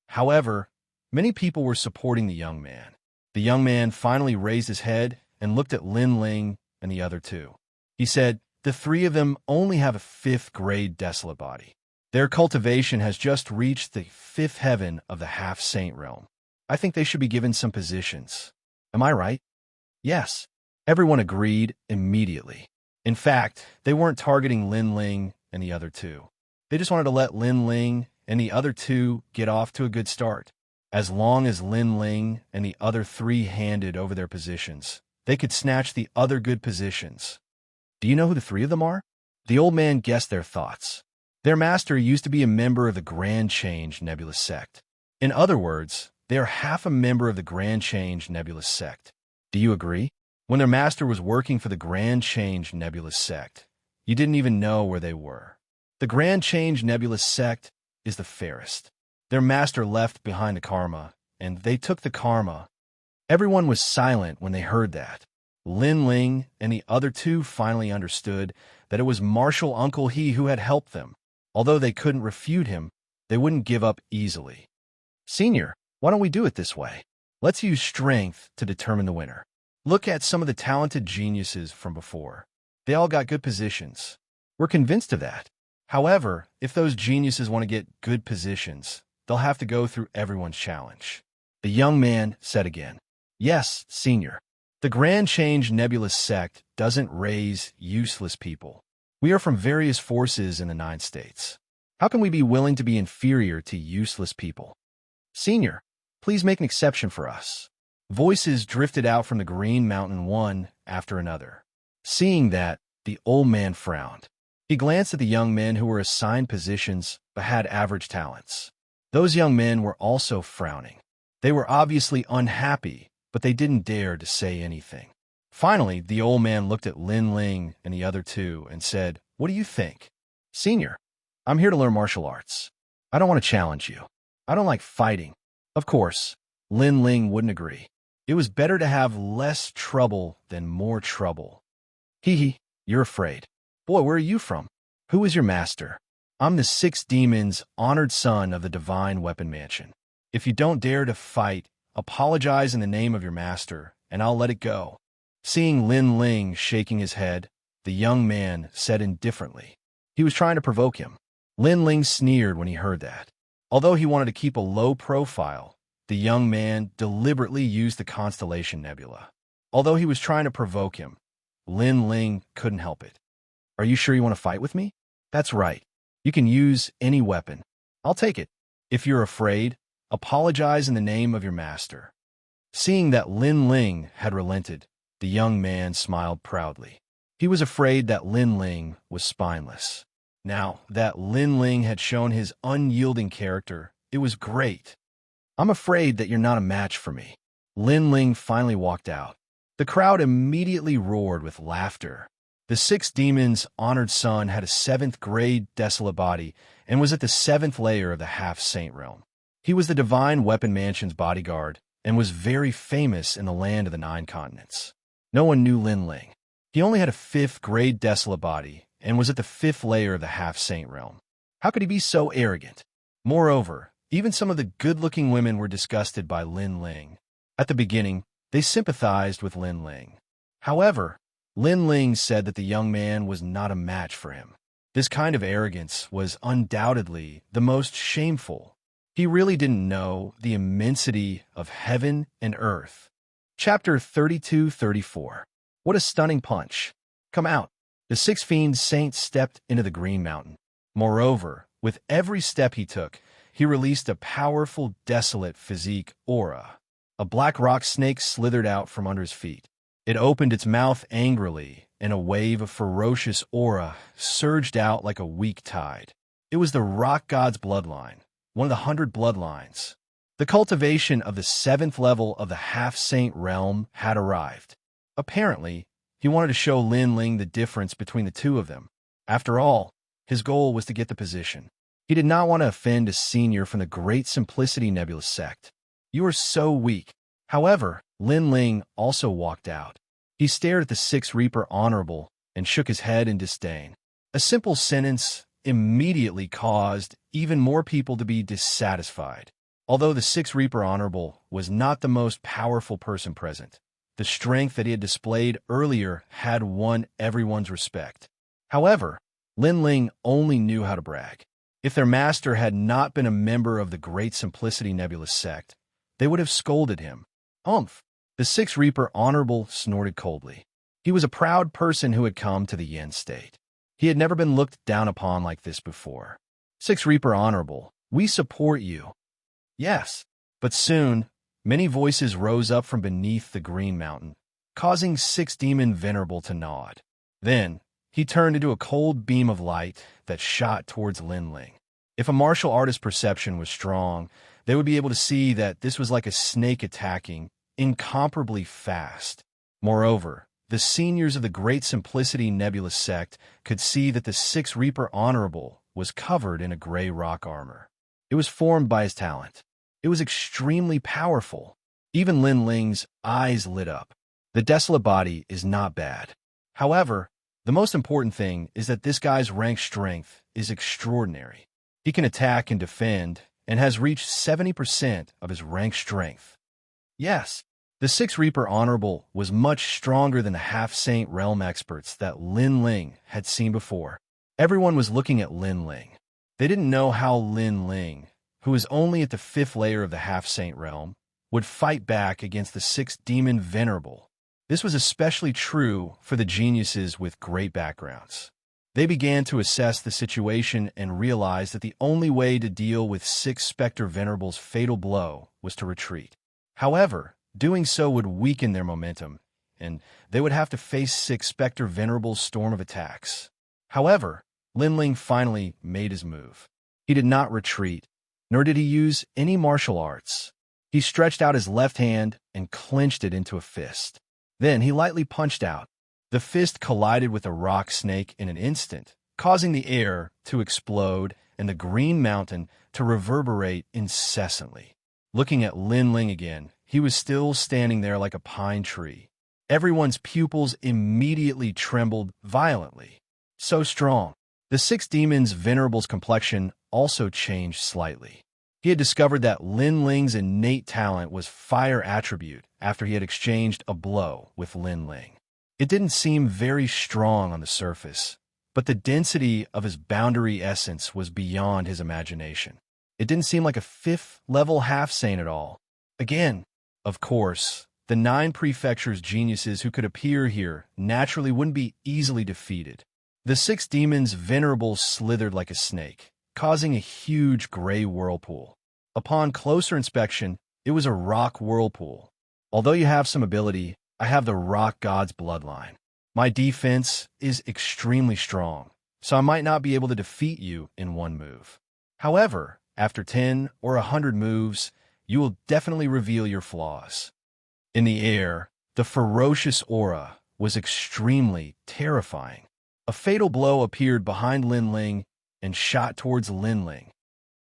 However, many people were supporting the young man. The young man finally raised his head and looked at Lin Ling and the other two. He said, the 3 of them only have a 5th grade desolate body. Their cultivation has just reached the 5th heaven of the half-saint realm. I think they should be given some positions. Am I right? Yes. Everyone agreed immediately. In fact, they weren't targeting Lin Ling and the other two. They just wanted to let Lin Ling and the other two get off to a good start. As long as Lin Ling and the other 3 handed over their positions, they could snatch the other good positions. Do you know who the 3 of them are? The old man guessed their thoughts. Their master used to be a member of the Grand Change Nebula sect. In other words, they are half a member of the Grand Change Nebula sect. Do you agree? When their master was working for the Grand Change Nebula sect, you didn't even know where they were. The Grand Change Nebula sect is the fairest. Their master left behind the karma, and they took the karma. Everyone was silent when they heard that. Lin Ling and the other 2 finally understood that it was martial Uncle He who had helped them. Although they couldn't refute him, they wouldn't give up easily. Senior, why don't we do it this way? Let's use strength to determine the winner. Look at some of the talented geniuses from before. They all got good positions. We're convinced of that. However, if those geniuses want to get good positions, they'll have to go through everyone's challenge. The young man said again, "Yes, Senior. The Grand Change Nebulous Sect doesn't raise useless people. We are from various forces in the 9 states. How can we be willing to be inferior to useless people? Senior, please make an exception for us." Voices drifted out from the Green Mountain one after another. Seeing that, the old man frowned. He glanced at the young men who were assigned positions but had average talents. Those young men were also frowning. They were obviously unhappy, but they didn't dare to say anything. Finally, the old man looked at Lin Ling and the other two and said, "What do you think?" "Senior, I'm here to learn martial arts. I don't want to challenge you. I don't like fighting." Of course, Lin Ling wouldn't agree. It was better to have less trouble than more trouble. Hee, you're afraid. Boy, where are you from? Who is your master? I'm the 6 demons' honored son of the Divine Weapon Mansion. If you don't dare to fight, apologize in the name of your master, and I'll let it go." Seeing Lin Ling shaking his head, the young man said indifferently. He was trying to provoke him. Lin Ling sneered when he heard that. Although he wanted to keep a low profile, the young man deliberately used the Constellation Nebula. Although he was trying to provoke him, Lin Ling couldn't help it. "Are you sure you want to fight with me?" "That's right. You can use any weapon. I'll take it. If you're afraid, apologize in the name of your master." Seeing that Lin Ling had relented, the young man smiled proudly. He was afraid that Lin Ling was spineless. Now that Lin Ling had shown his unyielding character, it was great. "I'm afraid that you're not a match for me." Lin Ling finally walked out. The crowd immediately roared with laughter. The 6 demons' honored son had a 7th grade desolate body and was at the 7th layer of the half-saint realm. He was the Divine Weapon Mansion's bodyguard and was very famous in the land of the 9 continents. No one knew Lin Ling. He only had a 5th grade desolate body and was at the 5th layer of the half-saint realm. How could he be so arrogant? Moreover, even some of the good-looking women were disgusted by Lin Ling. At the beginning, they sympathized with Lin Ling. However, Lin Ling said that the young man was not a match for him. This kind of arrogance was undoubtedly the most shameful. He really didn't know the immensity of heaven and earth. Chapter 32-34. What a stunning punch. "Come out." The 6 fiend saints stepped into the Green Mountain. Moreover, with every step he took, he released a powerful, desolate physique aura. A black rock snake slithered out from under his feet. It opened its mouth angrily, and a wave of ferocious aura surged out like a weak tide. It was the rock god's bloodline, one of the 100 bloodlines. The cultivation of the 7th level of the half-saint realm had arrived. Apparently, he wanted to show Lin Ling the difference between the two of them. After all, his goal was to get the position. He did not want to offend a senior from the Great Simplicity Nebulous Sect. "You are so weak." However, Lin Ling also walked out. He stared at the 6 Reaper Honorable and shook his head in disdain. A simple sentence immediately caused even more people to be dissatisfied. Although the 6 Reaper Honorable was not the most powerful person present, the strength that he had displayed earlier had won everyone's respect. However, Lin Ling only knew how to brag. If their master had not been a member of the Great Simplicity Nebulous Sect, they would have scolded him. "Umph!" The 6 Reaper Honorable snorted coldly. He was a proud person who had come to the Yen state. He had never been looked down upon like this before. "6 Reaper Honorable, we support you." Yes, but soon, many voices rose up from beneath the Green Mountain, causing 6 Demon Venerable to nod. Then, he turned into a cold beam of light that shot towards Lin Ling. If a martial artist's perception was strong, they would be able to see that this was like a snake attacking, incomparably fast. Moreover, the seniors of the Great Simplicity Nebulous Sect could see that the 6 Reaper Honorable was covered in a gray rock armor. It was formed by his talent. It was extremely powerful. Even Lin Ling's eyes lit up. The desolate body is not bad. However, the most important thing is that this guy's rank strength is extraordinary. He can attack and defend, and has reached 70% of his rank strength. Yes, The Six Reaper Honorable was much stronger than the half-saint realm experts that Lin Ling had seen before. Everyone was looking at Lin Ling. They didn't know how Lin Ling, who was only at the 5th layer of the half-saint realm, would fight back against the 6th demon Venerable. This was especially true for the geniuses with great backgrounds. They began to assess the situation and realized that the only way to deal with 6 Spectre Venerable's fatal blow was to retreat. However, doing so would weaken their momentum, and they would have to face 6 Spectre Venerable's storm of attacks. However, Lin Ling finally made his move. He did not retreat, nor did he use any martial arts. He stretched out his left hand and clenched it into a fist. Then he lightly punched out. The fist collided with a rock snake in an instant, causing the air to explode and the green mountain to reverberate incessantly. Looking at Lin Ling again, he was still standing there like a pine tree. Everyone's pupils immediately trembled violently. So strong. The 6 demons' Venerable's complexion also changed slightly. He had discovered that Lin Ling's innate talent was fire attribute after he had exchanged a blow with Lin Ling. It didn't seem very strong on the surface, but the density of his boundary essence was beyond his imagination. It didn't seem like a 5th-level half-saint at all. Again, of course, the 9 prefectures' geniuses who could appear here naturally wouldn't be easily defeated. The 6 demons' Venerable slithered like a snake, causing a huge gray whirlpool. Upon closer inspection, it was a rock whirlpool. Although you have some ability, I have the rock god's bloodline. My defense is extremely strong, so I might not be able to defeat you in one move. However, after 10 or 100 moves, you will definitely reveal your flaws. In the air, the ferocious aura was extremely terrifying. A fatal blow appeared behind Lin Ling and shot towards Lin Ling.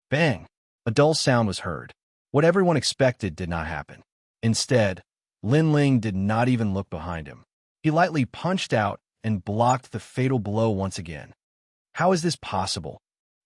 Bang! A dull sound was heard. What everyone expected did not happen. Instead, Lin Ling did not even look behind him. He lightly punched out and blocked the fatal blow once again. How is this possible?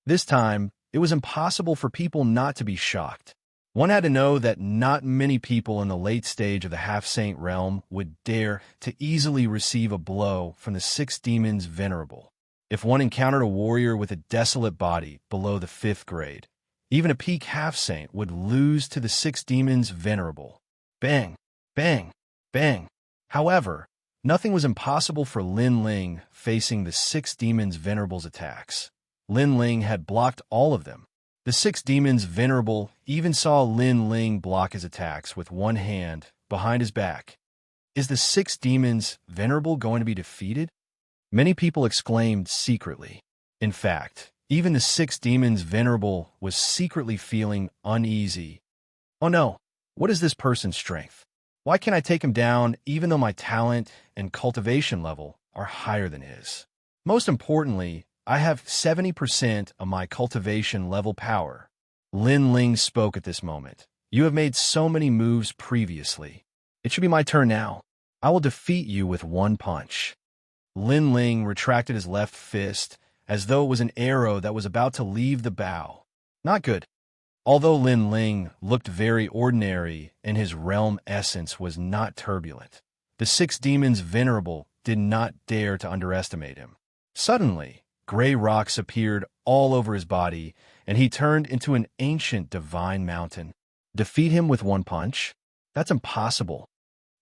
This time, it was impossible for people not to be shocked. One had to know that not many people in the late stage of the half-saint realm would dare to easily receive a blow from the 6 demons Venerable. If one encountered a warrior with a desolate body below the 5th grade, even a peak half-saint would lose to the 6 demons Venerable. Bang, bang, bang. However, nothing was impossible for Lin Ling facing the 6 demons Venerable's attacks. Lin Ling had blocked all of them. The 6 demons Venerable even saw Lin Ling block his attacks with one hand behind his back. Is the 6 demons Venerable going to be defeated? Many people exclaimed secretly. In fact, even the 6 demons Venerable was secretly feeling uneasy. Oh no, what is this person's strength? Why can't I take him down even though my talent and cultivation level are higher than his? Most importantly, I have 70% of my cultivation level power. Lin Ling spoke at this moment. You have made so many moves previously. It should be my turn now. I will defeat you with one punch. Lin Ling retracted his left fist as though it was an arrow that was about to leave the bow. Not good. Although Lin Ling looked very ordinary and his realm essence was not turbulent, the 6 demons Venerable did not dare to underestimate him. Suddenly, gray rocks appeared all over his body, and he turned into an ancient divine mountain. Defeat him with one punch? That's impossible.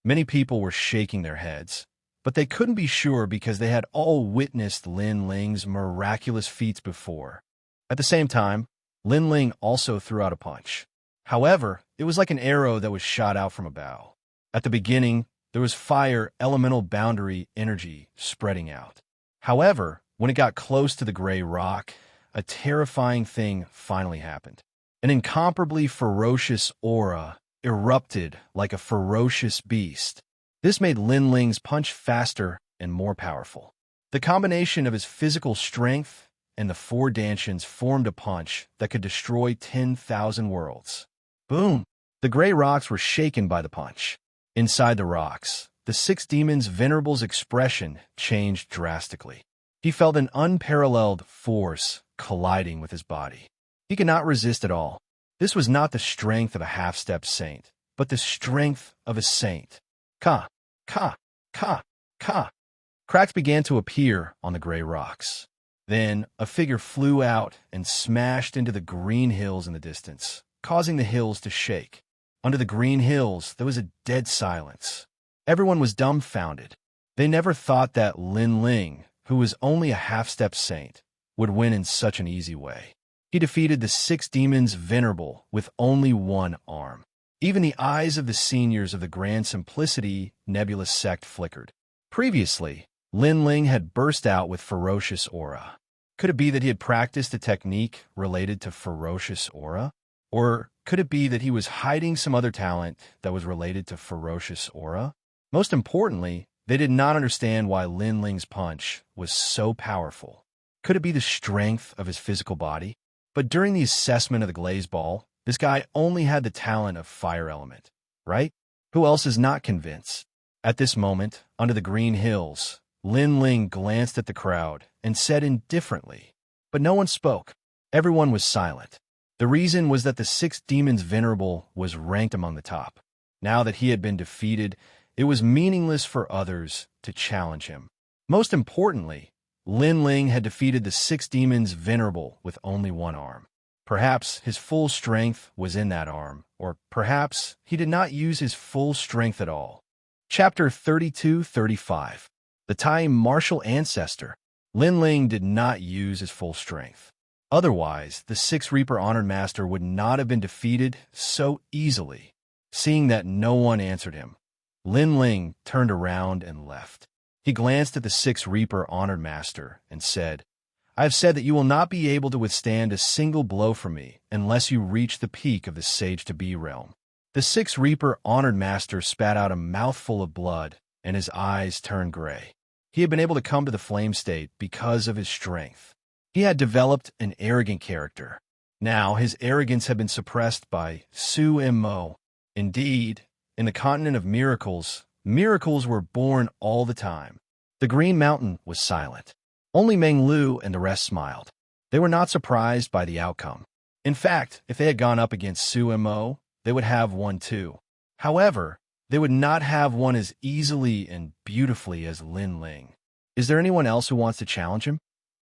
Many people were shaking their heads, but they couldn't be sure because they had all witnessed Lin Ling's miraculous feats before. At the same time, Lin Ling also threw out a punch. However, it was like an arrow that was shot out from a bow. At the beginning, there was fire elemental boundary energy spreading out. However, when it got close to the gray rock, a terrifying thing finally happened. An incomparably ferocious aura erupted like a ferocious beast. This made Lin Ling's punch faster and more powerful. The combination of his physical strength and the 4 dantians formed a punch that could destroy 10,000 worlds. Boom! The gray rocks were shaken by the punch. Inside the rocks, the 6 demons' Venerable's expression changed drastically. He felt an unparalleled force colliding with his body. He could not resist at all. This was not the strength of a half-step saint. but the strength of a saint. Ka, ka, ka, ka. Cracks began to appear on the gray rocks. Then a figure flew out and smashed into the green hills in the distance, causing the hills to shake. Under the green hills, there was a dead silence. Everyone was dumbfounded. They never thought that Lin Ling, who was only a half-step saint, would win in such an easy way. He defeated the 6 demons venerable with only one arm. Even the eyes of the seniors of the Grand Simplicity nebulous sect flickered. Previously, Lin Ling had burst out with ferocious aura. Could it be that he had practiced a technique related to ferocious aura? Or could it be that he was hiding some other talent that was related to ferocious aura? Most importantly, they did not understand why Lin Ling's punch was so powerful. Could it be the strength of his physical body? But during the assessment of the glaze ball, this guy only had the talent of fire element, right? Who else is not convinced? At this moment, under the green hills, Lin Ling glanced at the crowd and said indifferently, but no one spoke. Everyone was silent. The reason was that the 6 demons venerable was ranked among the top. Now that he had been defeated, it was meaningless for others to challenge him. Most importantly, Lin Ling had defeated the 6 demons venerable with only one arm. Perhaps his full strength was in that arm, or perhaps he did not use his full strength at all. Chapter 32-35. The Tai martial ancestor. Lin Ling did not use his full strength. Otherwise, the 6 Reaper Honored Master would not have been defeated so easily. Seeing that no one answered him, Lin Ling turned around and left. He glanced at the 6 Reaper Honored Master and said, I have said that you will not be able to withstand a single blow from me unless you reach the peak of the Sage-to-Be realm. The 6 Reaper Honored Master spat out a mouthful of blood, and his eyes turned gray. He had been able to come to the flame state because of his strength. He had developed an arrogant character. Now his arrogance had been suppressed by Su Mo. Indeed, in the continent of miracles, miracles were born all the time. The Green Mountain was silent. Only Meng Lu and the rest smiled. They were not surprised by the outcome. In fact, if they had gone up against Su Mo, they would have won too. However, they would not have won as easily and beautifully as Lin Ling. Is there anyone else who wants to challenge him?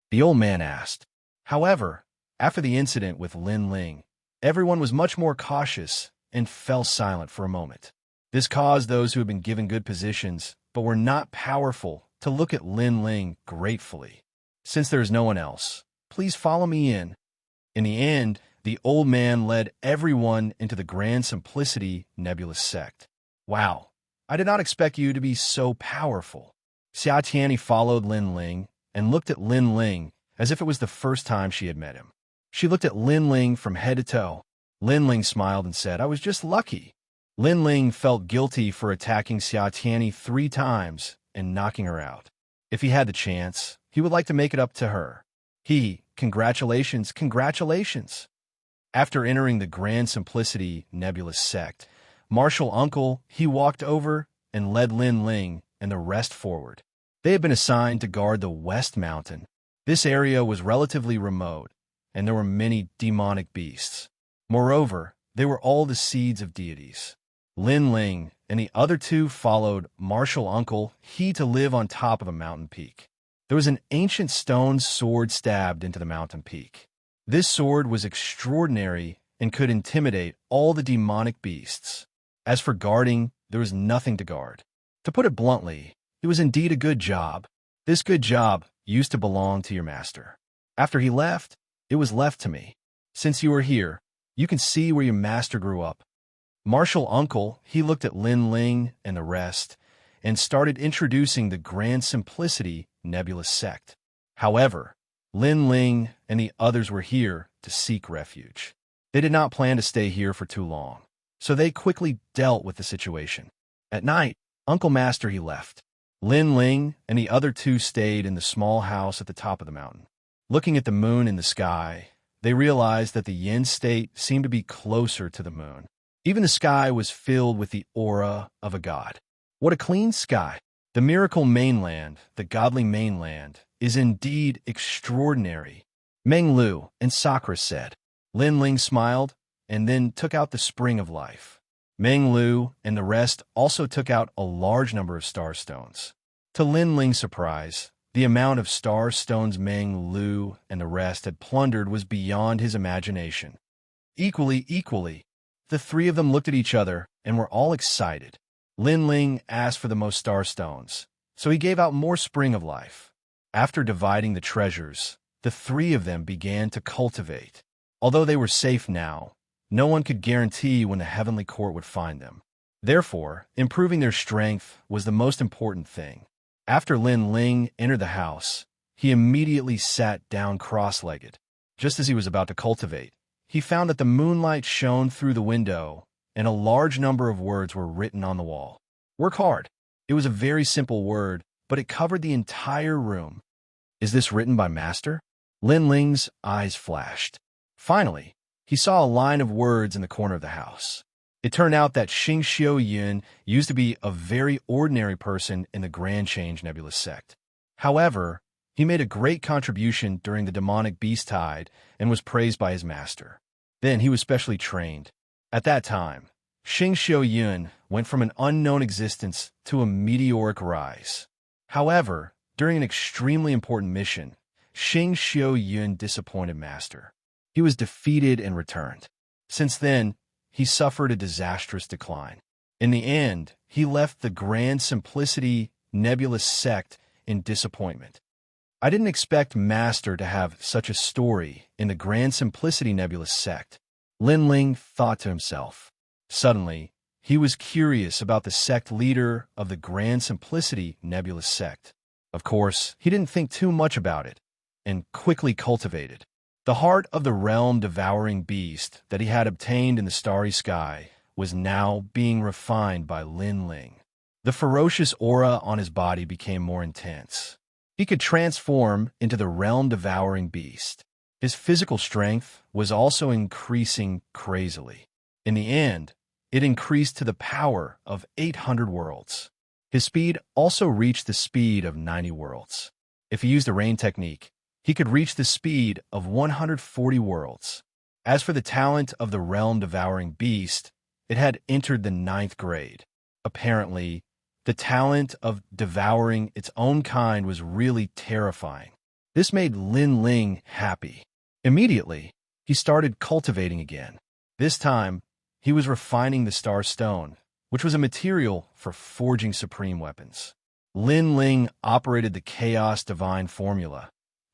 The old man asked. However, after the incident with Lin Ling, everyone was much more cautious and fell silent for a moment. This caused those who had been given good positions but were not powerful to look at Lin Ling gratefully. Since there is no one else, please follow me in. In the end, the old man led everyone into the Grand Simplicity nebulous sect. Wow, I did not expect you to be so powerful. Xianxia followed Lin Ling and looked at Lin Ling as if it was the first time she had met him. She looked at Lin Ling from head to toe. Lin Ling smiled and said, I was just lucky. Lin Ling felt guilty for attacking Xianxia 3 times and knocking her out. If he had the chance, he would like to make it up to her. Congratulations, congratulations. After entering the Grand Simplicity nebulous sect, Martial Uncle, he walked over and led Lin Ling and the rest forward. They had been assigned to guard the West Mountain. This area was relatively remote, and there were many demonic beasts. Moreover, they were all the seeds of deities. Lin Ling and the other 2 followed Martial Uncle, he to live on top of a mountain peak. There was an ancient stone sword stabbed into the mountain peak. This sword was extraordinary and could intimidate all the demonic beasts. As for guarding, there was nothing to guard. To put it bluntly, it was indeed a good job. This good job used to belong to your master. After he left, it was left to me. Since you are here, you can see where your master grew up. Martial Uncle, he looked at Lin Ling and the rest and started introducing the Grand Simplicity nebulous sect. However, Lin Ling and the others were here to seek refuge. They did not plan to stay here for too long, so they quickly dealt with the situation. At night, Uncle Master he left. Lin Ling and the other 2 stayed in the small house at the top of the mountain. Looking at the moon in the sky, they realized that the yin state seemed to be closer to the moon. Even the sky was filled with the aura of a god. What a clean sky! The miracle mainland, the godly mainland, is indeed extraordinary. Meng Lu and Sakura said. Lin Ling smiled and then took out the spring of life. Meng Lu and the rest also took out a large number of star stones. To Lin Ling's surprise, the amount of star stones Meng Lu and the rest had plundered was beyond his imagination. Equally, the three of them looked at each other and were all excited. Lin Ling asked for the most star stones, so he gave out more Spring of Life. After dividing the treasures, the three of them began to cultivate. Although they were safe now, no one could guarantee when the heavenly court would find them. Therefore, improving their strength was the most important thing. After Lin Ling entered the house, he immediately sat down cross-legged. Just as he was about to cultivate, he found that the moonlight shone through the window, and a large number of words were written on the wall. Work hard. It was a very simple word, but it covered the entire room. Is this written by Master? Lin Ling's eyes flashed. Finally, he saw a line of words in the corner of the house. It turned out that Xianxia used to be a very ordinary person in the Grand Change Nebulous sect. However, he made a great contribution during the demonic beast tide and was praised by his master. Then he was specially trained. At that time, Xianxia went from an unknown existence to a meteoric rise. However, during an extremely important mission, Xianxia disappointed Master. He was defeated and returned. Since then, he suffered a disastrous decline. In the end, he left the Grand Simplicity Nebulous sect in disappointment. I didn't expect Master to have such a story in the Grand Simplicity Nebulous sect, Lin Ling thought to himself. Suddenly, he was curious about the sect leader of the Grand Simplicity Nebulous sect. Of course, he didn't think too much about it, and quickly cultivated. The heart of the realm-devouring beast that he had obtained in the starry sky was now being refined by Lin Ling. The ferocious aura on his body became more intense. He could transform into the realm-devouring beast. His physical strength was also increasing crazily. In the end, it increased to the power of 800 worlds. His speed also reached the speed of 90 worlds. If he used the rain technique, he could reach the speed of 140 worlds. As for the talent of the realm-devouring beast, it had entered the 9th grade. Apparently, the talent of devouring its own kind was really terrifying. This made Lin Ling happy. Immediately, he started cultivating again. This time, he was refining the star stone, which was a material for forging supreme weapons. Lin Ling operated the Chaos Divine formula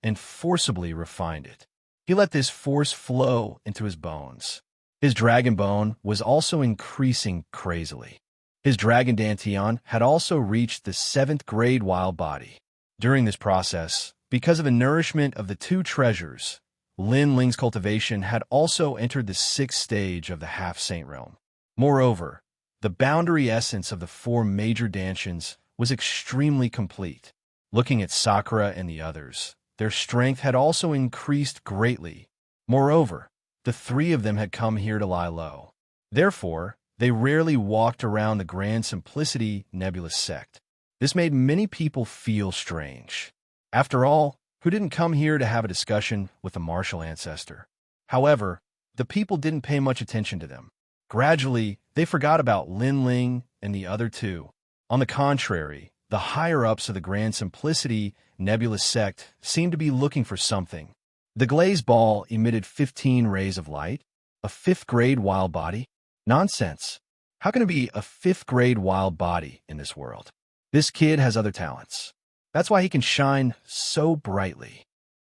and forcibly refined it. He let this force flow into his bones. His dragon bone was also increasing crazily. His dragon dantian had also reached the 7th grade wild body. During this process, because of the nourishment of the two treasures, Lin Ling's cultivation had also entered the 6th stage of the half-saint realm. Moreover, the boundary essence of the 4 major dantians was extremely complete. Looking at Sakura and the others, their strength had also increased greatly. Moreover, the 3 of them had come here to lie low. Therefore, they rarely walked around the Grand Simplicity Nebulous sect. This made many people feel strange. After all, who didn't come here to have a discussion with a martial ancestor? However, the people didn't pay much attention to them. Gradually, they forgot about Lin Ling and the other 2. On the contrary, the higher-ups of the Grand Simplicity Nebulous sect seemed to be looking for something. The glazed ball emitted 15 rays of light. A 5th grade wild body? Nonsense. How can it be a 5th grade wild body in this world? This kid has other talents. That's why he can shine so brightly.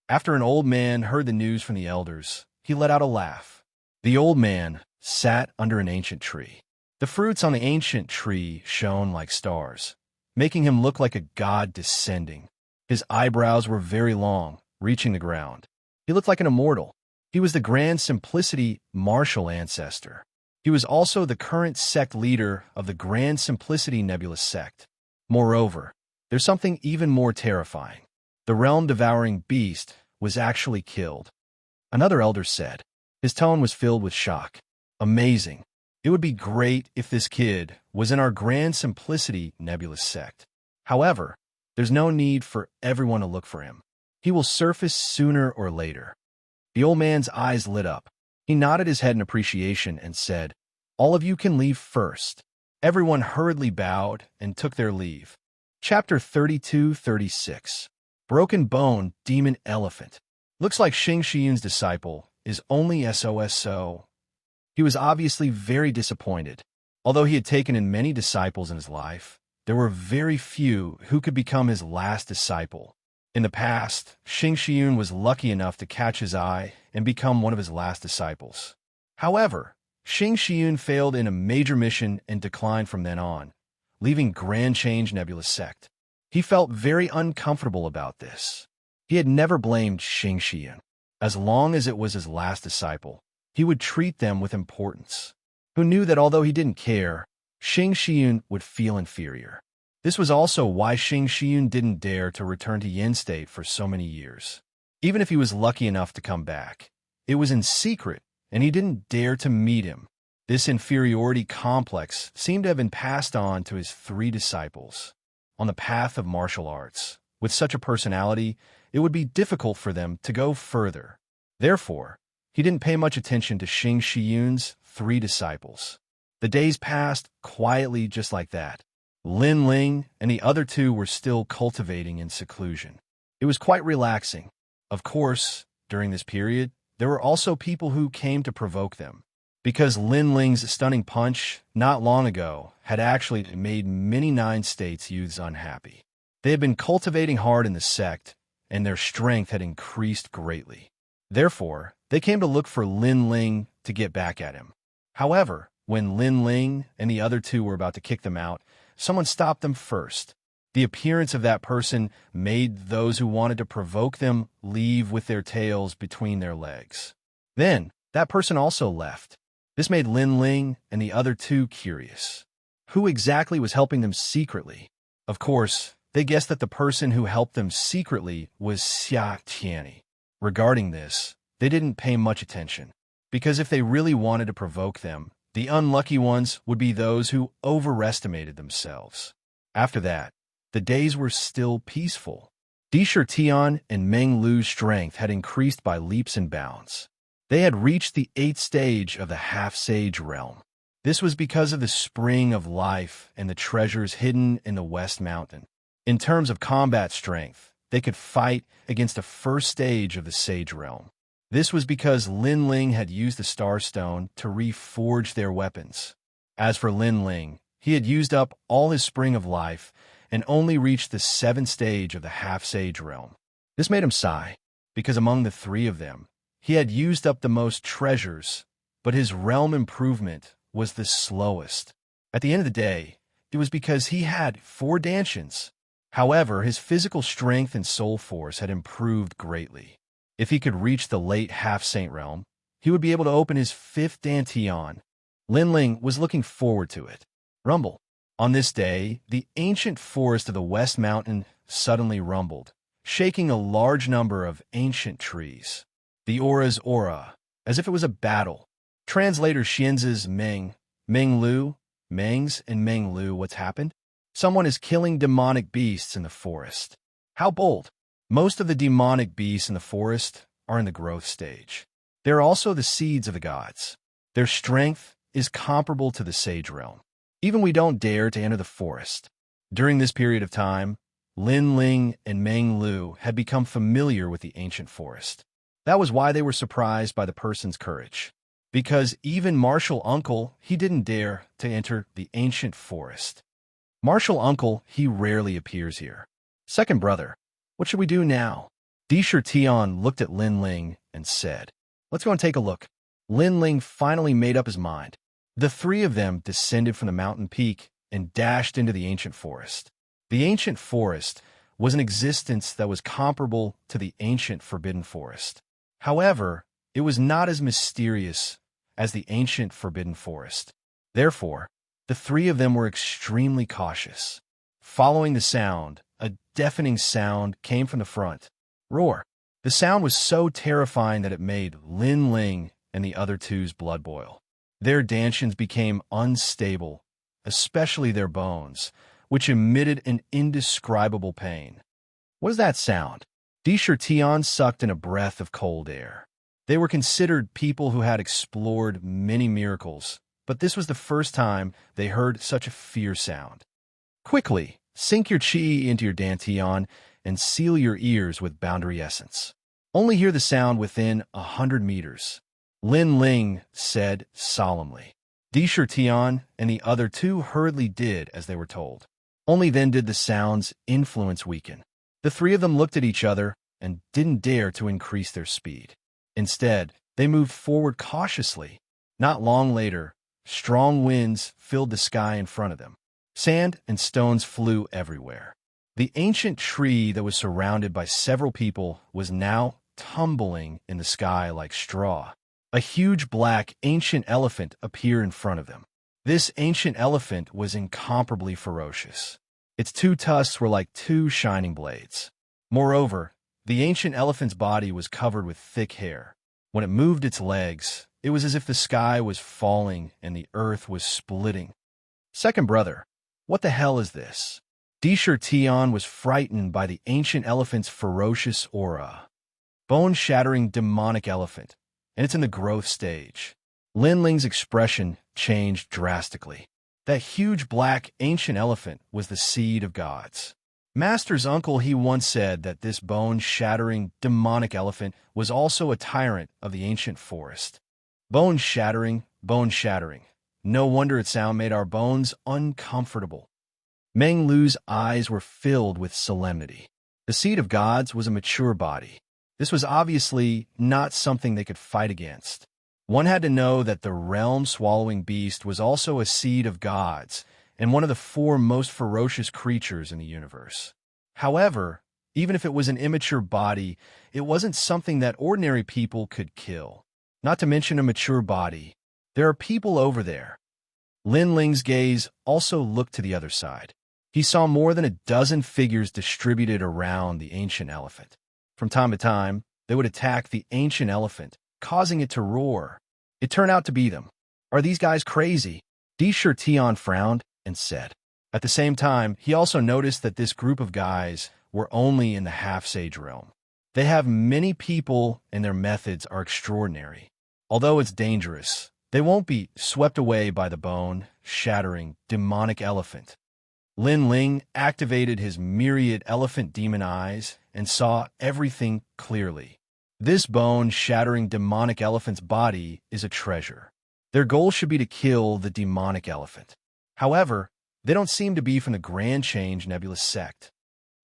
After an old man heard the news from the elders, he let out a laugh. The old man sat under an ancient tree. The fruits on the ancient tree shone like stars, making him look like a god descending. His eyebrows were very long, reaching the ground. He looked like an immortal. He was the Grand Simplicity martial ancestor. He was also the current sect leader of the Grand Simplicity Nebulous sect. Moreover, there's something even more terrifying. The realm-devouring beast was actually killed. Another elder said. His tone was filled with shock. Amazing. It would be great if this kid was in our Grand Simplicity Nebulous sect. However, there's no need for everyone to look for him. He will surface sooner or later. The old man's eyes lit up. He nodded his head in appreciation and said, All of you can leave first." Everyone hurriedly bowed and took their leave. Chapter 32-36. Broken Bone Demon Elephant. Looks like Xianxia's disciple is only SOS. He was obviously very disappointed. Although he had taken in many disciples in his life, there were very few who could become his last disciple. In the past, Xianxia was lucky enough to catch his eye and become one of his last disciples. However, Xianxia failed in a major mission and declined from then on, leaving Grand Change Nebula Sect. He felt very uncomfortable about this. He had never blamed Xianxia. As long as it was his last disciple, he would treat them with importance. Who knew that although he didn't care, Xianxia would feel inferior. This was also why Xianxia didn't dare to return to Yin State for so many years. Even if he was lucky enough to come back, it was in secret, and he didn't dare to meet him. This inferiority complex seemed to have been passed on to his 3 disciples. On the path of martial arts, with such a personality, it would be difficult for them to go further. Therefore, he didn't pay much attention to Xianxia's 3 disciples. The days passed quietly just like that. Lin Ling and the other 2 were still cultivating in seclusion. It was quite relaxing. Of course, during this period, there were also people who came to provoke them. Because Lin Ling's stunning punch, not long ago, had actually made many 9 States youths unhappy. They had been cultivating hard in the sect, and their strength had increased greatly. Therefore, they came to look for Lin Ling to get back at him. However, when Lin Ling and the other 2 were about to kick them out, someone stopped them first. The appearance of that person made those who wanted to provoke them leave with their tails between their legs. Then, that person also left. This made Lin Ling and the other 2 curious. Who exactly was helping them secretly? Of course, they guessed that the person who helped them secretly was Xianxia. Regarding this, they didn't pay much attention, because if they really wanted to provoke them, the unlucky ones would be those who overestimated themselves. After that, the days were still peaceful. Tian and Meng Lu's strength had increased by leaps and bounds. They had reached the 8th stage of the half-sage realm. This was because of the spring of life and the treasures hidden in the West Mountain. In terms of combat strength, they could fight against the 1st stage of the sage realm. This was because Lin Ling had used the Star Stone to reforge their weapons. As for Lin Ling, he had used up all his spring of life and only reached the 7th stage of the half-sage realm. This made him sigh, because among the 3 of them, he had used up the most treasures, but his realm improvement was the slowest. At the end of the day, it was because he had 4 dantians. However, his physical strength and soul force had improved greatly. If he could reach the late half-saint realm, he would be able to open his 5th dantian. Lin Ling was looking forward to it. Rumble. On this day, the ancient forest of the West Mountain suddenly rumbled, shaking a large number of ancient trees. The aura's aura, as if it was a battle. Translator Xianzi's Meng Lu, Mengs and Meng Lu, what's happened? Someone is killing demonic beasts in the forest. How bold! Most of the demonic beasts in the forest are in the growth stage. They are also the seeds of the gods. Their strength is comparable to the sage realm. Even we don't dare to enter the forest. During this period of time, Lin Ling and Meng Lu had become familiar with the ancient forest. That was why they were surprised by the person's courage. Because even Martial Uncle, he didn't dare to enter the ancient forest. Martial Uncle, he rarely appears here. Second brother, what should we do now? Tian looked at Lin Ling and said, "Let's go and take a look." Lin Ling finally made up his mind. The 3 of them descended from the mountain peak and dashed into the ancient forest. The ancient forest was an existence that was comparable to the ancient forbidden forest. However, it was not as mysterious as the ancient forbidden forest. Therefore, the 3 of them were extremely cautious. Following the sound, a deafening sound came from the front. Roar! The sound was so terrifying that it made Lin Ling and the other 2's blood boil. Their dantians became unstable, especially their bones, which emitted an indescribable pain. What is that sound? Tian sucked in a breath of cold air. They were considered people who had explored many miracles, but this was the first time they heard such a fierce sound. Quickly, sink your chi into your dantian and seal your ears with boundary essence. Only hear the sound within 100 meters. Lin Ling said solemnly. Di Tian and the other two hurriedly did as they were told. Only then did the sound's influence weaken. The three of them looked at each other and didn't dare to increase their speed. Instead, they moved forward cautiously. Not long later, strong winds filled the sky in front of them. Sand and stones flew everywhere. The ancient tree that was surrounded by several people was now tumbling in the sky like straw. A huge black ancient elephant appeared in front of them. This ancient elephant was incomparably ferocious. Its two tusks were like two shining blades. Moreover, the ancient elephant's body was covered with thick hair. When it moved its legs, it was as if the sky was falling and the earth was splitting. Second brother, what the hell is this? Di Tian was frightened by the ancient elephant's ferocious aura. Bone-shattering demonic elephant, and it's in the growth stage. Lin Ling's expression changed drastically. That huge black ancient elephant was the seed of gods. Master's uncle, he once said that this bone-shattering demonic elephant was also a tyrant of the ancient forest. Bone-shattering, bone-shattering. No wonder its sound made our bones uncomfortable. Meng Lu's eyes were filled with solemnity. The seed of gods was a mature body. This was obviously not something they could fight against. One had to know that the realm-swallowing beast was also a seed of gods and one of the four most ferocious creatures in the universe. However, even if it was an immature body, it wasn't something that ordinary people could kill. Not to mention a mature body. There are people over there. Lin Ling's gaze also looked to the other side. He saw more than a dozen figures distributed around the ancient elephant. From time to time, they would attack the ancient elephant, causing it to roar. It turned out to be them. Are these guys crazy? Di Tian frowned and said. At the same time, he also noticed that this group of guys were only in the half-sage realm. They have many people and their methods are extraordinary. Although it's dangerous, they won't be swept away by the bone-shattering demonic elephant. Lin Ling activated his myriad elephant demon eyes and saw everything clearly. This bone-shattering demonic elephant's body is a treasure. Their goal should be to kill the demonic elephant. However, they don't seem to be from the Grand Change Nebulous sect.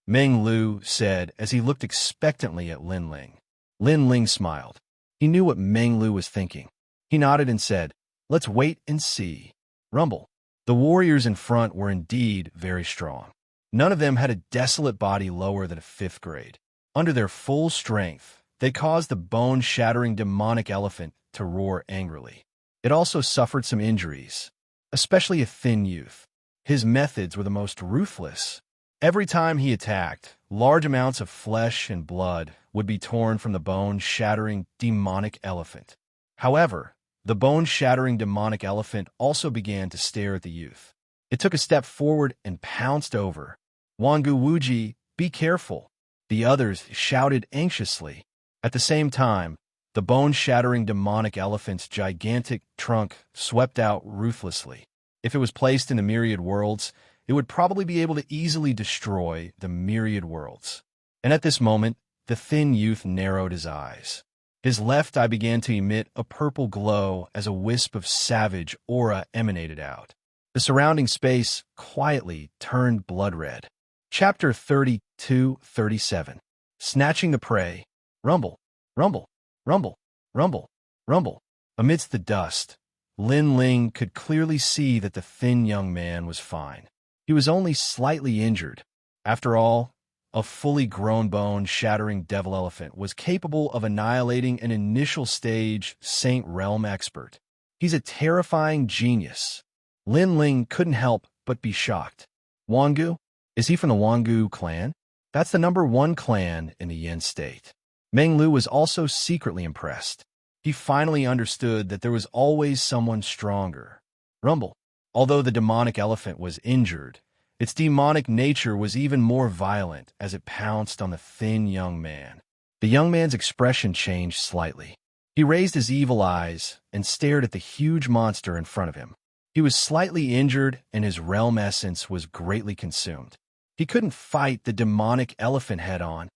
Meng Lu said as he looked expectantly at Lin Ling. Lin Ling smiled. He knew what Meng Lu was thinking. He nodded and said, "Let's wait and see." Rumble. The warriors in front were indeed very strong. None of them had a desolate body lower than a 5th grade. Under their full strength, they caused the bone-shattering demonic elephant to roar angrily. It also suffered some injuries, especially a thin youth. His methods were the most ruthless. Every time he attacked, large amounts of flesh and blood would be torn from the bone-shattering demonic elephant. However, the bone-shattering demonic elephant also began to stare at the youth. It took a step forward and pounced over. "Wangu Wuji, be careful!" The others shouted anxiously. At the same time, the bone-shattering demonic elephant's gigantic trunk swept out ruthlessly. If it was placed in the myriad worlds, it would probably be able to easily destroy the myriad worlds. And at this moment, the thin youth narrowed his eyes. His left eye began to emit a purple glow as a wisp of savage aura emanated out. The surrounding space quietly turned blood red. Chapter 32-37. Snatching the prey. Rumble, rumble, rumble, rumble, rumble. Amidst the dust, Lin Ling could clearly see that the thin young man was fine. He was only slightly injured. After all, a fully grown bone-shattering devil elephant was capable of annihilating an initial stage Saint Realm expert. He's a terrifying genius. Lin Ling couldn't help but be shocked. Wangu? Is he from the Wangu clan? That's the #1 clan in the Yin state. Meng Lu was also secretly impressed. He finally understood that there was always someone stronger. Rumble. Although the demonic elephant was injured, its demonic nature was even more violent as it pounced on the thin young man. The young man's expression changed slightly. He raised his evil eyes and stared at the huge monster in front of him. He was slightly injured and his realm essence was greatly consumed. He couldn't fight the demonic elephant head-on.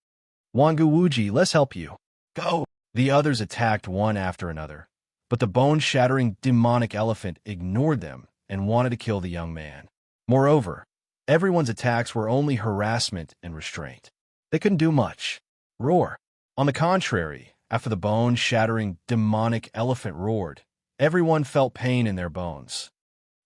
"Wangu Wuji, let's help you. Go!" The others attacked one after another, but the bone-shattering demonic elephant ignored them and wanted to kill the young man. Moreover, everyone's attacks were only harassment and restraint. They couldn't do much. Roar. On the contrary, after the bone-shattering demonic elephant roared, everyone felt pain in their bones.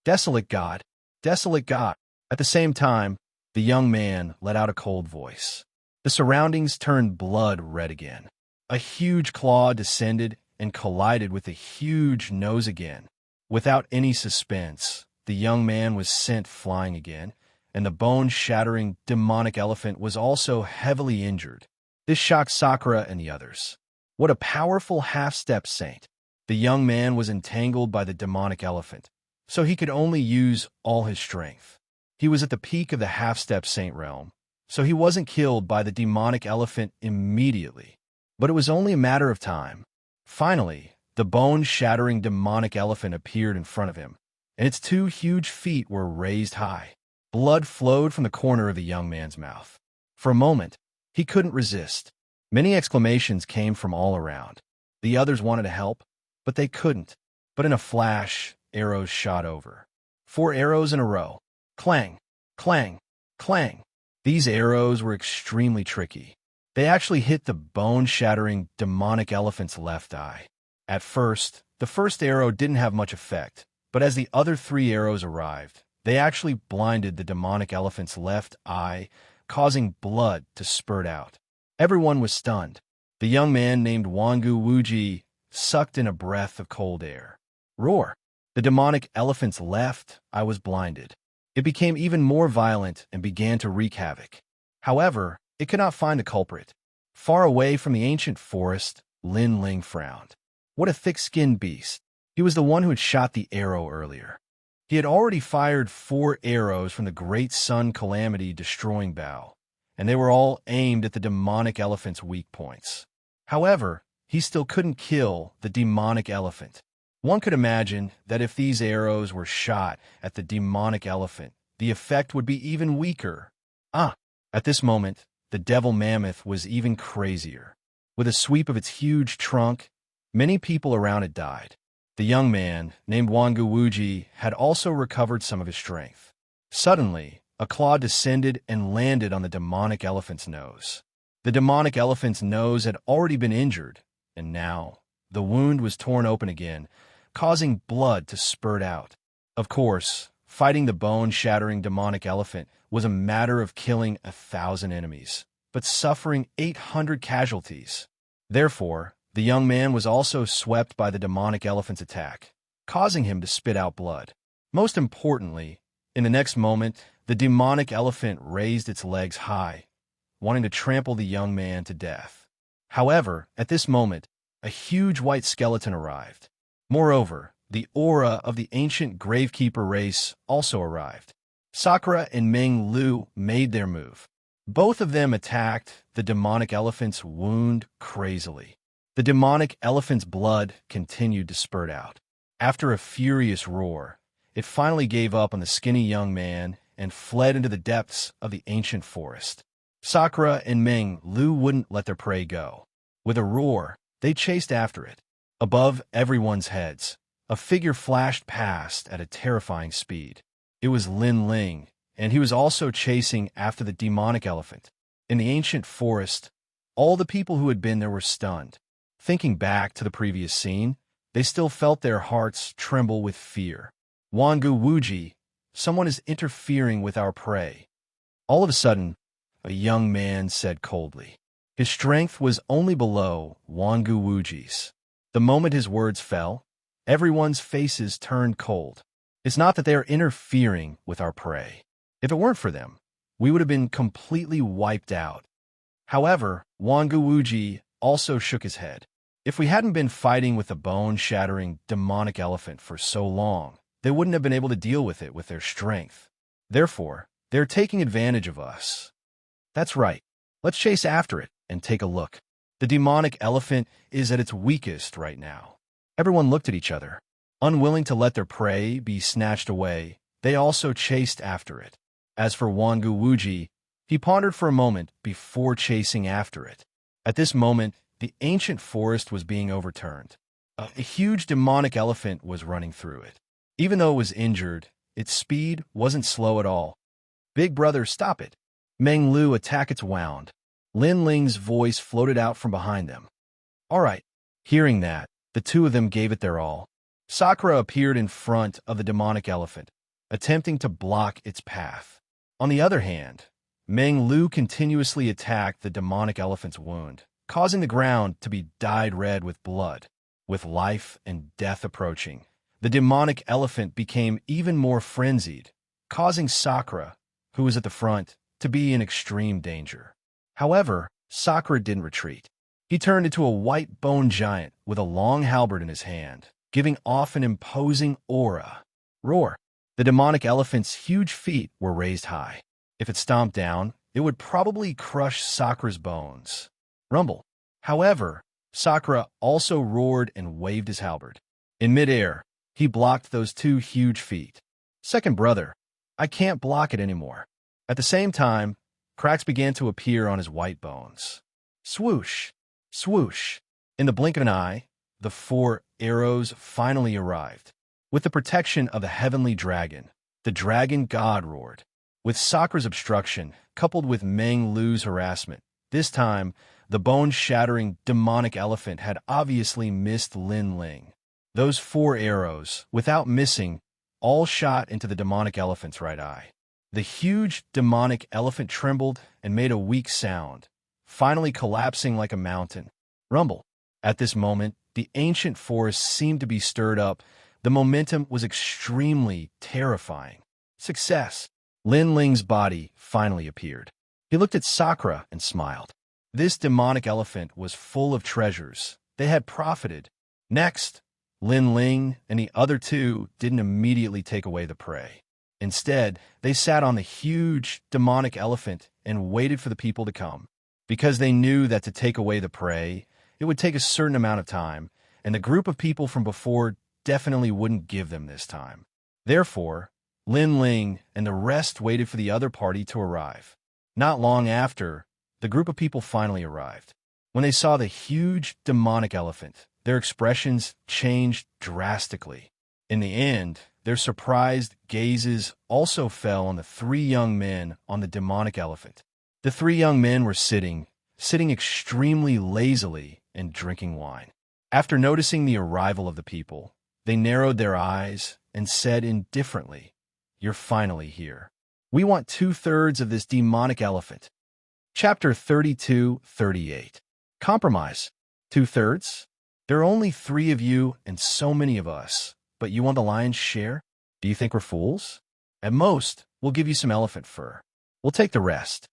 "Desolate God! Desolate God!" At the same time, the young man let out a cold voice. The surroundings turned blood red again. A huge claw descended and collided with a huge nose again. Without any suspense, the young man was sent flying again, and the bone-shattering demonic elephant was also heavily injured. This shocked Sakura and the others. What a powerful half-step saint! The young man was entangled by the demonic elephant, so he could only use all his strength. He was at the peak of the half-step saint realm, so he wasn't killed by the demonic elephant immediately. But it was only a matter of time. Finally, the bone-shattering demonic elephant appeared in front of him, and its 2 huge feet were raised high. Blood flowed from the corner of the young man's mouth. For a moment, he couldn't resist. Many exclamations came from all around. The others wanted to help, but they couldn't. But in a flash, arrows shot over. 4 arrows in a row. Clang, clang, clang. These arrows were extremely tricky. They actually hit the bone-shattering demonic elephant's left eye. At first, the first arrow didn't have much effect, but as the other 3 arrows arrived, they actually blinded the demonic elephant's left eye, causing blood to spurt out. Everyone was stunned. The young man named Wangu Wuji sucked in a breath of cold air. Roar! The demonic elephant's left eye was blinded. It became even more violent and began to wreak havoc. However, it could not find a culprit. Far away from the ancient forest, Lin Ling frowned. What a thick-skinned beast. He was the one who had shot the arrow earlier. He had already fired 4 arrows from the great sun calamity destroying bow, and they were all aimed at the demonic elephant's weak points. However, he still couldn't kill the demonic elephant. One could imagine that if these arrows were shot at the demonic elephant, the effect would be even weaker. At this moment, the devil mammoth was even crazier. With a sweep of its huge trunk, many people around it died. The young man, named Wangu Wuji, had also recovered some of his strength. Suddenly, a claw descended and landed on the demonic elephant's nose. The demonic elephant's nose had already been injured, and now the wound was torn open again, causing blood to spurt out. Of course, fighting the bone-shattering demonic elephant was a matter of killing 1,000 enemies, but suffering 800 casualties. Therefore, the young man was also swept by the demonic elephant's attack, causing him to spit out blood. Most importantly, in the next moment, the demonic elephant raised its legs high, wanting to trample the young man to death. However, at this moment, a huge white skeleton arrived. Moreover, the aura of the ancient gravekeeper race also arrived. Sakura and Meng Lu made their move. Both of them attacked the demonic elephant's wound crazily. The demonic elephant's blood continued to spurt out. After a furious roar, it finally gave up on the skinny young man and fled into the depths of the ancient forest. Sakura and Meng Lu wouldn't let their prey go. With a roar, they chased after it. Above everyone's heads, a figure flashed past at a terrifying speed. It was Lin Ling, and he was also chasing after the demonic elephant. In the ancient forest, all the people who had been there were stunned. Thinking back to the previous scene, they still felt their hearts tremble with fear. Wangu Wuji, someone is interfering with our prey. All of a sudden, a young man said coldly. His strength was only below Wangu Wuji's. The moment his words fell, everyone's faces turned cold. It's not that they are interfering with our prey. If it weren't for them, we would have been completely wiped out. However, Wangu Wuji also shook his head. If we hadn't been fighting with the bone-shattering demonic elephant for so long, they wouldn't have been able to deal with it with their strength. Therefore, they're taking advantage of us. That's right. Let's chase after it and take a look. The demonic elephant is at its weakest right now. Everyone looked at each other. Unwilling to let their prey be snatched away, they also chased after it. As for Wangu Wuji, he pondered for a moment before chasing after it. At this moment, the ancient forest was being overturned. A huge demonic elephant was running through it. Even though it was injured, its speed wasn't slow at all. "Big brother, stop it!" Meng Lu, attack its wound. Lin Ling's voice floated out from behind them. "All right." Hearing that, the two of them gave it their all. Sakura appeared in front of the demonic elephant, attempting to block its path. On the other hand, Meng Lu continuously attacked the demonic elephant's wound, causing the ground to be dyed red with blood. With life and death approaching, the demonic elephant became even more frenzied, causing Sakura, who was at the front, to be in extreme danger. However, Sakura didn't retreat. He turned into a white bone giant with a long halberd in his hand, giving off an imposing aura. Roar! The demonic elephant's huge feet were raised high. If it stomped down, it would probably crush Sakura's bones. Rumble! However, Sakura also roared and waved his halberd. In midair, he blocked those two huge feet. "Second brother, I can't block it anymore." At the same time, cracks began to appear on his white bones. Swoosh! Swoosh! In the blink of an eye, the 4 arrows finally arrived. With the protection of the heavenly dragon, the dragon god roared. With Sakura's obstruction, coupled with Meng Lu's harassment, this time, the bone-shattering demonic elephant had obviously missed Lin Ling. Those 4 arrows, without missing, all shot into the demonic elephant's right eye. The huge demonic elephant trembled and made a weak sound, finally collapsing like a mountain. Rumble! At this moment, the ancient forest seemed to be stirred up. The momentum was extremely terrifying. Success! Lin Ling's body finally appeared. He looked at Sakura and smiled. This demonic elephant was full of treasures. They had profited. Next, Lin Ling and the other two didn't immediately take away the prey. Instead, they sat on the huge demonic elephant and waited for the people to come. Because they knew that to take away the prey, it would take a certain amount of time, and the group of people from before definitely wouldn't give them this time. Therefore, Lin Ling and the rest waited for the other party to arrive. Not long after, the group of people finally arrived. When they saw the huge demonic elephant, their expressions changed drastically. In the end, their surprised gazes also fell on the 3 young men on the demonic elephant. The 3 young men were sitting extremely lazily and drinking wine. After noticing the arrival of the people, they narrowed their eyes and said indifferently, "You're finally here. We want 2/3 of this demonic elephant." Chapter 32-38. Compromise. 2/3? There are only 3 of you and so many of us, but you want the lion's share? Do you think we're fools? At most, we'll give you some elephant fur. We'll take the rest.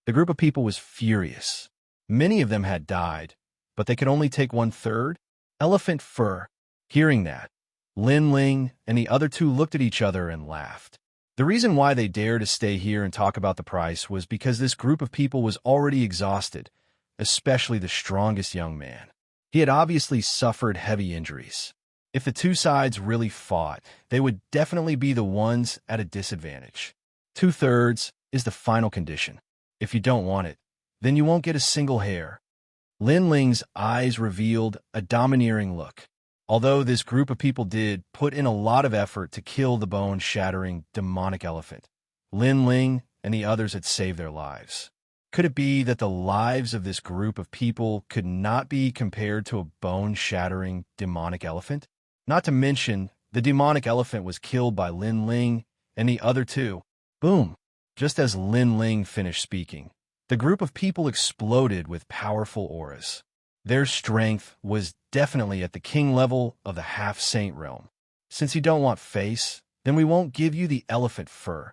The group of people was furious. Many of them had died, but they could only take 1/3? Elephant fur. Hearing that, Lin Ling and the other 2 looked at each other and laughed. The reason why they dared to stay here and talk about the price was because this group of people was already exhausted, especially the strongest young man. He had obviously suffered heavy injuries. If the 2 sides really fought, they would definitely be the ones at a disadvantage. 2/3 is the final condition. If you don't want it, then you won't get a single hair. Lin Ling's eyes revealed a domineering look. Although this group of people did put in a lot of effort to kill the bone-shattering demonic elephant, Lin Ling and the others had saved their lives. Could it be that the lives of this group of people could not be compared to a bone-shattering demonic elephant? Not to mention, the demonic elephant was killed by Lin Ling and the other 2. Boom! Just as Lin Ling finished speaking, the group of people exploded with powerful auras. Their strength was definitely at the king level of the half-saint realm. Since you don't want face, then we won't give you the elephant fur.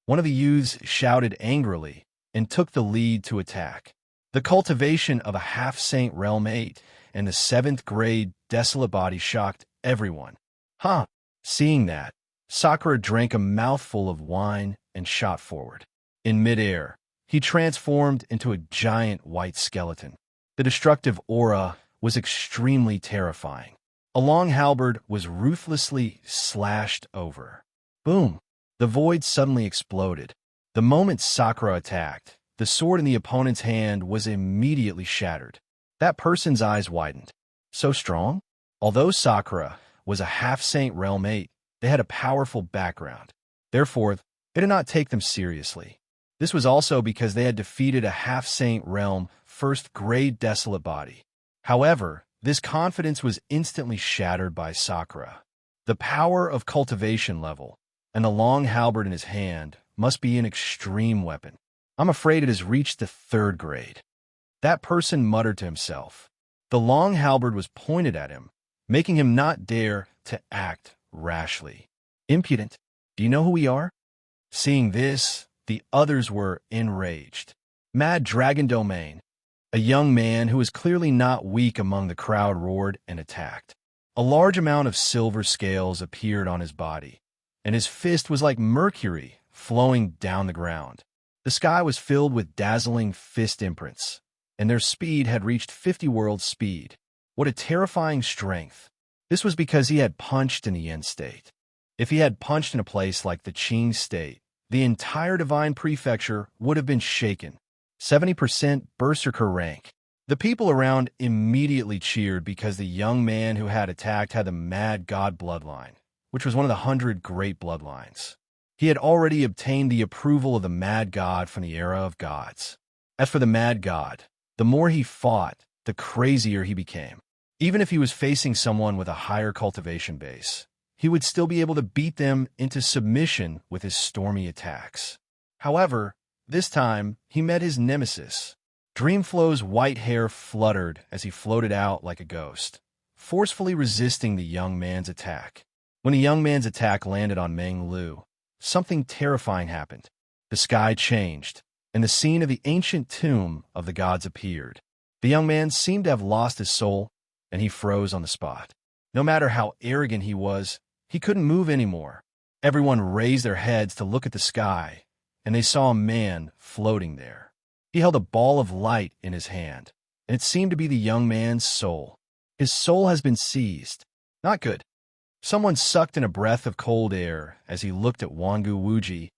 One of the youths shouted angrily and took the lead to attack. The cultivation of a half-saint realm 8 and the 7th grade desolate body shocked everyone. Huh! Seeing that, Sakura drank a mouthful of wine and shot forward. In midair, he transformed into a giant white skeleton. The destructive aura was extremely terrifying. A long halberd was ruthlessly slashed over. Boom! The void suddenly exploded. The moment Sakura attacked, the sword in the opponent's hand was immediately shattered. That person's eyes widened. So strong? Although Sakura was a half-saint realm 8, they had a powerful background. Therefore, they did not take them seriously. This was also because they had defeated a half-saint realm first-grade desolate body. However, this confidence was instantly shattered by Sakura. The power of cultivation level, and the long halberd in his hand, must be an extreme weapon. I'm afraid it has reached the 3rd grade. That person muttered to himself. The long halberd was pointed at him, making him not dare to act rashly. Impudent, do you know who we are? Seeing this, the others were enraged. Mad Dragon Domain. A young man who was clearly not weak among the crowd roared and attacked. A large amount of silver scales appeared on his body, and his fist was like mercury flowing down the ground. The sky was filled with dazzling fist imprints, and their speed had reached 50 world speed. What a terrifying strength. This was because he had punched in the end state. If he had punched in a place like the Qing state, the entire divine prefecture would have been shaken. 70% berserker rank. The people around immediately cheered because the young man who had attacked had the Mad God bloodline, which was one of the 100 great bloodlines. He had already obtained the approval of the Mad God from the era of gods. As for the Mad God, the more he fought, the crazier he became. Even if he was facing someone with a higher cultivation base, he would still be able to beat them into submission with his stormy attacks. However, this time, he met his nemesis. Dreamflow's white hair fluttered as he floated out like a ghost, forcefully resisting the young man's attack. When the young man's attack landed on Meng Lu, something terrifying happened. The sky changed, and the scene of the ancient tomb of the gods appeared. The young man seemed to have lost his soul, and he froze on the spot. No matter how arrogant he was, he couldn't move anymore. Everyone raised their heads to look at the sky, and they saw a man floating there. He held a ball of light in his hand, and it seemed to be the young man's soul. His soul has been seized. Not good. Someone sucked in a breath of cold air as he looked at Wangu Wuji,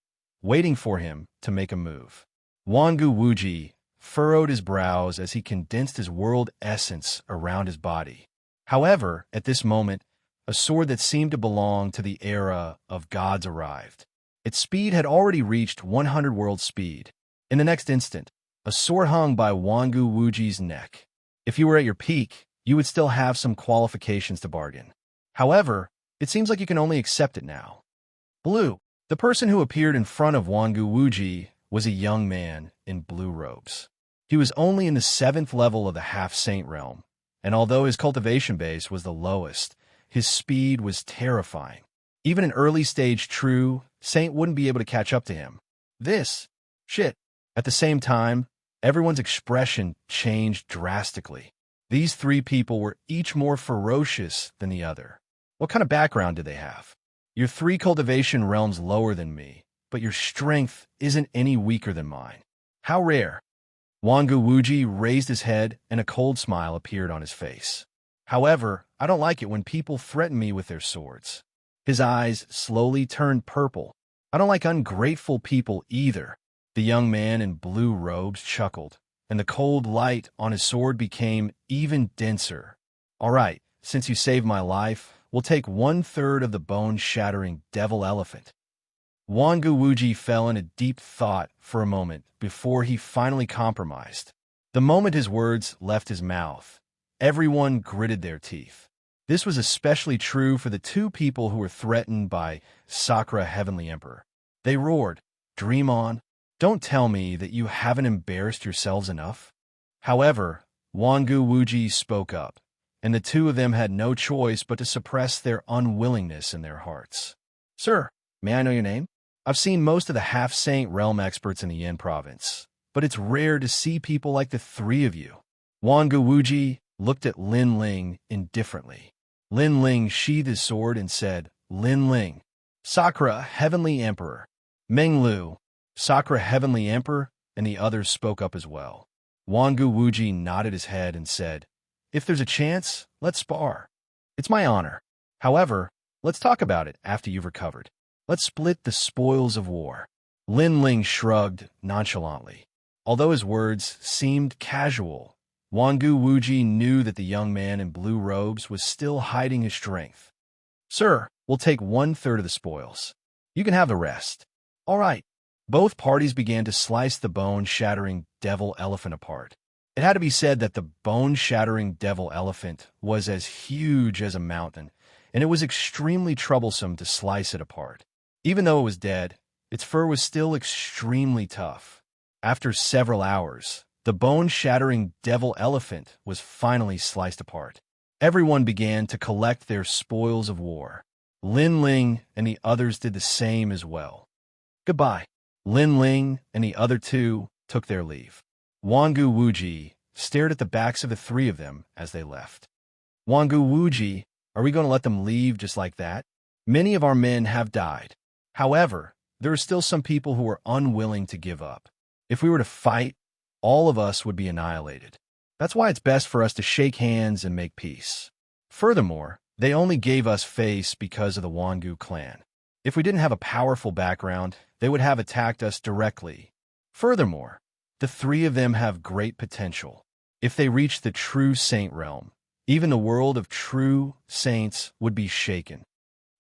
waiting for him to make a move. Wangu Wuji furrowed his brows as he condensed his world essence around his body. However, at this moment, a sword that seemed to belong to the era of gods arrived. Its speed had already reached 100 world speed. In the next instant, a sword hung by Wangu Wuji's neck. If you were at your peak, you would still have some qualifications to bargain. However, it seems like you can only accept it now. Blue. The person who appeared in front of Wangu Wuji was a young man in blue robes. He was only in the 7th level of the half-saint realm, and although his cultivation base was the lowest, his speed was terrifying. Even an early-stage true saint wouldn't be able to catch up to him. Shit. At the same time, everyone's expression changed drastically. These 3 people were each more ferocious than the other. What kind of background did they have? You're 3 cultivation realms lower than me, but your strength isn't any weaker than mine. How rare. Wangu Wuji raised his head and a cold smile appeared on his face. However, I don't like it when people threaten me with their swords. His eyes slowly turned purple. I don't like ungrateful people either. The young man in blue robes chuckled, and the cold light on his sword became even denser. All right, since you saved my life, we'll take 1/3 of the bone-shattering devil elephant. Wangu Wuji fell into deep thought for a moment before he finally compromised. The moment his words left his mouth, everyone gritted their teeth. This was especially true for the 2 people who were threatened by Sakura Heavenly Emperor. They roared, "Dream on! Don't tell me that you haven't embarrassed yourselves enough." However, Wangu Wuji spoke up, and the 2 of them had no choice but to suppress their unwillingness in their hearts. "Sir, may I know your name? I've seen most of the half-saint realm experts in the Yin province, but it's rare to see people like the 3 of you." Wangu Wuji looked at Lin Ling indifferently. Lin Ling sheathed his sword and said, "Lin Ling, Sakura Heavenly Emperor." Meng Lu, Sakura Heavenly Emperor, and the others spoke up as well. Wangu Wuji nodded his head and said, "If there's a chance, let's spar. It's my honor. However, let's talk about it after you've recovered. Let's split the spoils of war." Lin Ling shrugged nonchalantly. Although his words seemed casual, Wangu Wuji knew that the young man in blue robes was still hiding his strength. "Sir, we'll take 1/3 of the spoils. You can have the rest." "All right." Both parties began to slice the bone-shattering devil elephant apart. It had to be said that the bone-shattering devil elephant was as huge as a mountain, and it was extremely troublesome to slice it apart. Even though it was dead, its fur was still extremely tough. After several hours, the bone-shattering devil elephant was finally sliced apart. Everyone began to collect their spoils of war. Lin Ling and the others did the same as well. "Goodbye." Lin Ling and the other two took their leave. Wangu Wuji stared at the backs of the three of them as they left. "Wangu Wuji, are we going to let them leave just like that? Many of our men have died. However, there are still some people who are unwilling to give up. If we were to fight, all of us would be annihilated. That's why it's best for us to shake hands and make peace. Furthermore, they only gave us face because of the Wangu clan. If we didn't have a powerful background, they would have attacked us directly. Furthermore, the three of them have great potential. If they reach the true saint realm, even the world of true saints would be shaken."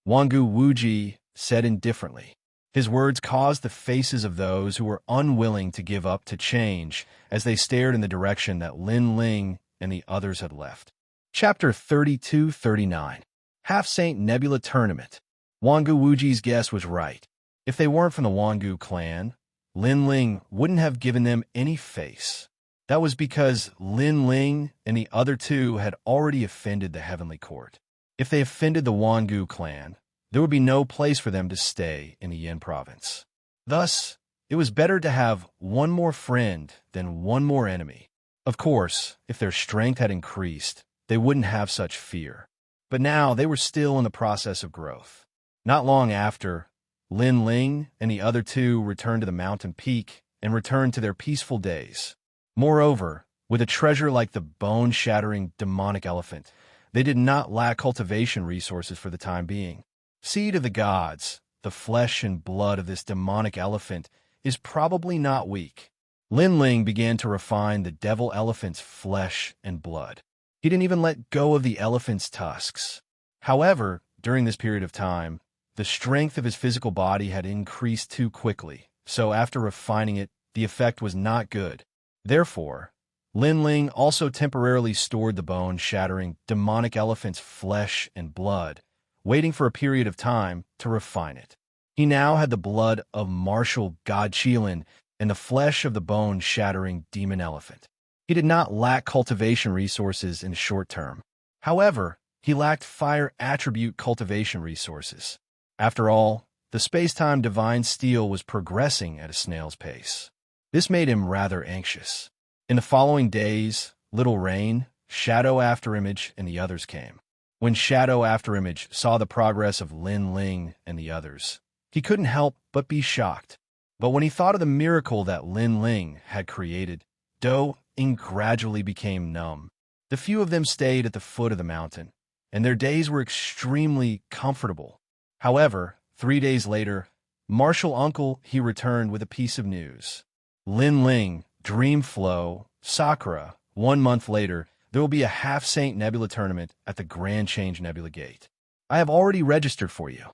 Wangu Wuji said indifferently. His words caused the faces of those who were unwilling to give up to change as they stared in the direction that Lin Ling and the others had left. Chapter 32-39 Half-Saint Nebula Tournament. Wangu Wuji's guess was right. If they weren't from the Wangu clan, Lin Ling wouldn't have given them any face. That was because Lin Ling and the other two had already offended the Heavenly Court. If they offended the Wangu clan, there would be no place for them to stay in the Yin province. Thus, it was better to have one more friend than one more enemy. Of course, if their strength had increased, they wouldn't have such fear. But now they were still in the process of growth. Not long after, Lin Ling and the other two returned to the mountain peak and returned to their peaceful days. Moreover, with a treasure like the bone-shattering demonic elephant, they did not lack cultivation resources for the time being. Seed of the gods, the flesh and blood of this demonic elephant is probably not weak. Lin Ling began to refine the devil elephant's flesh and blood. He didn't even let go of the elephant's tusks. However, during this period of time, the strength of his physical body had increased too quickly, so after refining it, the effect was not good. Therefore, Lin Ling also temporarily stored the bone-shattering demonic elephant's flesh and blood, waiting for a period of time to refine it. He now had the blood of martial god Qilin and the flesh of the bone-shattering demon elephant. He did not lack cultivation resources in the short term. However, he lacked fire attribute cultivation resources. After all, the space-time divine steel was progressing at a snail's pace. This made him rather anxious. In the following days, Little Rain, Shadow After Image, and the others came. When Shadow After Image saw the progress of Lin Ling and the others, he couldn't help but be shocked. But when he thought of the miracle that Lin Ling had created, Do-ing gradually became numb. The few of them stayed at the foot of the mountain, and their days were extremely comfortable. However, 3 days later, Martial Uncle he returned with a piece of news. Lin Ling, Dreamflow, Sakura, 1 month later, there will be a Half-Saint Nebula tournament at the Grand Change Nebula Gate. I have already registered for you.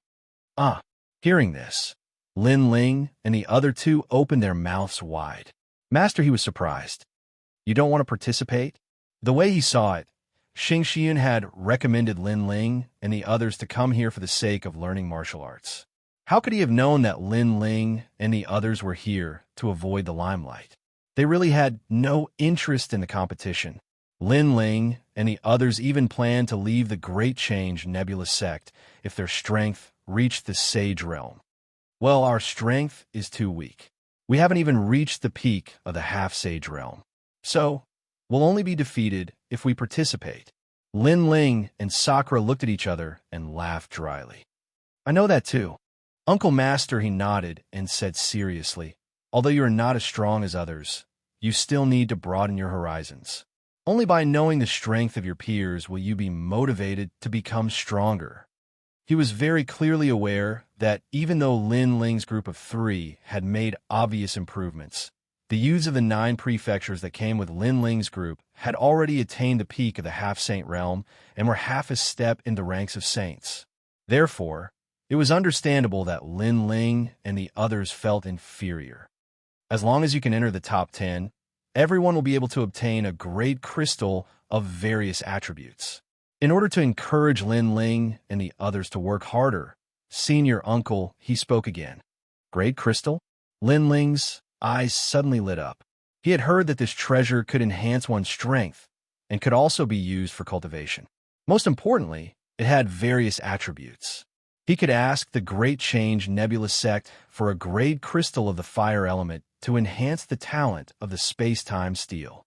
Hearing this, Lin Ling and the other two opened their mouths wide. Master, he was surprised. You don't want to participate? The way he saw it, Xianxia had recommended Lin Ling and the others to come here for the sake of learning martial arts. How could he have known that Lin Ling and the others were here to avoid the limelight? They really had no interest in the competition. Lin Ling and the others even planned to leave the Great Change Nebula sect if their strength reached the Sage Realm. Well, our strength is too weak. We haven't even reached the peak of the Half-Sage Realm. So, we'll only be defeated if we participate. Lin Ling and Sakura looked at each other and laughed dryly. I know that too. Uncle Master, he nodded and said seriously, although you are not as strong as others, you still need to broaden your horizons. Only by knowing the strength of your peers will you be motivated to become stronger. He was very clearly aware that even though Lin Ling's group of 3 had made obvious improvements, the youths of the 9 prefectures that came with Lin Ling's group had already attained the peak of the half-saint realm and were half a step in the ranks of saints. Therefore, it was understandable that Lin Ling and the others felt inferior. As long as you can enter the top 10, everyone will be able to obtain a great crystal of various attributes. In order to encourage Lin Ling and the others to work harder, senior uncle, he spoke again. Great crystal? Lin Ling's eyes suddenly lit up. He had heard that this treasure could enhance one's strength and could also be used for cultivation. Most importantly, it had various attributes. He could ask the Great Change Nebula sect for a great crystal of the fire element to enhance the talent of the space-time steel.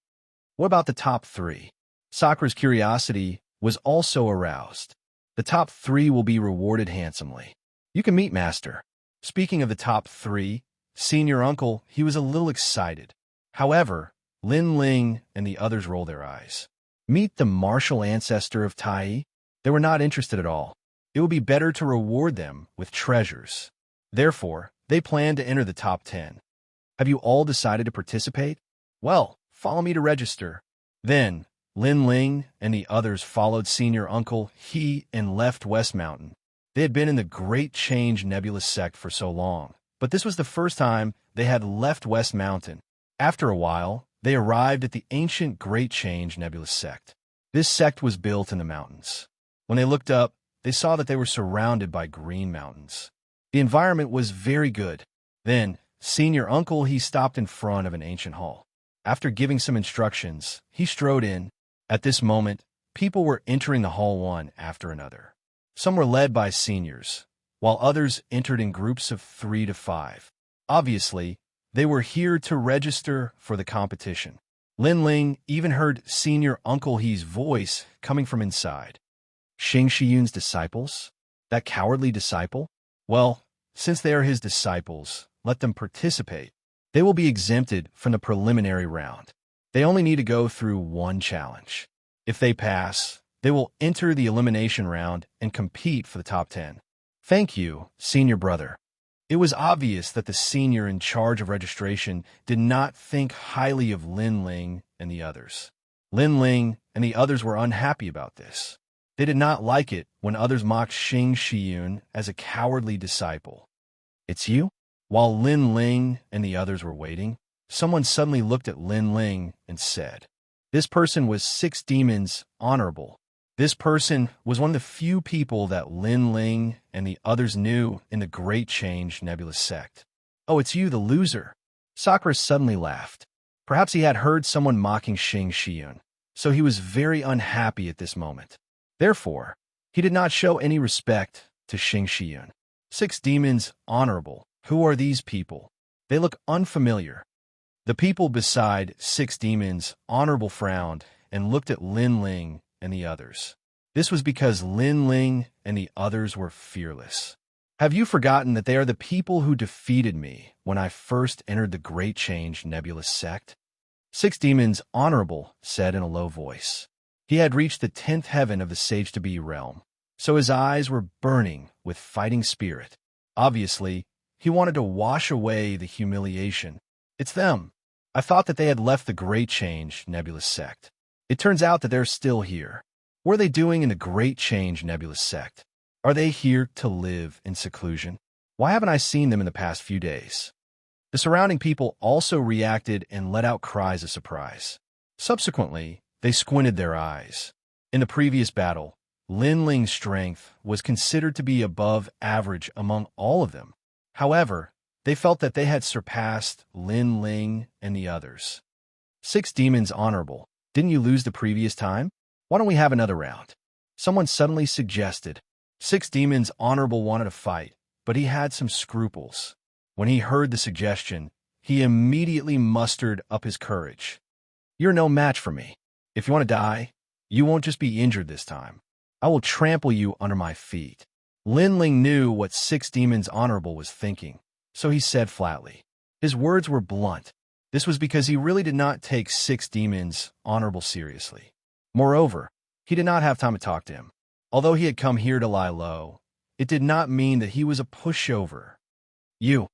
What about the top 3? Sakura's curiosity was also aroused. The top 3 will be rewarded handsomely. You can meet Master. Speaking of the top 3, senior uncle, he was a little excited. However, Lin Ling and the others rolled their eyes. Meet the martial ancestor of Tai? They were not interested at all. It would be better to reward them with treasures. Therefore, they planned to enter the top 10. Have you all decided to participate? Well, follow me to register. Then, Lin Ling and the others followed senior uncle He and left West Mountain. They had been in the Great Change Nebula sect for so long, but this was the first time they had left West Mountain. After a while, they arrived at the ancient Great Change Nebula sect. This sect was built in the mountains. When they looked up, they saw that they were surrounded by green mountains. The environment was very good. Then, senior uncle He stopped in front of an ancient hall. After giving some instructions, he strode in. At this moment, people were entering the hall one after another. Some were led by seniors, while others entered in groups of 3 to 5. Obviously, they were here to register for the competition. Lin Ling even heard senior uncle He's voice coming from inside. Xianxia's disciples? That cowardly disciple? Well, since they are his disciples, let them participate. They will be exempted from the preliminary round. They only need to go through one challenge. If they pass, they will enter the elimination round and compete for the top 10. Thank you, senior brother. It was obvious that the senior in charge of registration did not think highly of Lin Ling and the others. Lin Ling and the others were unhappy about this. They did not like it when others mocked Xianxia as a cowardly disciple. It's you? While Lin Ling and the others were waiting, someone suddenly looked at Lin Ling and said, "This person was 6 demons honorable." This person was one of the few people that Lin Ling and the others knew in the Great Change Nebula sect. "Oh, it's you, the loser." Sakura suddenly laughed. Perhaps he had heard someone mocking Xianxia, so he was very unhappy at this moment. Therefore, he did not show any respect to Xianxia. 6 demons honorable. Who are these people? They look unfamiliar. The people beside 6 demons honorable frowned and looked at Lin Ling and the others. This was because Lin Ling and the others were fearless. Have you forgotten that they are the people who defeated me when I first entered the Great Change Nebula sect? 6 demons honorable said in a low voice. He had reached the 10th heaven of the Sage-to-Be realm, so his eyes were burning with fighting spirit. Obviously, he wanted to wash away the humiliation. It's them. I thought that they had left the Great Change Nebula sect. It turns out that they're still here. What are they doing in the Great Change Nebula sect? Are they here to live in seclusion? Why haven't I seen them in the past few days? The surrounding people also reacted and let out cries of surprise. Subsequently, they squinted their eyes. In the previous battle, Lin Ling's strength was considered to be above average among all of them. However, they felt that they had surpassed Lin Ling and the others. 6 demons honorable. Didn't you lose the previous time? Why don't we have another round? Someone suddenly suggested. 6 demons honorable wanted to fight, but he had some scruples. When he heard the suggestion, he immediately mustered up his courage. You're no match for me. If you want to die, you won't just be injured this time. I will trample you under my feet. Lin Ling knew what 6 demons honorable was thinking, so he said flatly. His words were blunt. This was because he really did not take six demons honorable seriously. Moreover, he did not have time to talk to him. Although he had come here to lie low, it did not mean that he was a pushover. You.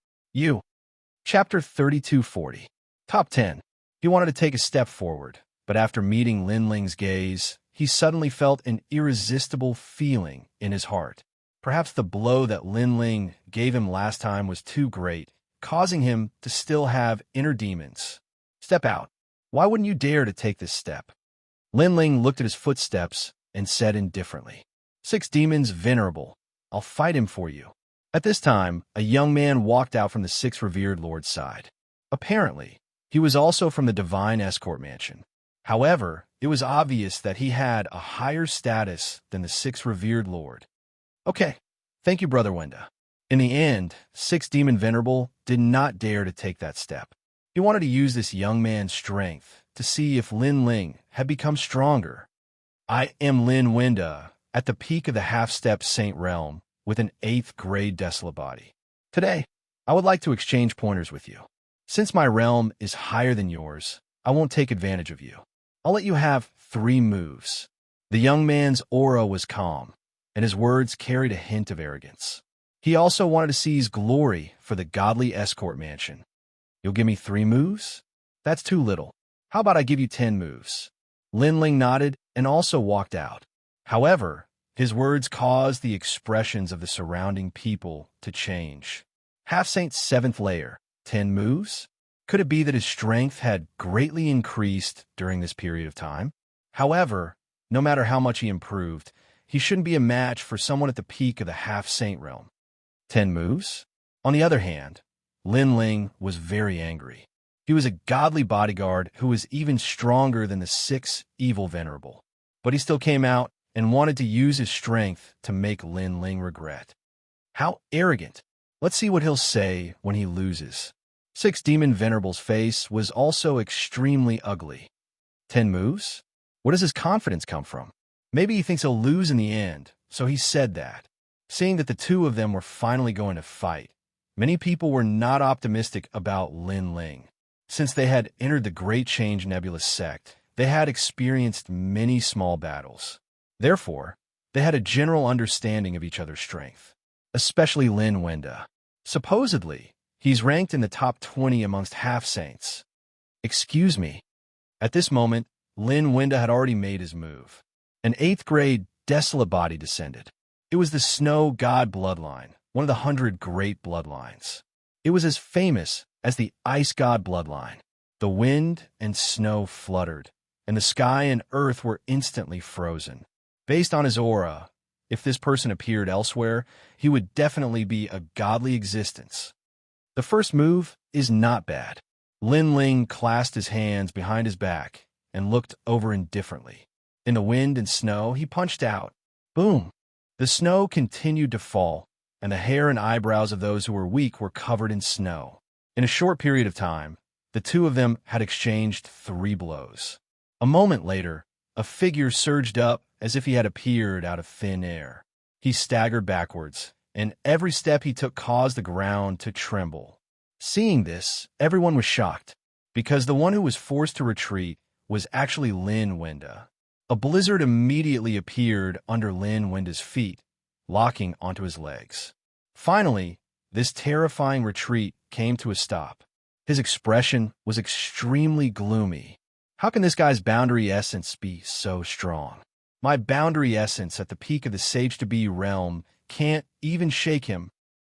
Chapter 3240. Top 10. He wanted to take a step forward, but after meeting Lin Ling's gaze, he suddenly felt an irresistible feeling in his heart. Perhaps the blow that Lin Ling gave him last time was too great, causing him to still have inner demons. Step out. Why wouldn't you dare to take this step? Lin Ling looked at his footsteps and said indifferently, "Six demons venerable. I'll fight him for you." At this time, a young man walked out from the six revered lord's side. Apparently, he was also from the divine escort mansion. However, it was obvious that he had a higher status than the six revered lord. "Okay, thank you, Brother Wenda." In the end, Six Demon Venerable did not dare to take that step. He wanted to use this young man's strength to see if Lin Ling had become stronger. "I am Lin Wenda, at the peak of the half-step Saint Realm, with an 8th grade desolate body. Today, I would like to exchange pointers with you. Since my realm is higher than yours, I won't take advantage of you. I'll let you have 3 moves." The young man's aura was calm, and his words carried a hint of arrogance. He also wanted to seize glory for the godly escort mansion. "You'll give me 3 moves? That's too little. How about I give you 10 moves? Lin Ling nodded and also walked out. However, his words caused the expressions of the surrounding people to change. Half-Saint's 7th layer, 10 moves? Could it be that his strength had greatly increased during this period of time? However, no matter how much he improved, he shouldn't be a match for someone at the peak of the Half-Saint realm. 10 moves? On the other hand, Lin Ling was very angry. He was a godly bodyguard who was even stronger than the 6 evil venerable. But he still came out and wanted to use his strength to make Lin Ling regret. How arrogant! Let's see what he'll say when he loses. 6 Demon Venerable's face was also extremely ugly. 10 moves? Where does his confidence come from? Maybe he thinks he'll lose in the end, so he said that. Seeing that the two of them were finally going to fight, many people were not optimistic about Lin Ling. Since they had entered the Great Change Nebulous sect, they had experienced many small battles. Therefore, they had a general understanding of each other's strength, especially Lin Wenda. Supposedly, he's ranked in the top 20 amongst half-saints. Excuse me. At this moment, Lin Wenda had already made his move. An 8th grade desolate body descended. It was the Snow God bloodline, one of the 100 great bloodlines. It was as famous as the Ice God bloodline. The wind and snow fluttered, and the sky and earth were instantly frozen. Based on his aura, if this person appeared elsewhere, he would definitely be a godly existence. The first move is not bad. Lin Ling clasped his hands behind his back and looked over indifferently. In the wind and snow, he punched out. Boom! The snow continued to fall, and the hair and eyebrows of those who were weak were covered in snow. In a short period of time, the two of them had exchanged 3 blows. A moment later, a figure surged up as if he had appeared out of thin air. He staggered backwards, and every step he took caused the ground to tremble. Seeing this, everyone was shocked, because the one who was forced to retreat was actually Lin Wenda. A blizzard immediately appeared under Lin Wenda's feet, locking onto his legs. Finally, this terrifying retreat came to a stop. His expression was extremely gloomy. How can this guy's boundary essence be so strong? My boundary essence at the peak of the Sage-to-Be realm can't even shake him.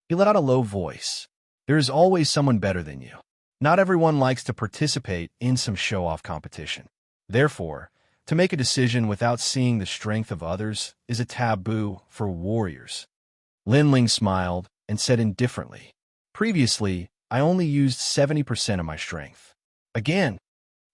He let out a low voice. There is always someone better than you. Not everyone likes to participate in some show-off competition. Therefore, to make a decision without seeing the strength of others is a taboo for warriors. Lin Ling smiled and said indifferently, "Previously, I only used 70% of my strength." Again,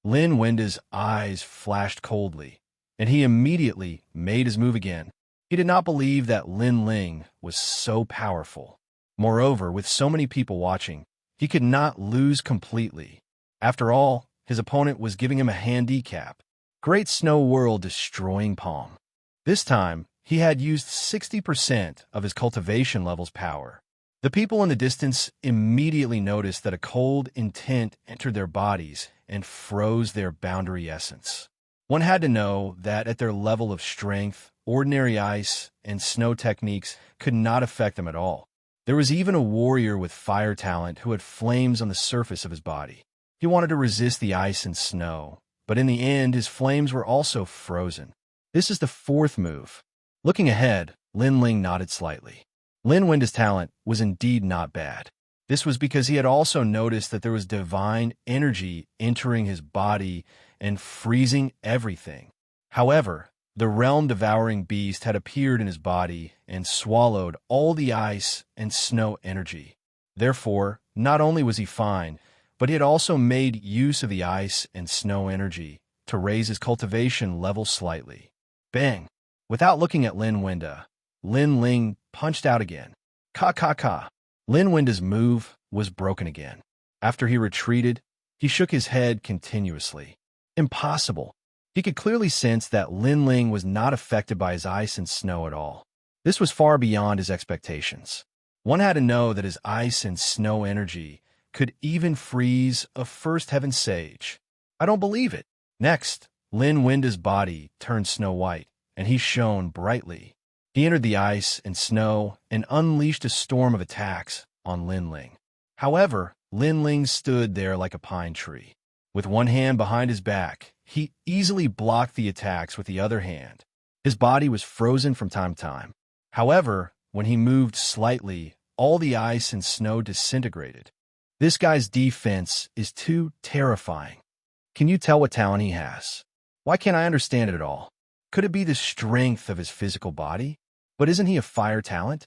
Lin Wenda's eyes flashed coldly, and he immediately made his move again. He did not believe that Lin Ling was so powerful. Moreover, with so many people watching, he could not lose completely. After all, his opponent was giving him a handicap. Great Snow World destroying palm. This time, he had used 60% of his cultivation level's power. The people in the distance immediately noticed that a cold intent entered their bodies and froze their boundary essence. One had to know that at their level of strength, ordinary ice and snow techniques could not affect them at all. There was even a warrior with fire talent who had flames on the surface of his body. He wanted to resist the ice and snow, but in the end his flames were also frozen. This is the fourth move. Looking ahead, Lin Ling nodded slightly. Lin Wenda's talent was indeed not bad. This was because he had also noticed that there was divine energy entering his body and freezing everything. However, the realm-devouring beast had appeared in his body and swallowed all the ice and snow energy. Therefore, not only was he fine, but he had also made use of the ice and snow energy to raise his cultivation level slightly. Bang! Without looking at Lin Wenda, Lin Ling punched out again. Ka ka ka. Lin Wenda's move was broken again. After he retreated, he shook his head continuously. Impossible. He could clearly sense that Lin Ling was not affected by his ice and snow at all. This was far beyond his expectations. One had to know that his ice and snow energy could even freeze a first heaven sage. I don't believe it. Next, Lin Wenda's body turned snow white, and he shone brightly. He entered the ice and snow and unleashed a storm of attacks on Lin Ling. However, Lin Ling stood there like a pine tree. With one hand behind his back, he easily blocked the attacks with the other hand. His body was frozen from time to time. However, when he moved slightly, all the ice and snow disintegrated. This guy's defense is too terrifying. Can you tell what talent he has? Why can't I understand it at all? Could it be the strength of his physical body? But isn't he a fire talent?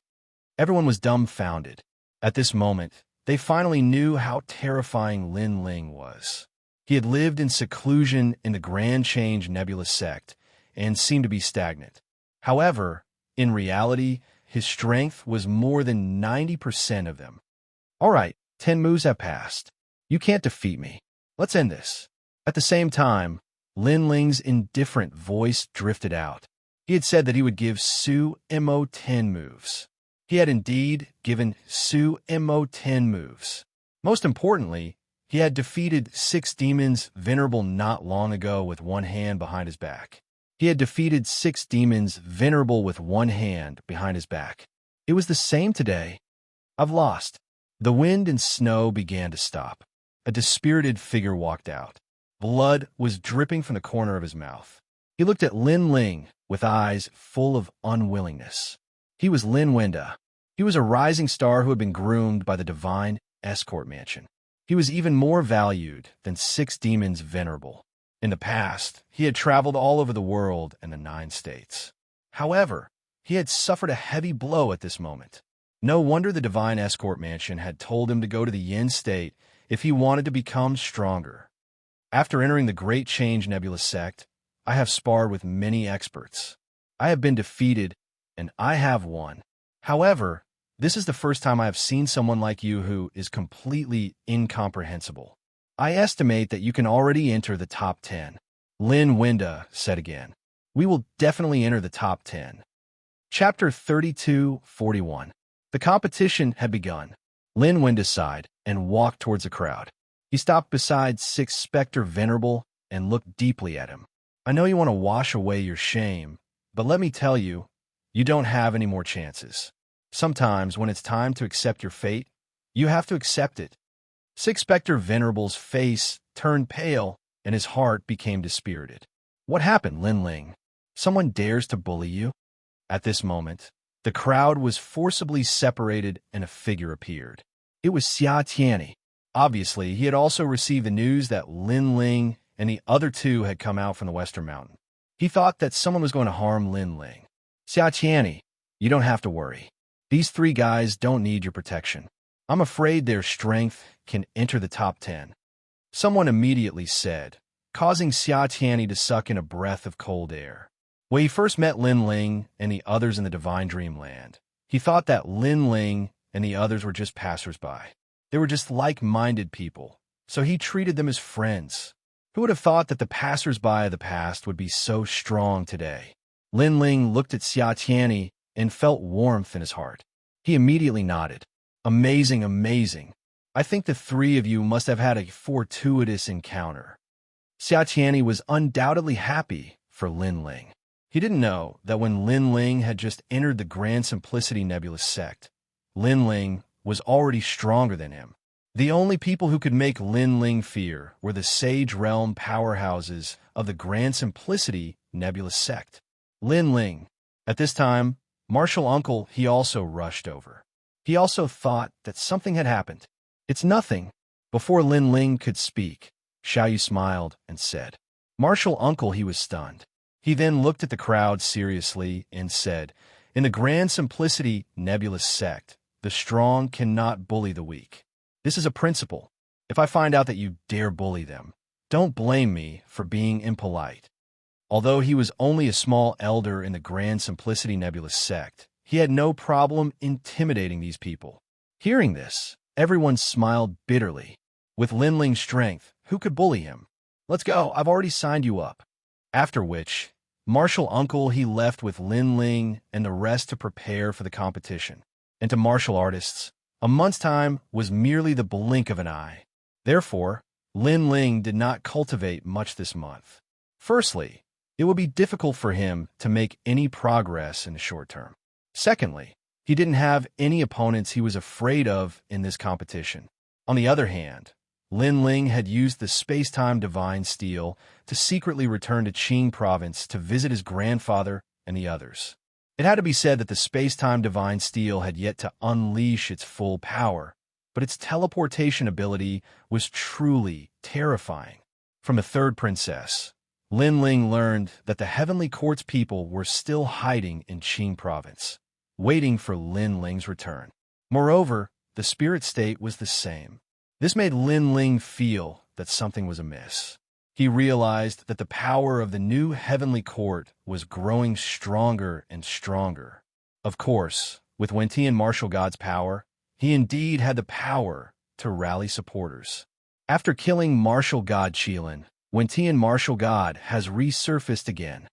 Everyone was dumbfounded. At this moment, they finally knew how terrifying Lin Ling was. He had lived in seclusion in the Grand Change Nebula sect and seemed to be stagnant. However, in reality, his strength was more than 90% of them. All right, 10 moves have passed. You can't defeat me. Let's end this. At the same time, Lin Ling's indifferent voice drifted out. He had said that he would give Su Mo 10 moves. He had indeed given Su Mo 10 moves. Most importantly, he had defeated 6 demons venerable not long ago with one hand behind his back. He had defeated 6 demons venerable with one hand behind his back. It was the same today. I've lost. The wind and snow began to stop. A dispirited figure walked out. Blood was dripping from the corner of his mouth. He looked at Lin Ling with eyes full of unwillingness. He was Lin Wenda. He was a rising star who had been groomed by the divine escort mansion. He was even more valued than 6 demons venerable. In the past, he had traveled all over the world and the 9 states. However, he had suffered a heavy blow at this moment. No wonder the divine escort mansion had told him to go to the Yin state if he wanted to become stronger. After entering the Great Change Nebula sect, I have sparred with many experts. I have been defeated, and I have won. However, this is the first time I have seen someone like you who is completely incomprehensible. I estimate that you can already enter the top 10. Lin Wenda said again. We will definitely enter the top 10. Chapter 32:41. The competition had begun. Lin Wenda sighed and walked towards the crowd. He stopped beside 6 Spectre Venerable and looked deeply at him. I know you want to wash away your shame, but let me tell you, you don't have any more chances. Sometimes, when it's time to accept your fate, you have to accept it. 6 Spectre Venerable's face turned pale, and his heart became dispirited. What happened, Lin Ling? Someone dares to bully you? At this moment, the crowd was forcibly separated and a figure appeared. It was Xianxia. Obviously, he had also received the news that Lin Ling and the other 2 had come out from the Western Mountain. He thought that someone was going to harm Lin Ling. Xianxia, you don't have to worry. These 3 guys don't need your protection. I'm afraid their strength can enter the top 10. Someone immediately said, causing Xianxia to suck in a breath of cold air. When he first met Lin Ling and the others in the Divine Dreamland, he thought that Lin Ling and the others were just passers-by. They were just like-minded people, so he treated them as friends. Who would have thought that the passers-by of the past would be so strong today? Lin Ling looked at Xianxia and felt warmth in his heart. He immediately nodded. Amazing, amazing. I think the three of you must have had a fortuitous encounter. Xianxia was undoubtedly happy for Lin Ling. He didn't know that when Lin Ling had just entered the Grand Simplicity Nebulous sect, Lin Ling was already stronger than him. The only people who could make Lin Ling fear were the Sage Realm powerhouses of the Grand Simplicity Nebulous sect. Lin Ling. At this time, Martial Uncle he also rushed over. He also thought that something had happened. It's nothing. Before Lin Ling could speak, Xiaoyu smiled and said, Martial Uncle he was stunned. He then looked at the crowd seriously and said, in the Grand Simplicity Nebulous sect, the strong cannot bully the weak. This is a principle. If I find out that you dare bully them, don't blame me for being impolite. Although he was only a small elder in the Grand Simplicity Nebulous sect, he had no problem intimidating these people. Hearing this, everyone smiled bitterly. With Lin Ling's strength, who could bully him? Let's go, I've already signed you up. After which, Martial Uncle he left with Lin Ling and the rest to prepare for the competition. And to martial artists, a month's time was merely the blink of an eye. Therefore, Lin Ling did not cultivate much this month. Firstly, it would be difficult for him to make any progress in the short term. Secondly, he didn't have any opponents he was afraid of in this competition. On the other hand, Lin Ling had used the space-time divine steel to secretly return to Qing province to visit his grandfather and the others. It had to be said that the space-time divine steel had yet to unleash its full power, but its teleportation ability was truly terrifying. From the third princess, Lin Ling learned that the Heavenly Court's people were still hiding in Qing province, waiting for Lin Ling's return. Moreover, the spirit state was the same. This made Lin Ling feel that something was amiss. He realized that the power of the new Heavenly Court was growing stronger and stronger. Of course, with Wentian Martial God's power, he indeed had the power to rally supporters. After killing Martial God Qilin, Wentian Martial God has resurfaced again.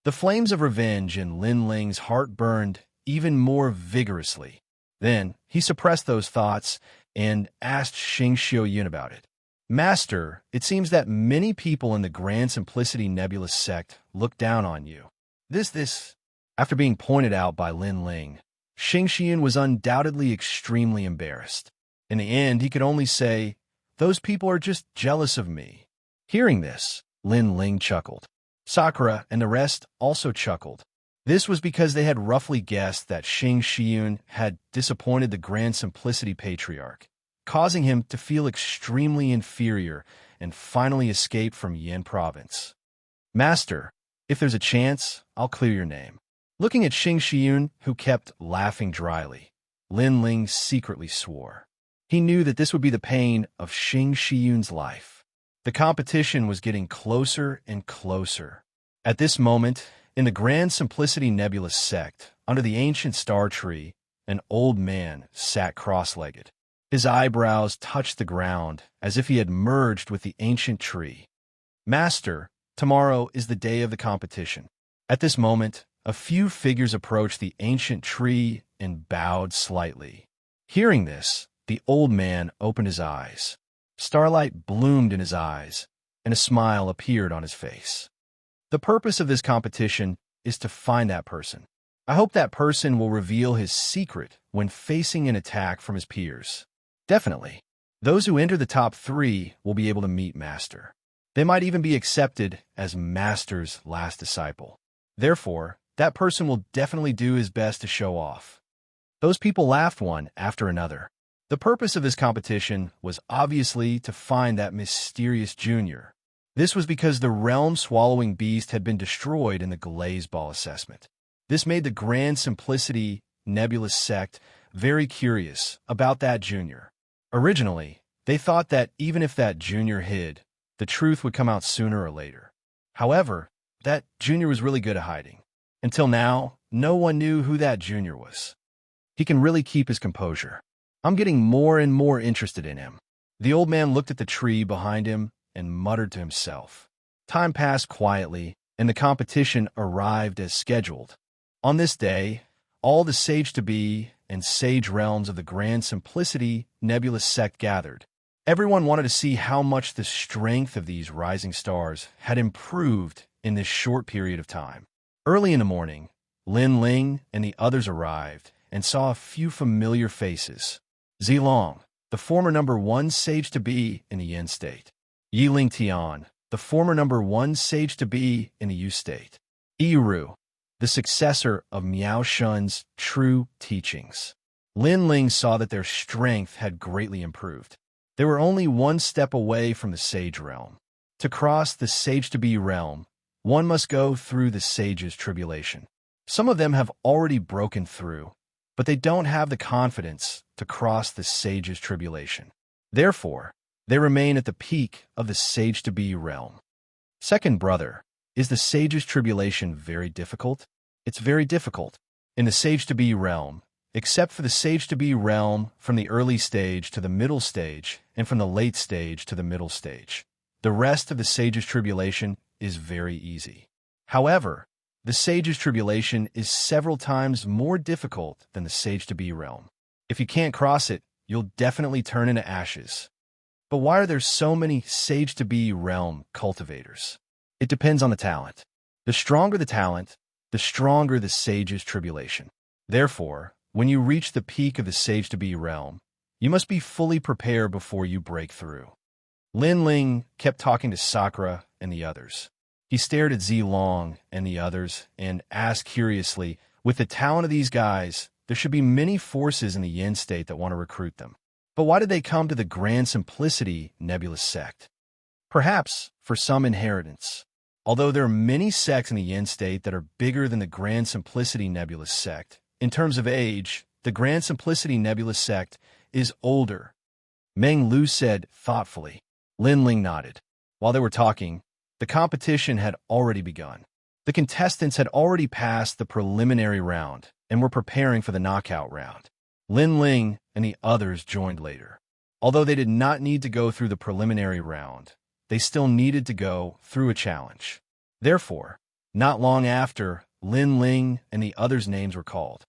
The flames of revenge in Lin Ling's heart burned even more vigorously. Then, he suppressed those thoughts and asked Xianxia about it. Master, it seems that many people in the Grand Simplicity Nebulous sect look down on you. After being pointed out by Lin Ling, Xianxia was undoubtedly extremely embarrassed. In the end, he could only say, those people are just jealous of me. Hearing this, Lin Ling chuckled. Sakura and the rest also chuckled. This was because they had roughly guessed that Xianxia had disappointed the Grand Simplicity Patriarch, causing him to feel extremely inferior and finally escape from Yin province. Master, if there's a chance, I'll clear your name. Looking at Xianxia, who kept laughing dryly, Lin Ling secretly swore. He knew that this would be the pain of Xianxia's life. The competition was getting closer and closer. At this moment, in the Grand Simplicity Nebulous sect, under the ancient star tree, an old man sat cross-legged. His eyebrows touched the ground as if he had merged with the ancient tree. Master, tomorrow is the day of the competition. At this moment, a few figures approached the ancient tree and bowed slightly. Hearing this, the old man opened his eyes. Starlight bloomed in his eyes, and a smile appeared on his face. The purpose of this competition is to find that person. I hope that person will reveal his secret when facing an attack from his peers. Definitely. Those who enter the top 3 will be able to meet Master. They might even be accepted as Master's last disciple. Therefore, that person will definitely do his best to show off. Those people laughed one after another. The purpose of this competition was obviously to find that mysterious junior. This was because the realm-swallowing beast had been destroyed in the Glaze Ball assessment. This made the Grand Simplicity Nebulous sect very curious about that junior. Originally, they thought that even if that junior hid, the truth would come out sooner or later. However, that junior was really good at hiding. Until now, no one knew who that junior was. He can really keep his composure. I'm getting more and more interested in him. The old man looked at the tree behind him and muttered to himself. Time passed quietly, and the competition arrived as scheduled. On this day, all the sage-to-be and sage realms of the Grand Simplicity nebulous sect gathered. Everyone wanted to see how much the strength of these rising stars had improved in this short period of time. Early in the morning, Lin Ling and the others arrived and saw a few familiar faces. Zilong, the former #1 sage-to-be in the Yin state. Yiling Tian, the former #1 sage-to-be in the Yu state. Yiru, the successor of Miao Shun's true teachings. Lin Ling saw that their strength had greatly improved. They were only one step away from the sage realm. To cross the sage-to-be realm, one must go through the sage's tribulation. Some of them have already broken through, but they don't have the confidence to cross the sage's tribulation. Therefore, they remain at the peak of the sage-to-be realm. Second brother, is the sage's tribulation very difficult? It's very difficult. In the sage-to-be realm, except for the sage-to-be realm from the early stage to the middle stage and from the late stage to the middle stage, the rest of the sage's tribulation is very easy. However, the sage's tribulation is several times more difficult than the sage-to-be realm. If you can't cross it, you'll definitely turn into ashes. But why are there so many sage-to-be realm cultivators? It depends on the talent. The stronger the talent, the stronger the sage's tribulation. Therefore, when you reach the peak of the sage-to-be realm, you must be fully prepared before you break through. Lin Ling kept talking to Sakura and the others. He stared at Zilong and the others and asked curiously, with the talent of these guys, there should be many forces in the Yin state that want to recruit them. But why did they come to the Grand Simplicity nebulous sect? Perhaps for some inheritance. Although there are many sects in the Yin state that are bigger than the Grand Simplicity nebulous sect, in terms of age, the Grand Simplicity nebulous sect is older. Meng Lu said thoughtfully. Lin Ling nodded. While they were talking, the competition had already begun. The contestants had already passed the preliminary round and were preparing for the knockout round. Lin Ling and the others joined later. Although they did not need to go through the preliminary round, they still needed to go through a challenge. Therefore, not long after, Lin Ling and the others' names were called.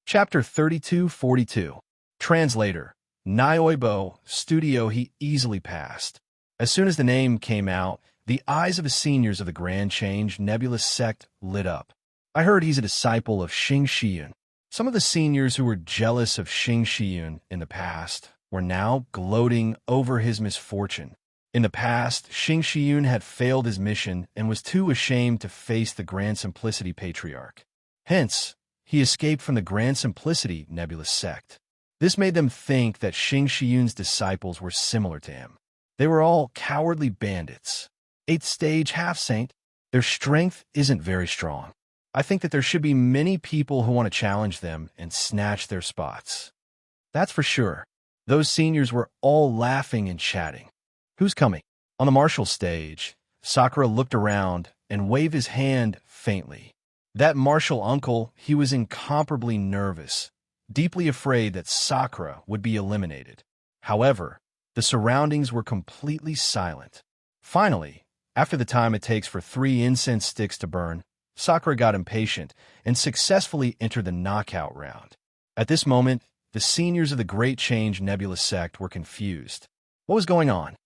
Chapter 3242. Translator. Nioibo Studio he easily passed. As soon as the name came out, the eyes of the seniors of the Grand Change nebulous sect lit up. I heard he's a disciple of Xianxia. Some of the seniors who were jealous of Xianxia in the past were now gloating over his misfortune. In the past, Xianxia had failed his mission and was too ashamed to face the Grand Simplicity Patriarch. Hence, he escaped from the Grand Simplicity nebulous sect. This made them think that Xianxia's disciples were similar to him. They were all cowardly bandits. 8th stage half-saint, their strength isn't very strong. I think that there should be many people who want to challenge them and snatch their spots. That's for sure. Those seniors were all laughing and chatting. Who's coming? On the martial stage, Sakura looked around and waved his hand faintly. That martial uncle, he was incomparably nervous, deeply afraid that Sakura would be eliminated. However, the surroundings were completely silent. Finally, after the time it takes for 3 incense sticks to burn, Sakura got impatient and successfully entered the knockout round. At this moment, the seniors of the Great Change nebulous sect were confused. What was going on?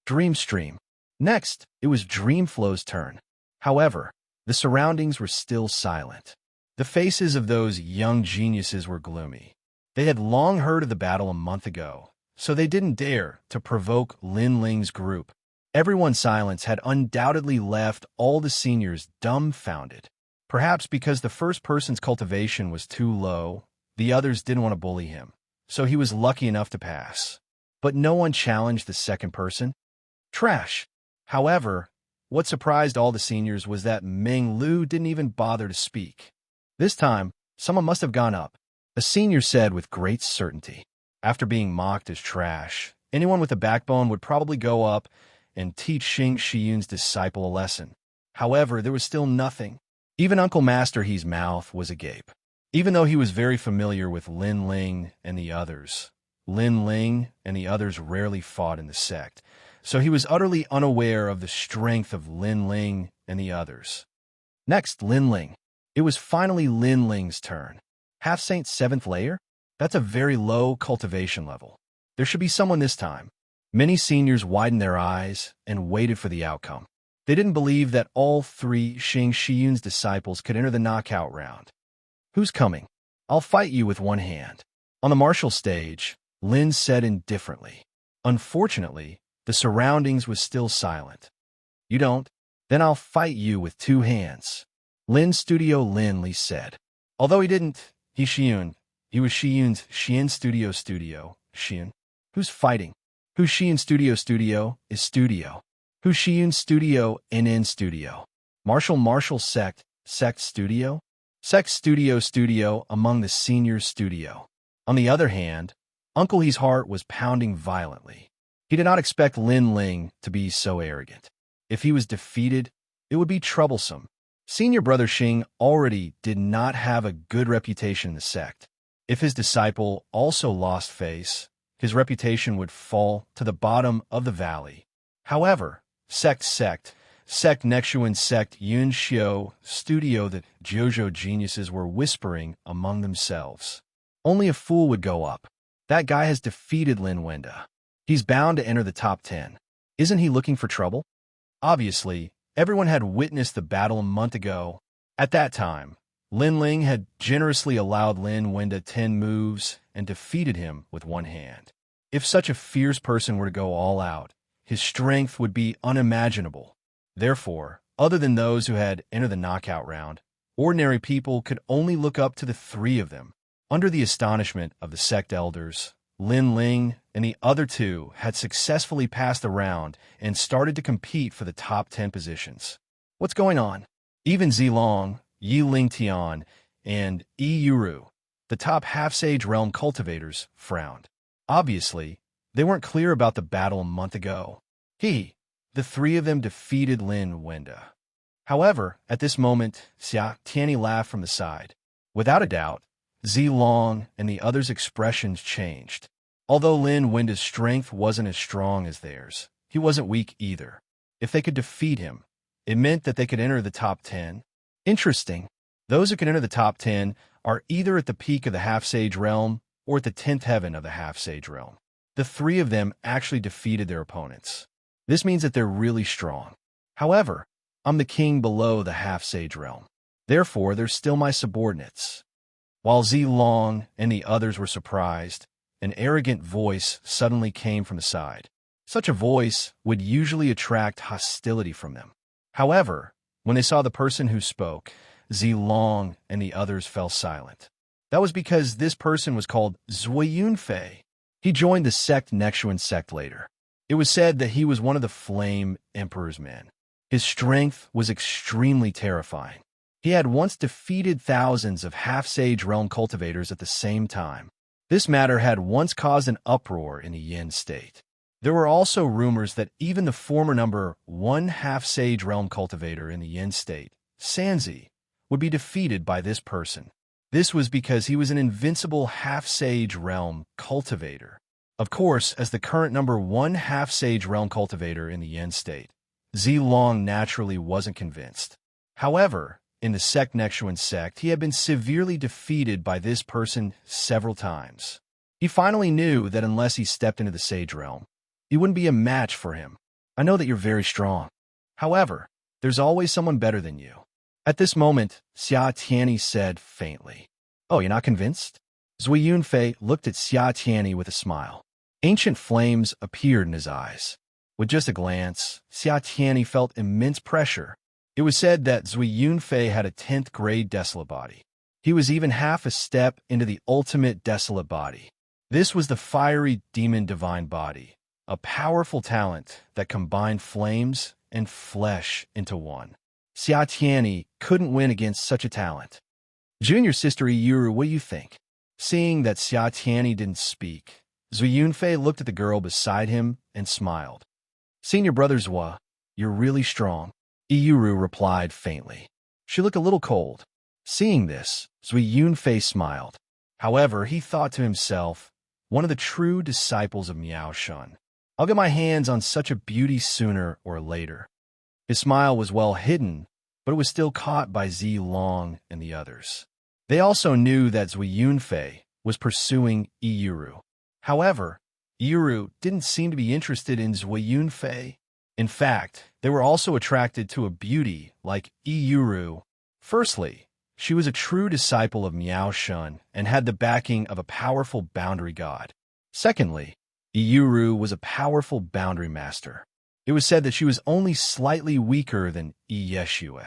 Dreamstream. Next, it was Dreamflow's turn. However, the surroundings were still silent. The faces of those young geniuses were gloomy. They had long heard of the battle a month ago, so they didn't dare to provoke Lin Ling's group. Everyone's silence had undoubtedly left all the seniors dumbfounded. Perhaps because the first person's cultivation was too low, the others didn't want to bully him, so he was lucky enough to pass. But no one challenged the second person. Trash. However, what surprised all the seniors was that Meng Lu didn't even bother to speak. This time, someone must have gone up. A senior said with great certainty. After being mocked as trash, anyone with a backbone would probably go up and teach Xianxia's disciple a lesson. However, there was still nothing. Even Uncle Master He's mouth was agape. Even though he was very familiar with Lin Ling and the others, Lin Ling and the others rarely fought in the sect, so he was utterly unaware of the strength of Lin Ling and the others. Next, Lin Ling. It was finally Lin Ling's turn. Half-Saint 7th layer? That's a very low cultivation level. There should be someone this time. Many seniors widened their eyes and waited for the outcome. They didn't believe that all three Xianxia's disciples could enter the knockout round. Who's coming? I'll fight you with one hand. On the martial stage, Lin said indifferently. Unfortunately, the surroundings was still silent. You don't? Then I'll fight you with two hands. Lin Li said. Although he didn't, he was Xian's Xian Studio. Xian? Who's fighting? Who's Xian Studio is studio. Who's Xian Studio NN Studio? Martial Sect Studio? Sect Studio among the seniors studio. On the other hand, Uncle He's heart was pounding violently. He did not expect Lin Ling to be so arrogant. If he was defeated, it would be troublesome. Senior brother Xing already did not have a good reputation in the sect. If his disciple also lost face, his reputation would fall to the bottom of the valley. However, Sect Nexuan Sect Yunxiu Studio, the Jojo geniuses were whispering among themselves. Only a fool would go up. That guy has defeated Lin Wenda. He's bound to enter the top 10. Isn't he looking for trouble? Obviously, everyone had witnessed the battle a month ago. At that time, Lin Ling had generously allowed Lin Wenda 10 moves and defeated him with one hand. If such a fierce person were to go all out, his strength would be unimaginable. Therefore, other than those who had entered the knockout round, ordinary people could only look up to the three of them. Under the astonishment of the sect elders, Lin Ling and the other two had successfully passed the round and started to compete for the top 10 positions. What's going on? Even Zilong, Yi Lingtian, and Yi Yuru, the top half-sage realm cultivators, frowned. Obviously, they weren't clear about the battle a month ago. The three of them defeated Lin Wenda. However, at this moment, Xianxia laughed from the side. Without a doubt, Zilong and the others' expressions changed. Although Lin Wenda's strength wasn't as strong as theirs, he wasn't weak either. If they could defeat him, it meant that they could enter the top 10. Interesting. Those who can enter the top 10 are either at the peak of the half-sage realm or at the 10th heaven of the half-sage realm. The three of them actually defeated their opponents. This means that they're really strong. However, I'm the king below the half-sage realm. Therefore, they're still my subordinates. While Zilong and the others were surprised, an arrogant voice suddenly came from the side. Such a voice would usually attract hostility from them. However, when they saw the person who spoke, Zilong and the others fell silent. That was because this person was called Zui Yunfei. He joined the sect Nexuan sect later. It was said that he was one of the Flame Emperor's men. His strength was extremely terrifying. He had once defeated thousands of half-sage realm cultivators at the same time. This matter had once caused an uproar in the Yin state. There were also rumors that even the former number 1 half-sage realm cultivator in the Yin state, Sanzi, would be defeated by this person. This was because he was an invincible half-sage realm cultivator. Of course, as the current number 1 half-sage realm cultivator in the Yin state, Zilong naturally wasn't convinced. However, in the sect Nexuan sect, he had been severely defeated by this person several times. He finally knew that unless he stepped into the sage realm, he wouldn't be a match for him. I know that you're very strong. However, there's always someone better than you. At this moment, Xianxia said faintly, "Oh, you're not convinced?" Zui Yunfei looked at Xianxia with a smile. Ancient flames appeared in his eyes. With just a glance, Xianxia felt immense pressure. It was said that Zui Yunfei had a 10th grade desolate body. He was even half a step into the ultimate desolate body. This was the fiery demon divine body, a powerful talent that combined flames and flesh into one. Xianxia couldn't win against such a talent. Junior sister Yuru, what do you think? Seeing that Xianxia didn't speak, Zui Yunfei looked at the girl beside him and smiled. Senior brother Zua, you're really strong. Yuru replied faintly. She looked a little cold. Seeing this, Zui Yunfei smiled. However, he thought to himself, one of the true disciples of Miao Shun. I'll get my hands on such a beauty sooner or later. His smile was well hidden, but it was still caught by Zilong and the others. They also knew that Zui Yunfei was pursuing Iyuru. However, Iyuru didn't seem to be interested in Zui Yunfei. In fact, they were also attracted to a beauty like Iyuru. Firstly, she was a true disciple of Miao Shun and had the backing of a powerful boundary god. Secondly, Iyuru was a powerful boundary master. It was said that she was only slightly weaker than Yeshua.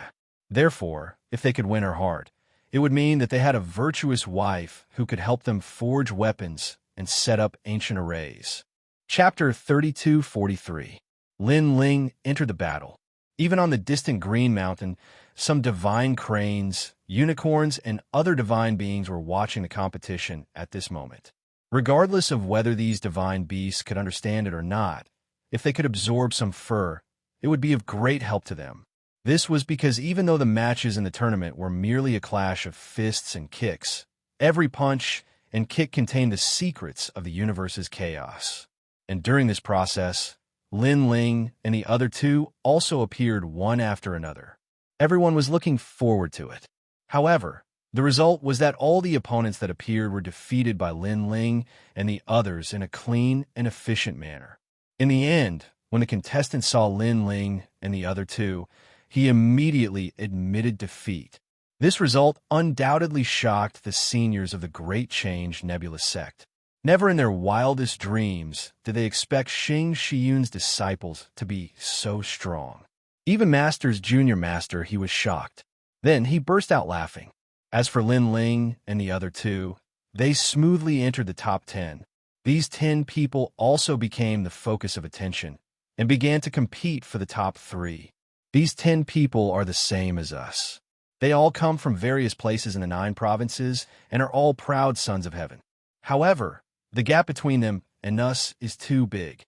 Therefore, if they could win her heart, it would mean that they had a virtuous wife who could help them forge weapons and set up ancient arrays. Chapter 32-43. Lin Ling entered the battle. Even on the distant Green Mountain, some divine cranes, unicorns, and other divine beings were watching the competition at this moment. Regardless of whether these divine beasts could understand it or not, if they could absorb some fur, it would be of great help to them. This was because even though the matches in the tournament were merely a clash of fists and kicks, every punch and kick contained the secrets of the universe's chaos. And during this process, Lin Ling and the other two also appeared one after another. Everyone was looking forward to it. However, the result was that all the opponents that appeared were defeated by Lin Ling and the others in a clean and efficient manner. In the end, when the contestant saw Lin Ling and the other two, he immediately admitted defeat. This result undoubtedly shocked the seniors of the Great Change Nebula sect. Never in their wildest dreams did they expect Xing Shiyun's disciples to be so strong. Even Master's junior master, he was shocked. Then he burst out laughing. As for Lin Ling and the other two, they smoothly entered the top 10. These 10 people also became the focus of attention and began to compete for the top 3. These 10 people are the same as us. They all come from various places in the 9 provinces and are all proud sons of heaven. However, the gap between them and us is too big.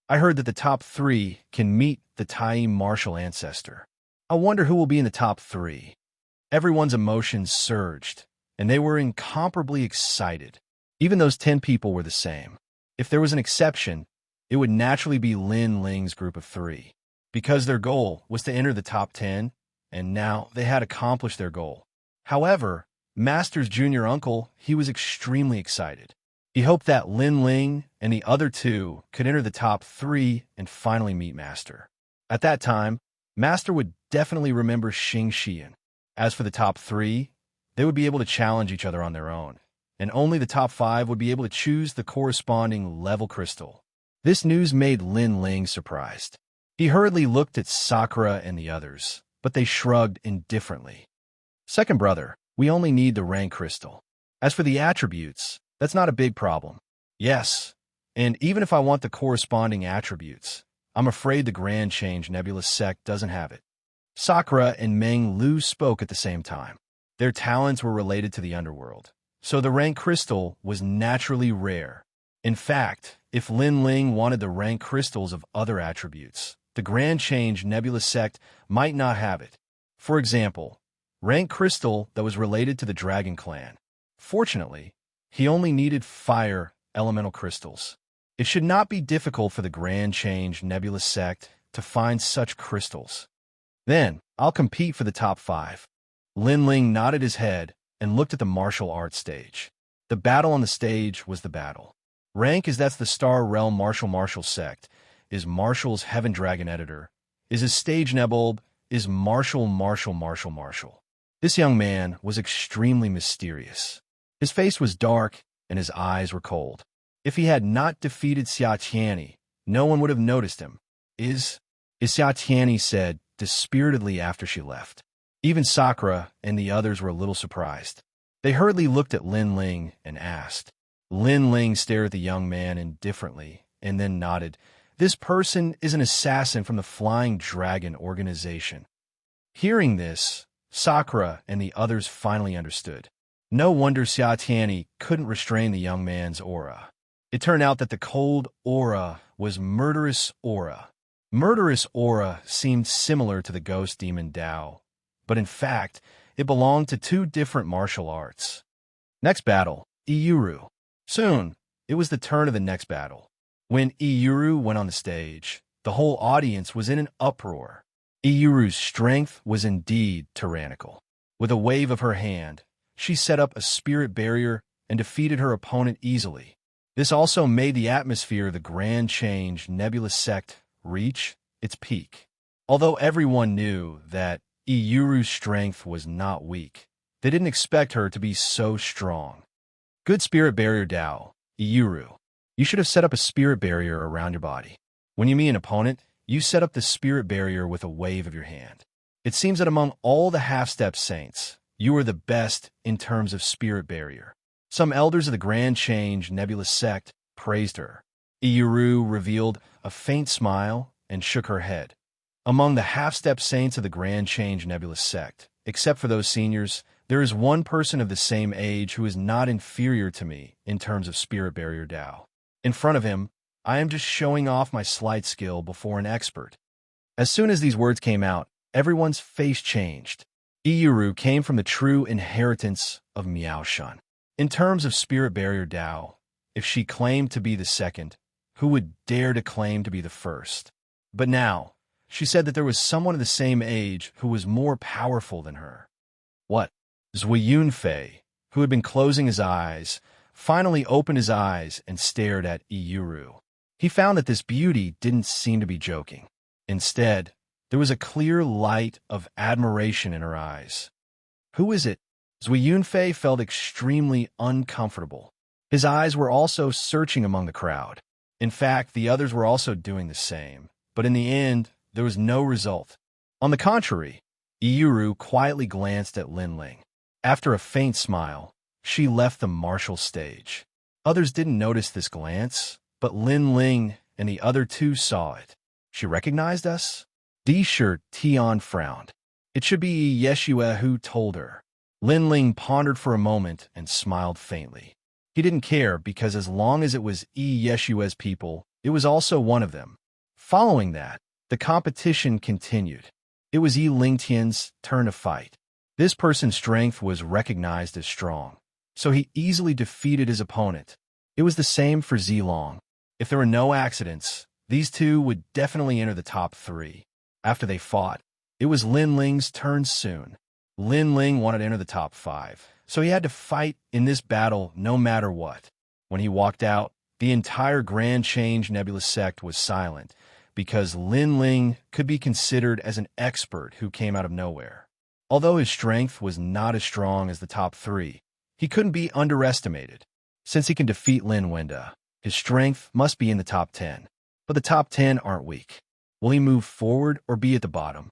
I heard that the top 3 can meet the Tai martial ancestor. I wonder who will be in the top 3. Everyone's emotions surged, and they were incomparably excited. Even those 10 people were the same. If there was an exception, it would naturally be Lin Ling's group of 3, because their goal was to enter the top 10, and now they had accomplished their goal. However, Master's junior uncle, he was extremely excited. He hoped that Lin Ling and the other 2 could enter the top 3 and finally meet Master. At that time, Master would definitely remember Xianxia. As for the top 3, they would be able to challenge each other on their own, and only the top 5 would be able to choose the corresponding level crystal. This news made Lin Ling surprised. He hurriedly looked at Sakura and the others, but they shrugged indifferently. Second brother, we only need the rank crystal. As for the attributes, that's not a big problem. Yes, and even if I want the corresponding attributes, I'm afraid the Grand Change Nebula sect doesn't have it. Sakura and Meng Lu spoke at the same time. Their talents were related to the underworld, so the rank crystal was naturally rare. In fact, if Lin Ling wanted the rank crystals of other attributes, the Grand Change Nebula sect might not have it. For example, rank crystal that was related to the Dragon Clan. Fortunately, he only needed fire elemental crystals. It should not be difficult for the Grand Change Nebula sect to find such crystals. Then, I'll compete for the top 5. Lin Ling nodded his head and looked at the martial arts stage. The battle on the stage was the battle. Rank is that's the Star Realm Martial sect, is Martial's Heaven Dragon editor, is his stage Nebulb, is Martial. This young man was extremely mysterious. His face was dark and his eyes were cold. If he had not defeated Xianxia, no one would have noticed him. Is Xianxia said dispiritedly after she left. Even Sakura and the others were a little surprised. They hurriedly looked at Lin Ling and asked. Lin Ling stared at the young man indifferently and then nodded. This person is an assassin from the Flying Dragon organization. Hearing this, Sakura and the others finally understood. No wonder Xianxia couldn't restrain the young man's aura. It turned out that the cold aura was murderous aura. Murderous aura seemed similar to the ghost demon Dao, but in fact, it belonged to 2 different martial arts. Next battle, Iyuru. Soon, it was the turn of the next battle. When Iyuru went on the stage, the whole audience was in an uproar. Iyuru's strength was indeed tyrannical. With a wave of her hand, she set up a spirit barrier and defeated her opponent easily. This also made the atmosphere of the Grand Change Nebulous Sect reach its peak. Although everyone knew that Iyuru's strength was not weak, they didn't expect her to be so strong. Good spirit barrier Dao, Iyuru. You should have set up a spirit barrier around your body. When you meet an opponent, you set up the spirit barrier with a wave of your hand. It seems that among all the half-step saints, you are the best in terms of spirit barrier. Some elders of the Grand Change Nebulous Sect praised her. Iyuru revealed a faint smile and shook her head. Among the half-step saints of the Grand Change Nebulous Sect, except for those seniors, there is one person of the same age who is not inferior to me in terms of spirit barrier Dao. In front of him, I am just showing off my slight skill before an expert. As soon as these words came out, everyone's face changed. Iyuru came from the true inheritance of Miaoshan. In terms of spirit barrier Dao, if she claimed to be the second, who would dare to claim to be the first? But now, she said that there was someone of the same age who was more powerful than her. What? Zui Yunfei, who had been closing his eyes, finally opened his eyes and stared at Iyuru. He found that this beauty didn't seem to be joking. Instead, there was a clear light of admiration in her eyes. Who is it? Zui Yunfei felt extremely uncomfortable. His eyes were also searching among the crowd. In fact, the others were also doing the same. But in the end, there was no result. On the contrary, Iyuru quietly glanced at Linling. After a faint smile, she left the martial stage. Others didn't notice this glance, but Linling and the other two saw it. She recognized us? D-shirt Tian frowned. It should be Yeshua who told her. Linling pondered for a moment and smiled faintly. He didn't care because as long as it was Yeshua's people, it was also one of them. Following that, the competition continued. It was Lingtian's turn to fight. This person's strength was recognized as strong, so he easily defeated his opponent. It was the same for Zilong. If there were no accidents, these two would definitely enter the top 3. After they fought, it was Linling's turn soon. Linling wanted to enter the top 5, so he had to fight in this battle no matter what. When he walked out, the entire Grand Change Nebulous Sect was silent, because Linling could be considered as an expert who came out of nowhere. Although his strength was not as strong as the top 3, he couldn't be underestimated. Since he can defeat Lin Wenda, his strength must be in the top 10. But the top 10 aren't weak. Will he move forward or be at the bottom?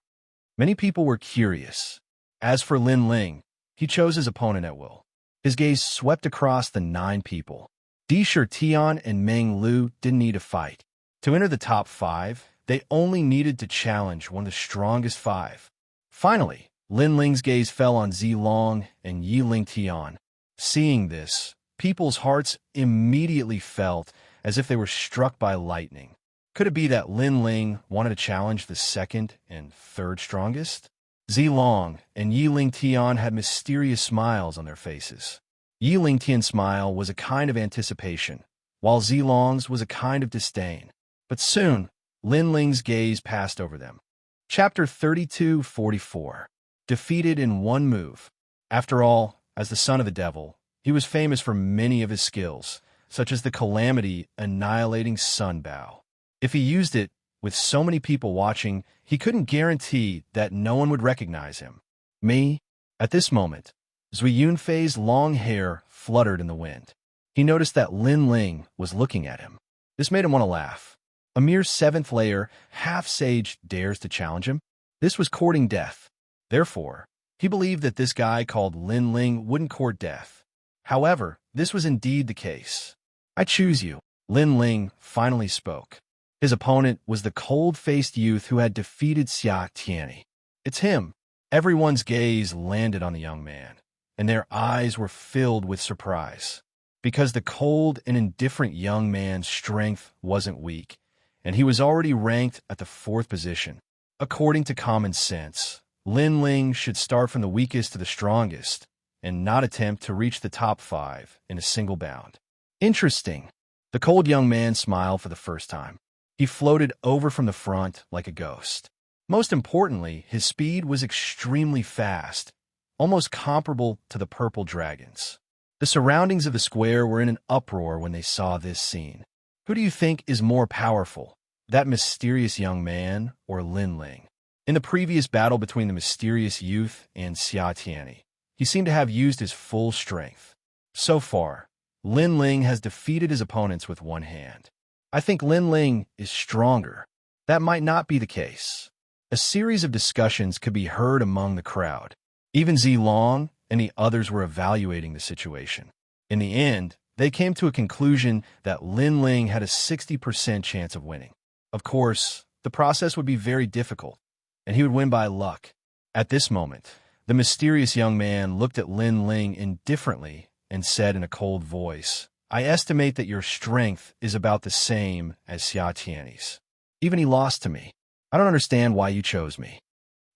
Many people were curious. As for Lin Ling, he chose his opponent at will. His gaze swept across the 9 people. Disher Tian and Meng Lu didn't need to fight. To enter the top 5, they only needed to challenge one of the strongest 5. Finally, Lin Ling's gaze fell on Zilong and Yiling Tian. Seeing this, people's hearts immediately felt as if they were struck by lightning. Could it be that Lin Ling wanted to challenge the second and third strongest? Zilong and Yiling Tian had mysterious smiles on their faces. Yiling Tian's smile was a kind of anticipation, while Zilong's was a kind of disdain. But soon, Lin Ling's gaze passed over them. Chapter 32:44. Defeated in one move. After all, as the son of the devil, he was famous for many of his skills, such as the Calamity Annihilating Sun Bow. If he used it, with so many people watching, he couldn't guarantee that no one would recognize him. Me? At this moment, Zui Yunfei's long hair fluttered in the wind. He noticed that Lin Ling was looking at him. This made him want to laugh. A mere 7th layer half-sage dares to challenge him? This was courting death. Therefore, he believed that this guy called Lin Ling wouldn't court death. However, this was indeed the case. I choose you, Lin Ling finally spoke. His opponent was the cold-faced youth who had defeated Xia Tianyi. It's him. Everyone's gaze landed on the young man, and their eyes were filled with surprise. Because the cold and indifferent young man's strength wasn't weak, and he was already ranked at the 4th position. According to common sense, Lin Ling should start from the weakest to the strongest, and not attempt to reach the top 5 in a single bound. Interesting. The cold young man smiled for the first time. He floated over from the front like a ghost. Most importantly, his speed was extremely fast, almost comparable to the purple dragon's. The surroundings of the square were in an uproar when they saw this scene. Who do you think is more powerful, that mysterious young man or Lin Ling? In the previous battle between the mysterious youth and Xianxia, he seemed to have used his full strength. So far, Lin Ling has defeated his opponents with one hand. I think Lin Ling is stronger. That might not be the case. A series of discussions could be heard among the crowd. Even Zilong and the others were evaluating the situation. In the end, they came to a conclusion that Lin Ling had a 60% chance of winning. Of course, the process would be very difficult, and he would win by luck. At this moment, the mysterious young man looked at Lin Ling indifferently and said in a cold voice, "I estimate that your strength is about the same as Xiaotian's. Even he lost to me. I don't understand why you chose me."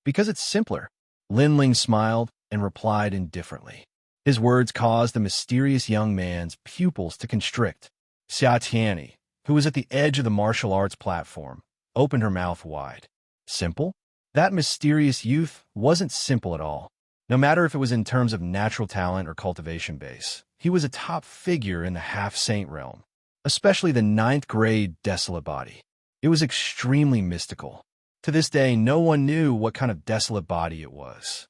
"Because it's simpler." Lin Ling smiled and replied indifferently. His words caused the mysterious young man's pupils to constrict. Xiaotian, who was at the edge of the martial arts platform, opened her mouth wide. Simple? That mysterious youth wasn't simple at all. No matter if it was in terms of natural talent or cultivation base, he was a top figure in the half-saint realm, especially the 9th grade desolate body. It was extremely mystical. To this day, no one knew what kind of desolate body it was.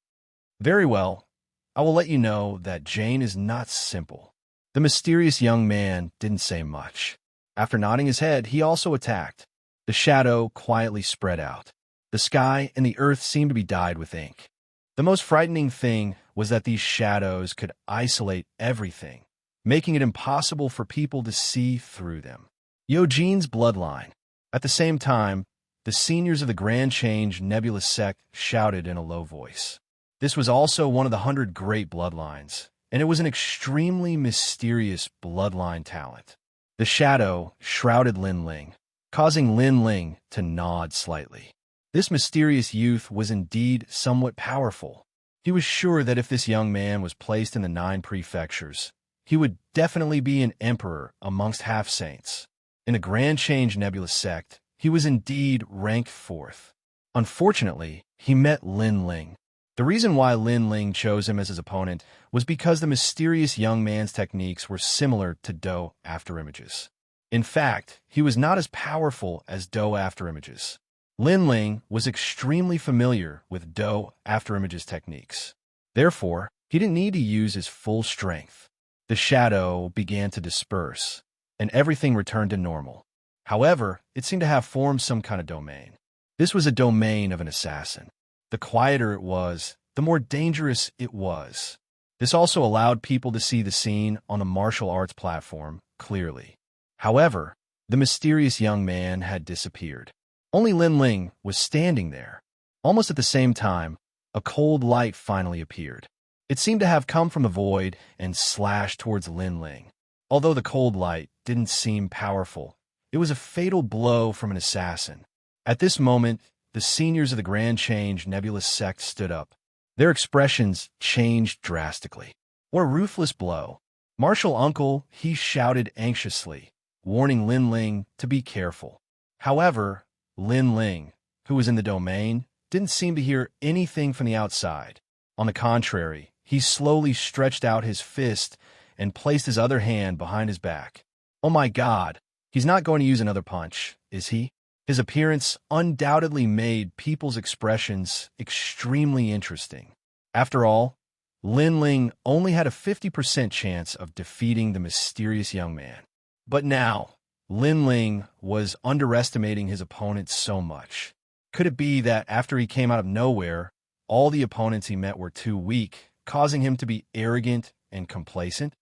Very well, I will let you know that Jane is not simple. The mysterious young man didn't say much. After nodding his head, he also attacked. The shadow quietly spread out. The sky and the earth seemed to be dyed with ink. The most frightening thing was that these shadows could isolate everything, making it impossible for people to see through them. Yojine's bloodline. At the same time, the seniors of the Grand Change Nebulous sect shouted in a low voice. This was also one of the 100 great bloodlines, and it was an extremely mysterious bloodline talent. The shadow shrouded Lin Ling, causing Lin Ling to nod slightly. This mysterious youth was indeed somewhat powerful. He was sure that if this young man was placed in the 9 prefectures, he would definitely be an emperor amongst half-saints. In the Grand Change Nebulous sect, he was indeed ranked 4th. Unfortunately, he met Lin Ling. The reason why Lin Ling chose him as his opponent was because the mysterious young man's techniques were similar to Do afterimages. In fact, he was not as powerful as Do afterimages. Lin Ling was extremely familiar with Do afterimages techniques. Therefore, he didn't need to use his full strength. The shadow began to disperse, and everything returned to normal. However, it seemed to have formed some kind of domain. This was a domain of an assassin. The quieter it was, the more dangerous it was. This also allowed people to see the scene on the martial arts platform clearly. However, the mysterious young man had disappeared. Only Lin Ling was standing there. Almost at the same time, a cold light finally appeared. It seemed to have come from the void and slashed towards Lin Ling. Although the cold light didn't seem powerful, it was a fatal blow from an assassin. At this moment, the seniors of the Grand Change Nebulous sect stood up. Their expressions changed drastically. What a ruthless blow. Martial Uncle, he shouted anxiously, warning Lin Ling to be careful. However, Lin Ling, who was in the domain, didn't seem to hear anything from the outside. On the contrary, he slowly stretched out his fist and placed his other hand behind his back. Oh my God, he's not going to use another punch, is he? His appearance undoubtedly made people's expressions extremely interesting. After all, Lin Ling only had a 50% chance of defeating the mysterious young man. But now, Lin Ling was underestimating his opponent so much. Could it be that after he came out of nowhere, all the opponents he met were too weak, causing him to be arrogant and complacent?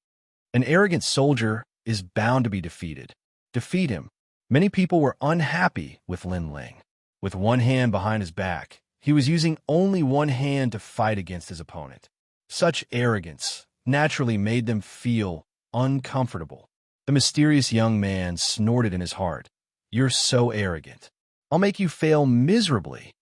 An arrogant soldier is bound to be defeated. Defeat him. Many people were unhappy with Lin Ling. With one hand behind his back, he was using only one hand to fight against his opponent. Such arrogance naturally made them feel uncomfortable. The mysterious young man snorted in his heart. "You're so arrogant. I'll make you fail miserably."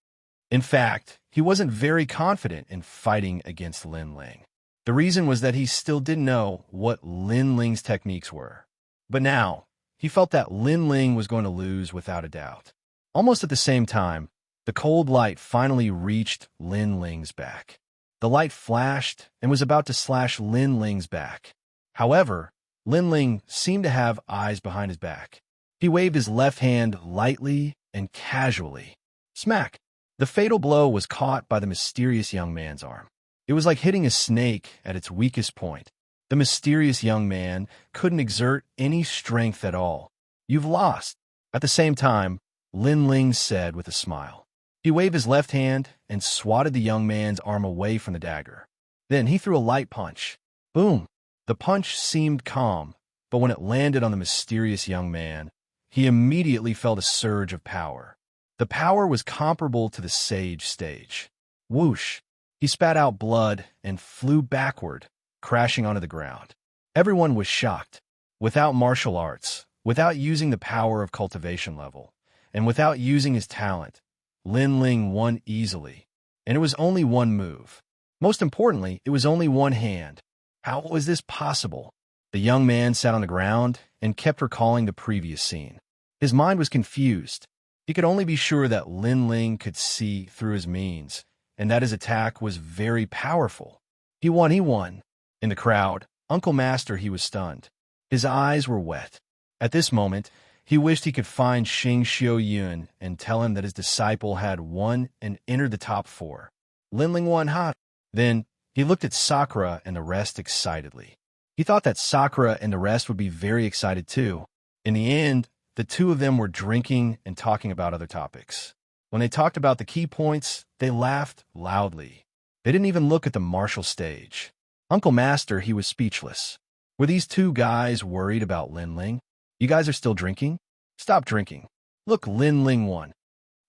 In fact, he wasn't very confident in fighting against Lin Ling. The reason was that he still didn't know what Lin Ling's techniques were. But now, he felt that Lin Ling was going to lose without a doubt. Almost at the same time, the cold light finally reached Lin Ling's back. The light flashed and was about to slash Lin Ling's back. However, Linling seemed to have eyes behind his back. He waved his left hand lightly and casually. Smack! The fatal blow was caught by the mysterious young man's arm. It was like hitting a snake at its weakest point. The mysterious young man couldn't exert any strength at all. You've lost. At the same time, Linling said with a smile. He waved his left hand and swatted the young man's arm away from the dagger. Then he threw a light punch. Boom! The punch seemed calm, but when it landed on the mysterious young man, he immediately felt a surge of power. The power was comparable to the sage stage. Whoosh! He spat out blood and flew backward, crashing onto the ground. Everyone was shocked. Without martial arts, without using the power of cultivation level, and without using his talent, Linling won easily. And it was only one move. Most importantly, it was only one hand. How was this possible? The young man sat on the ground and kept recalling the previous scene. His mind was confused. He could only be sure that Linling could see through his means, and that his attack was very powerful. He won. In the crowd, Uncle Master, he was stunned. His eyes were wet. At this moment, he wished he could find Xianxia and tell him that his disciple had won and entered the top 4. Linling won hot. Then, he looked at Sakura and the rest excitedly. He thought that Sakura and the rest would be very excited too. In the end, the two of them were drinking and talking about other topics. When they talked about the key points, they laughed loudly. They didn't even look at the martial stage. Uncle Master, he was speechless. Were these two guys worried about Linling? You guys are still drinking? Stop drinking. Look, Linling won.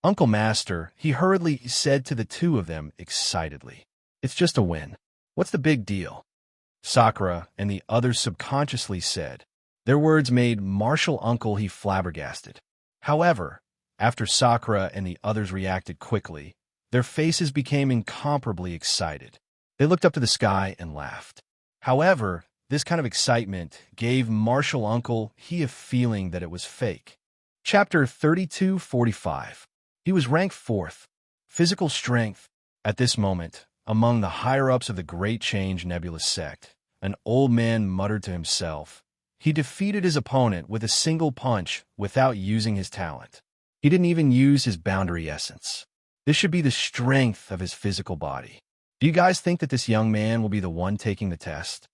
Uncle Master, he hurriedly said to the two of them excitedly. It's just a win. What's the big deal? Sakura and the others subconsciously said. Their words made Martial Uncle he flabbergasted. However, after Sakura and the others reacted quickly, their faces became incomparably excited. They looked up to the sky and laughed. However, this kind of excitement gave Martial Uncle he a feeling that it was fake. Chapter 32:45. He was ranked 4th. Physical strength. At this moment, among the higher-ups of the Great Change Nebulous sect, an old man muttered to himself. He defeated his opponent with a single punch without using his talent. He didn't even use his boundary essence. This should be the strength of his physical body. Do you guys think that this young man will be the one taking the test?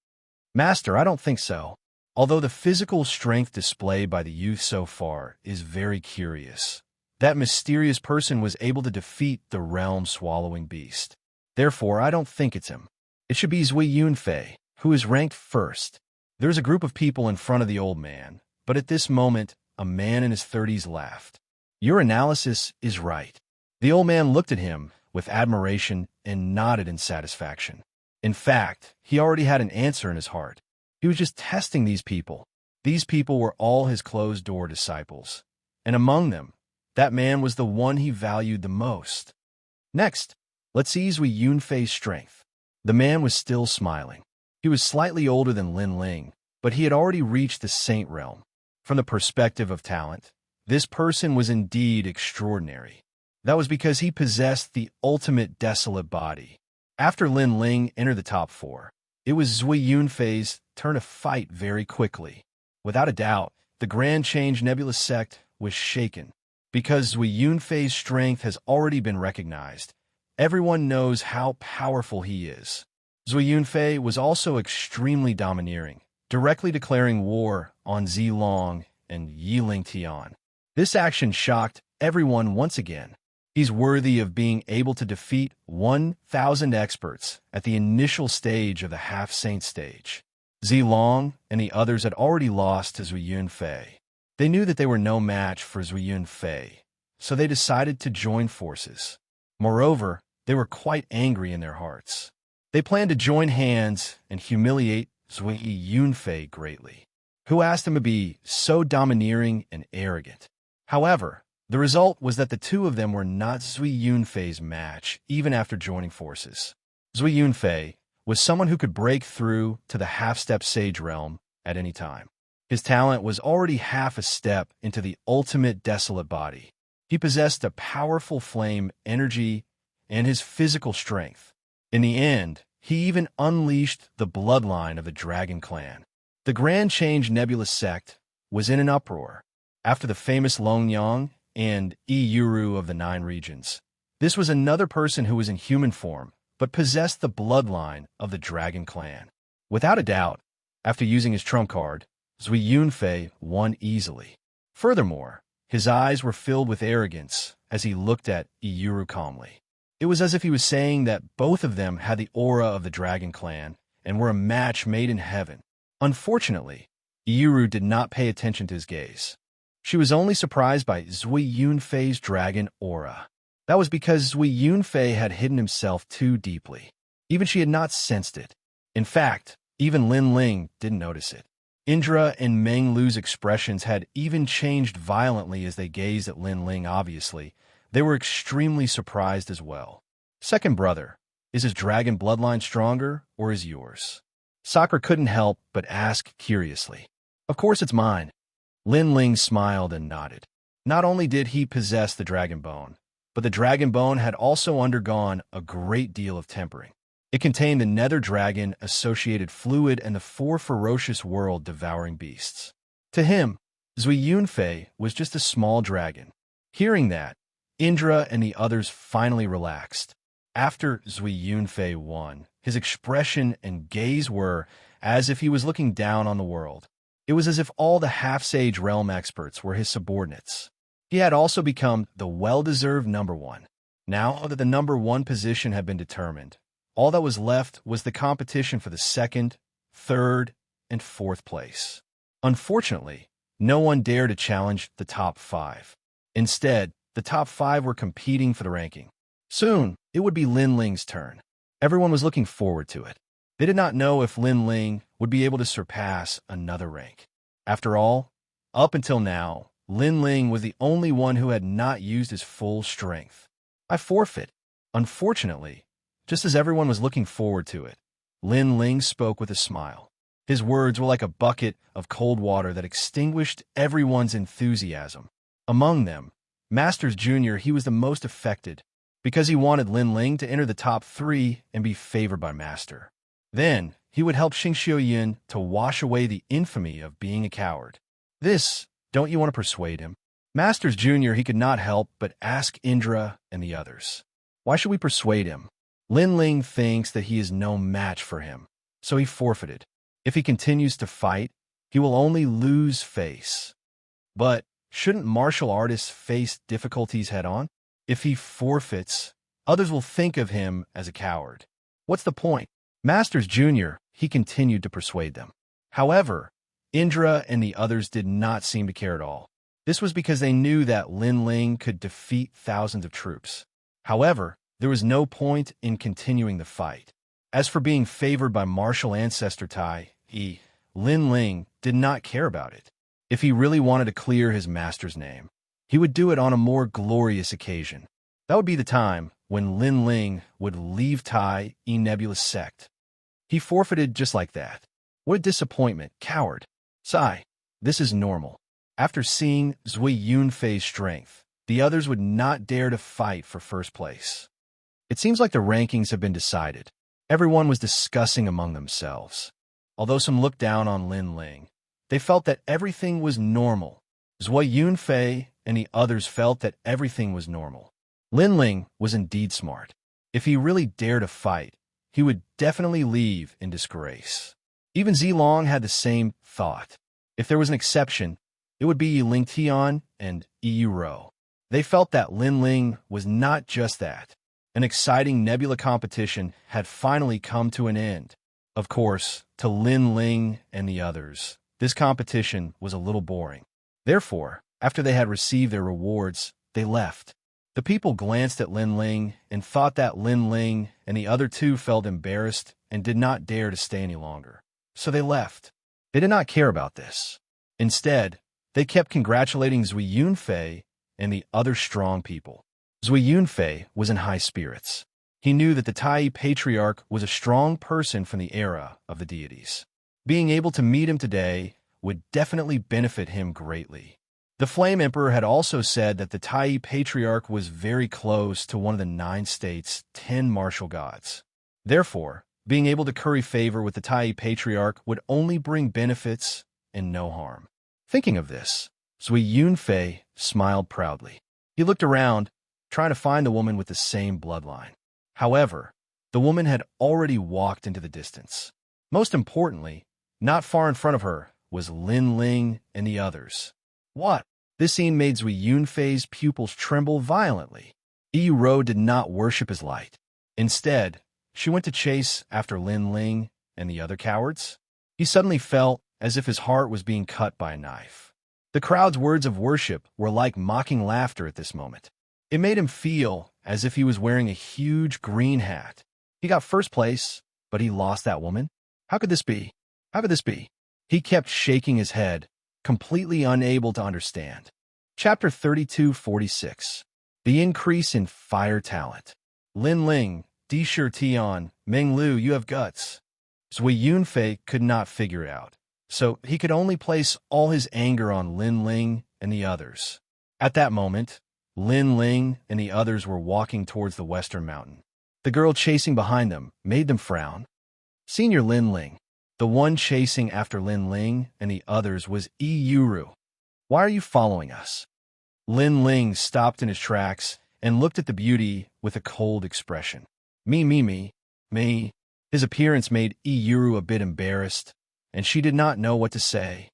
Master, I don't think so. Although the physical strength displayed by the youth so far is very curious. That mysterious person was able to defeat the realm-swallowing beast. Therefore, I don't think it's him. It should be Zui Yunfei, who is ranked 1st. There's a group of people in front of the old man, but at this moment, a man in his 30s laughed. Your analysis is right. The old man looked at him with admiration and nodded in satisfaction. In fact, he already had an answer in his heart. He was just testing these people. These people were all his closed-door disciples. And among them, that man was the one he valued the most. Next, let's see Zui Yunfei's strength. The man was still smiling. He was slightly older than Linling, but he had already reached the Saint realm. From the perspective of talent, this person was indeed extraordinary. That was because he possessed the ultimate desolate body. After Linling entered the top 4, it was Zui Yunfei's turn to fight very quickly. Without a doubt, the Grand Change Nebulous sect was shaken. Because Zui Yunfei's strength has already been recognized, everyone knows how powerful he is. Zui Yunfei was also extremely domineering, directly declaring war on Zilong and Yiling Tian. This action shocked everyone once again. He's worthy of being able to defeat 1,000 experts at the initial stage of the half-saint stage. Zilong and the others had already lost to Zui Yunfei. They knew that they were no match for Zui Yunfei, so they decided to join forces. Moreover, they were quite angry in their hearts. They planned to join hands and humiliate Zui Yunfei greatly, who asked him to be so domineering and arrogant. However, the result was that the two of them were not Zui Yunfei's match even after joining forces. Zui Yunfei was someone who could break through to the half-step sage realm at any time. His talent was already half a step into the ultimate desolate body. He possessed a powerful flame energy and his physical strength. In the end, he even unleashed the bloodline of the Dragon Clan. The Grand Change Nebula sect was in an uproar after the famous Longyang and Iyuru of the Nine Regions. This was another person who was in human form, but possessed the bloodline of the Dragon Clan. Without a doubt, after using his trump card, Zui Yunfei won easily. Furthermore, his eyes were filled with arrogance as he looked at Iyuru calmly. It was as if he was saying that both of them had the aura of the Dragon Clan and were a match made in heaven. Unfortunately, Iyuru did not pay attention to his gaze. She was only surprised by Zui Yunfei's dragon aura. That was because Zui Yunfei had hidden himself too deeply. Even she had not sensed it. In fact, even Lin Ling didn't notice it. Indra and Meng Lu's expressions had even changed violently as they gazed at Lin Ling. Obviously, they were extremely surprised as well. Second brother, is his dragon bloodline stronger, or is yours? Sakura couldn't help but ask curiously. Of course it's mine. Lin Ling smiled and nodded. Not only did he possess the dragon bone, but the dragon bone had also undergone a great deal of tempering. It contained the nether dragon-associated fluid and the 4 ferocious world-devouring beasts. To him, Zui Yunfei was just a small dragon. Hearing that, Indra and the others finally relaxed. After Zui Yunfei won, his expression and gaze were as if he was looking down on the world. It was as if all the half-sage realm experts were his subordinates. He had also become the well-deserved number 1. Now that the number 1 position had been determined, all that was left was the competition for the 2nd, 3rd, and 4th place. Unfortunately, no one dared to challenge the top 5. Instead, the top 5 were competing for the ranking. Soon, it would be Lin Ling's turn. Everyone was looking forward to it. They did not know if Lin Ling would be able to surpass another rank. After all, up until now, Lin Ling was the only one who had not used his full strength. I forfeit. Unfortunately, just as everyone was looking forward to it, Lin Ling spoke with a smile. His words were like a bucket of cold water that extinguished everyone's enthusiasm. Among them, Masters Jr., he was the most affected, because he wanted Lin Ling to enter the top 3 and be favored by Master. Then, he would help Xianxia to wash away the infamy of being a coward. This, don't you want to persuade him? Masters Jr., he could not help but ask Indra and the others. Why should we persuade him? Lin Ling thinks that he is no match for him, so he forfeited. If he continues to fight, he will only lose face. But shouldn't martial artists face difficulties head-on? If he forfeits, others will think of him as a coward. What's the point? Masters Jr., he continued to persuade them. However, Indra and the others did not seem to care at all. This was because they knew that Lin Ling could defeat thousands of troops. However, there was no point in continuing the fight. As for being favored by martial ancestor Tai, Lin Ling did not care about it. If he really wanted to clear his master's name, he would do it on a more glorious occasion. That would be the time when Lin Ling would leave Tai Nebula's sect. He forfeited just like that. What a disappointment, coward. Sigh, this is normal. After seeing Zui Yunfei's strength, the others would not dare to fight for first place. It seems like the rankings have been decided. Everyone was discussing among themselves. Although some looked down on Lin Ling, they felt that everything was normal. Zui Yunfei and the others felt that everything was normal. Lin Ling was indeed smart. If he really dared to fight, he would definitely leave in disgrace. Even Zilong had the same thought. If there was an exception, it would be Ling Tian and Iyuro. They felt that Lin Ling was not just that. An exciting nebula competition had finally come to an end. Of course, to Lin Ling and the others, this competition was a little boring. Therefore, after they had received their rewards, they left. The people glanced at Lin Ling and thought that Lin Ling and the other 2 felt embarrassed and did not dare to stay any longer. So they left. They did not care about this. Instead, they kept congratulating Zui Yunfei and the other strong people. Zui Yunfei was in high spirits. He knew that the Tai Patriarch was a strong person from the era of the deities. Being able to meet him today would definitely benefit him greatly. The Flame Emperor had also said that the Tai Patriarch was very close to one of the 9 states' 10 martial gods. Therefore, Being able to curry favor with the Tai patriarch would only bring benefits and no harm. Thinking of this, Zui Yunfei smiled proudly. He looked around, trying to find the woman with the same bloodline. However, the woman had already walked into the distance. Most importantly, not far in front of her was Lin Ling and the others. What? This scene made Zui Yunfei's pupils tremble violently. Yi Ro did not worship his light. Instead, she went to chase after Lin Ling and the other cowards. He suddenly felt as if his heart was being cut by a knife. The crowd's words of worship were like mocking laughter at this moment. It made him feel as if he was wearing a huge green hat. He got first place, but he lost that woman. How could this be? How could this be? He kept shaking his head, completely unable to understand. Chapter 32:46. The Increase in Fire Talent. Lin Ling, Dishir Tian, Meng Lu, you have guts. Zui Yunfei could not figure it out, so he could only place all his anger on Lin Ling and the others. At that moment, Lin Ling and the others were walking towards the western mountain. The girl chasing behind them made them frown. Senior Lin Ling. The one chasing after Lin Ling and the others was Yuru. Why are you following us? Lin Ling stopped in his tracks and looked at the beauty with a cold expression. Me. His appearance made Yuru a bit embarrassed, and she did not know what to say.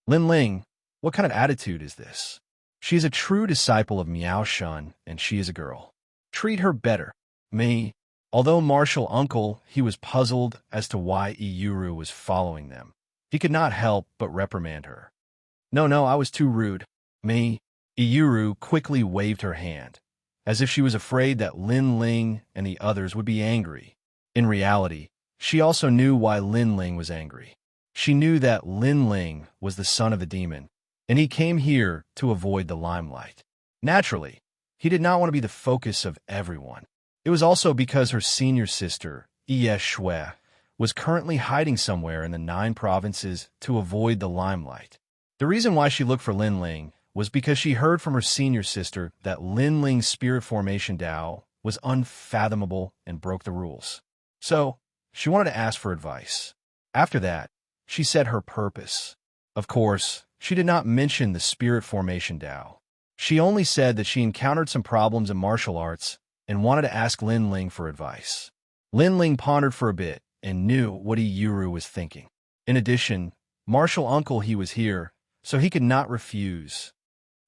Lin Ling, what kind of attitude is this? She is a true disciple of Miao Shun, and she is a girl. Treat her better. Me. Although martial uncle, he was puzzled as to why Yuru was following them. He could not help but reprimand her. No, I was too rude. Me. Yuru quickly waved her hand, as if she was afraid that Lin Ling and the others would be angry. In reality, she also knew why Lin Ling was angry. She knew that Lin Ling was the son of a demon, and he came here to avoid the limelight. Naturally, he did not want to be the focus of everyone. It was also because her senior sister, Shui, was currently hiding somewhere in the 9 provinces to avoid the limelight. The reason why she looked for Lin Ling was because she heard from her senior sister that Lin Ling's spirit formation Tao was unfathomable and broke the rules. So, she wanted to ask for advice. After that, she said her purpose. Of course, she did not mention the spirit formation Tao. She only said that she encountered some problems in martial arts and wanted to ask Lin Ling for advice. Lin Ling pondered for a bit and knew what Yuru was thinking. In addition, martial uncle he was here, so he could not refuse.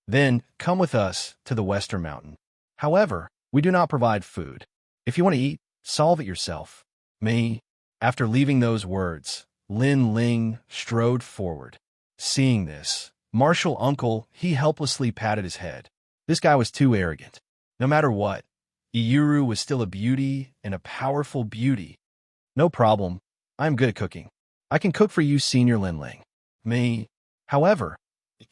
Then, come with us to the western mountain. However, we do not provide food. If you want to eat, solve it yourself. Me. After leaving those words, Lin Ling strode forward. Seeing this, martial uncle, he helplessly patted his head. This guy was too arrogant. No matter what, Yuru was still a beauty and a powerful beauty. No problem. I'm good at cooking. I can cook for you, Senior Lin Ling. Me. However,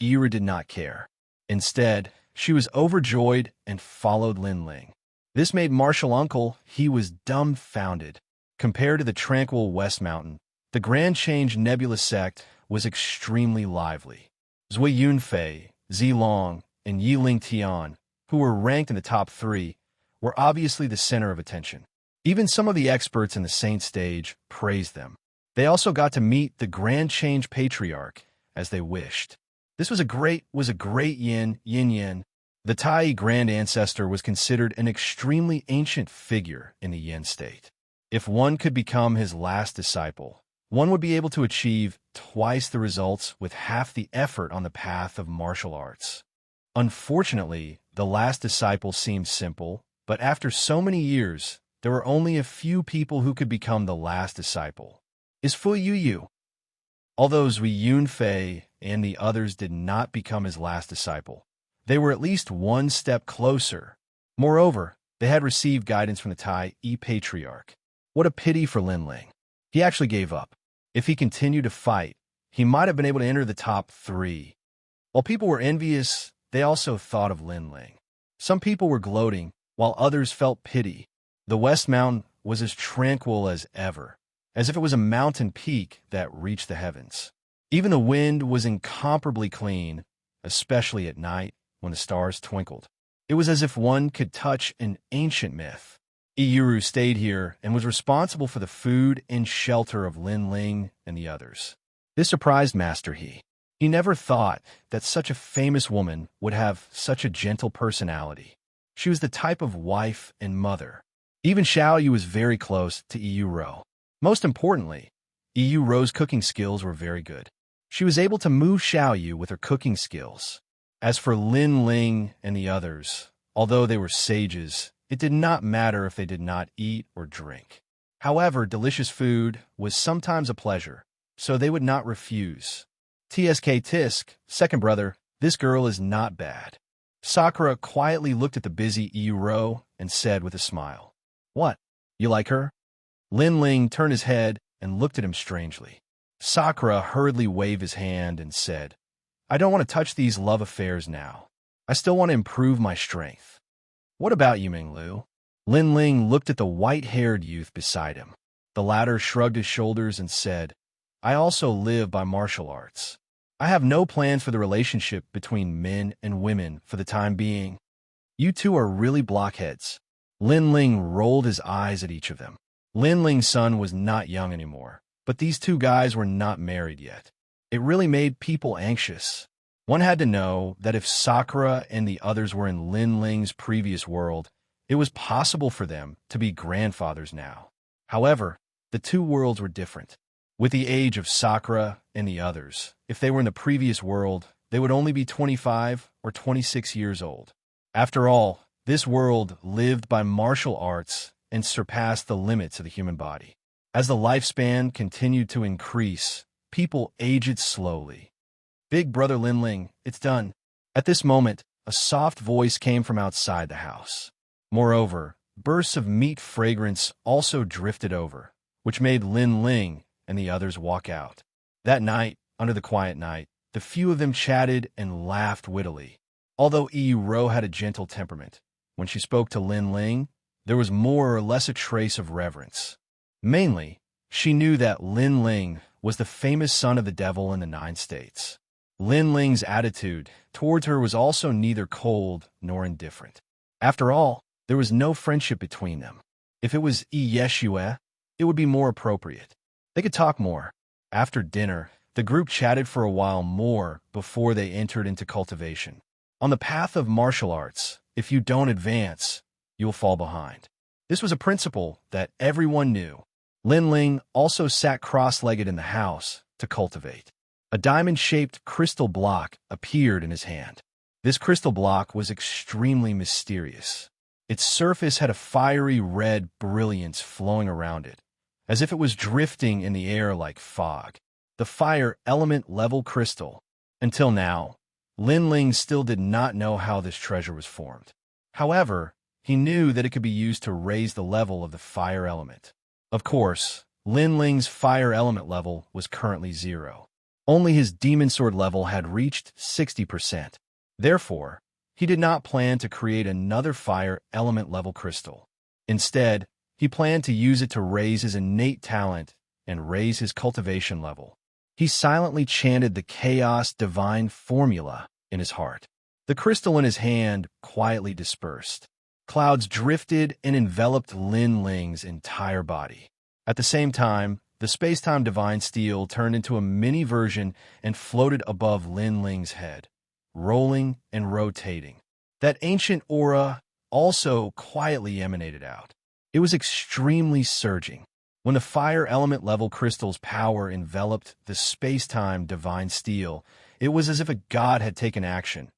Yuru did not care. Instead, she was overjoyed and followed Lin Ling. This made martial uncle, he was dumbfounded. Compared to the tranquil West Mountain, the Grand Change Nebula sect was extremely lively. Zui Yunfei, Zilong, and Yiling Tian, who were ranked in the top 3, were obviously the center of attention. Even some of the experts in the Saint stage praised them. They also got to meet the Grand Change Patriarch, as they wished. This was a great yin. The Tai Grand Ancestor was considered an extremely ancient figure in the Yin state. If one could become his last disciple, one would be able to achieve twice the results with half the effort on the path of martial arts. Unfortunately, the last disciple seemed simple, but after so many years, there were only a few people who could become the last disciple. Is Fu Yu. Although Zui Yunfei and the others did not become his last disciple, they were at least one step closer. Moreover, they had received guidance from the Tai Patriarch. What a pity for Lin Ling. He actually gave up. If he continued to fight, he might have been able to enter the top 3. While people were envious, they also thought of Lin Ling. Some people were gloating, while others felt pity. The West Mountain was as tranquil as ever, as if it was a mountain peak that reached the heavens. Even the wind was incomparably clean, especially at night when the stars twinkled. It was as if one could touch an ancient myth. Iyuru stayed here and was responsible for the food and shelter of Lin Ling and the others. This surprised Master He. He never thought that such a famous woman would have such a gentle personality. She was the type of wife and mother. Even Xiaoyu was very close to Iyuru. Most importantly, Iyuru's cooking skills were very good. She was able to move Xiaoyu with her cooking skills. As for Lin Ling and the others, although they were sages, it did not matter if they did not eat or drink. However, delicious food was sometimes a pleasure, so they would not refuse. Tsk Tisk, second brother, this girl is not bad. Sakura quietly looked at the busy Iyuru and said with a smile, "What? You like her?" Lin Ling turned his head and looked at him strangely. Sakura hurriedly waved his hand and said, "I don't want to touch these love affairs now. I still want to improve my strength." "What about you, Minglu?" Lin Ling looked at the white-haired youth beside him. The latter shrugged his shoulders and said, "I also live by martial arts. I have no plans for the relationship between men and women for the time being." "You two are really blockheads." Lin Ling rolled his eyes at each of them. Lin Ling's son was not young anymore, but these two guys were not married yet. It really made people anxious. One had to know that if Sakura and the others were in Lin Ling's previous world, it was possible for them to be grandfathers now. However, the two worlds were different. With the age of Sakura and the others, if they were in the previous world, they would only be 25 or 26 years old. After all, this world lived by martial arts and surpassed the limits of the human body. As the lifespan continued to increase, people aged slowly. "Big brother Lin Ling, it's done." At this moment, a soft voice came from outside the house. Moreover, bursts of meat fragrance also drifted over, which made Lin Ling and the others walk out. That night, under the quiet night, the few of them chatted and laughed wittily. Although Iyuru had a gentle temperament, when she spoke to Lin Ling, there was more or less a trace of reverence. Mainly, she knew that Lin Ling was the famous son of the devil in the 9 states. Lin Ling's attitude towards her was also neither cold nor indifferent. After all, there was no friendship between them. If it was Yeshua, it would be more appropriate. They could talk more. After dinner, the group chatted for a while more before they entered into cultivation. On the path of martial arts, if you don't advance, you'll fall behind. This was a principle that everyone knew. Lin Ling also sat cross-legged in the house to cultivate. A diamond-shaped crystal block appeared in his hand. This crystal block was extremely mysterious. Its surface had a fiery red brilliance flowing around it, as if it was drifting in the air like fog. The fire element level crystal. Until now, Lin Ling still did not know how this treasure was formed. However, he knew that it could be used to raise the level of the fire element. Of course, Lin Ling's fire element level was currently 0. Only his demon sword level had reached 60%. Therefore, he did not plan to create another fire element level crystal. Instead, he planned to use it to raise his innate talent and raise his cultivation level. He silently chanted the Chaos Divine Formula in his heart. The crystal in his hand quietly dispersed. Clouds drifted and enveloped Lin Ling's entire body. At the same time, the space-time divine steel turned into a mini version and floated above Lin Ling's head, rolling and rotating. That ancient aura also quietly emanated out. It was extremely surging. When the fire element level crystal's power enveloped the space-time divine steel, it was as if a god had taken action,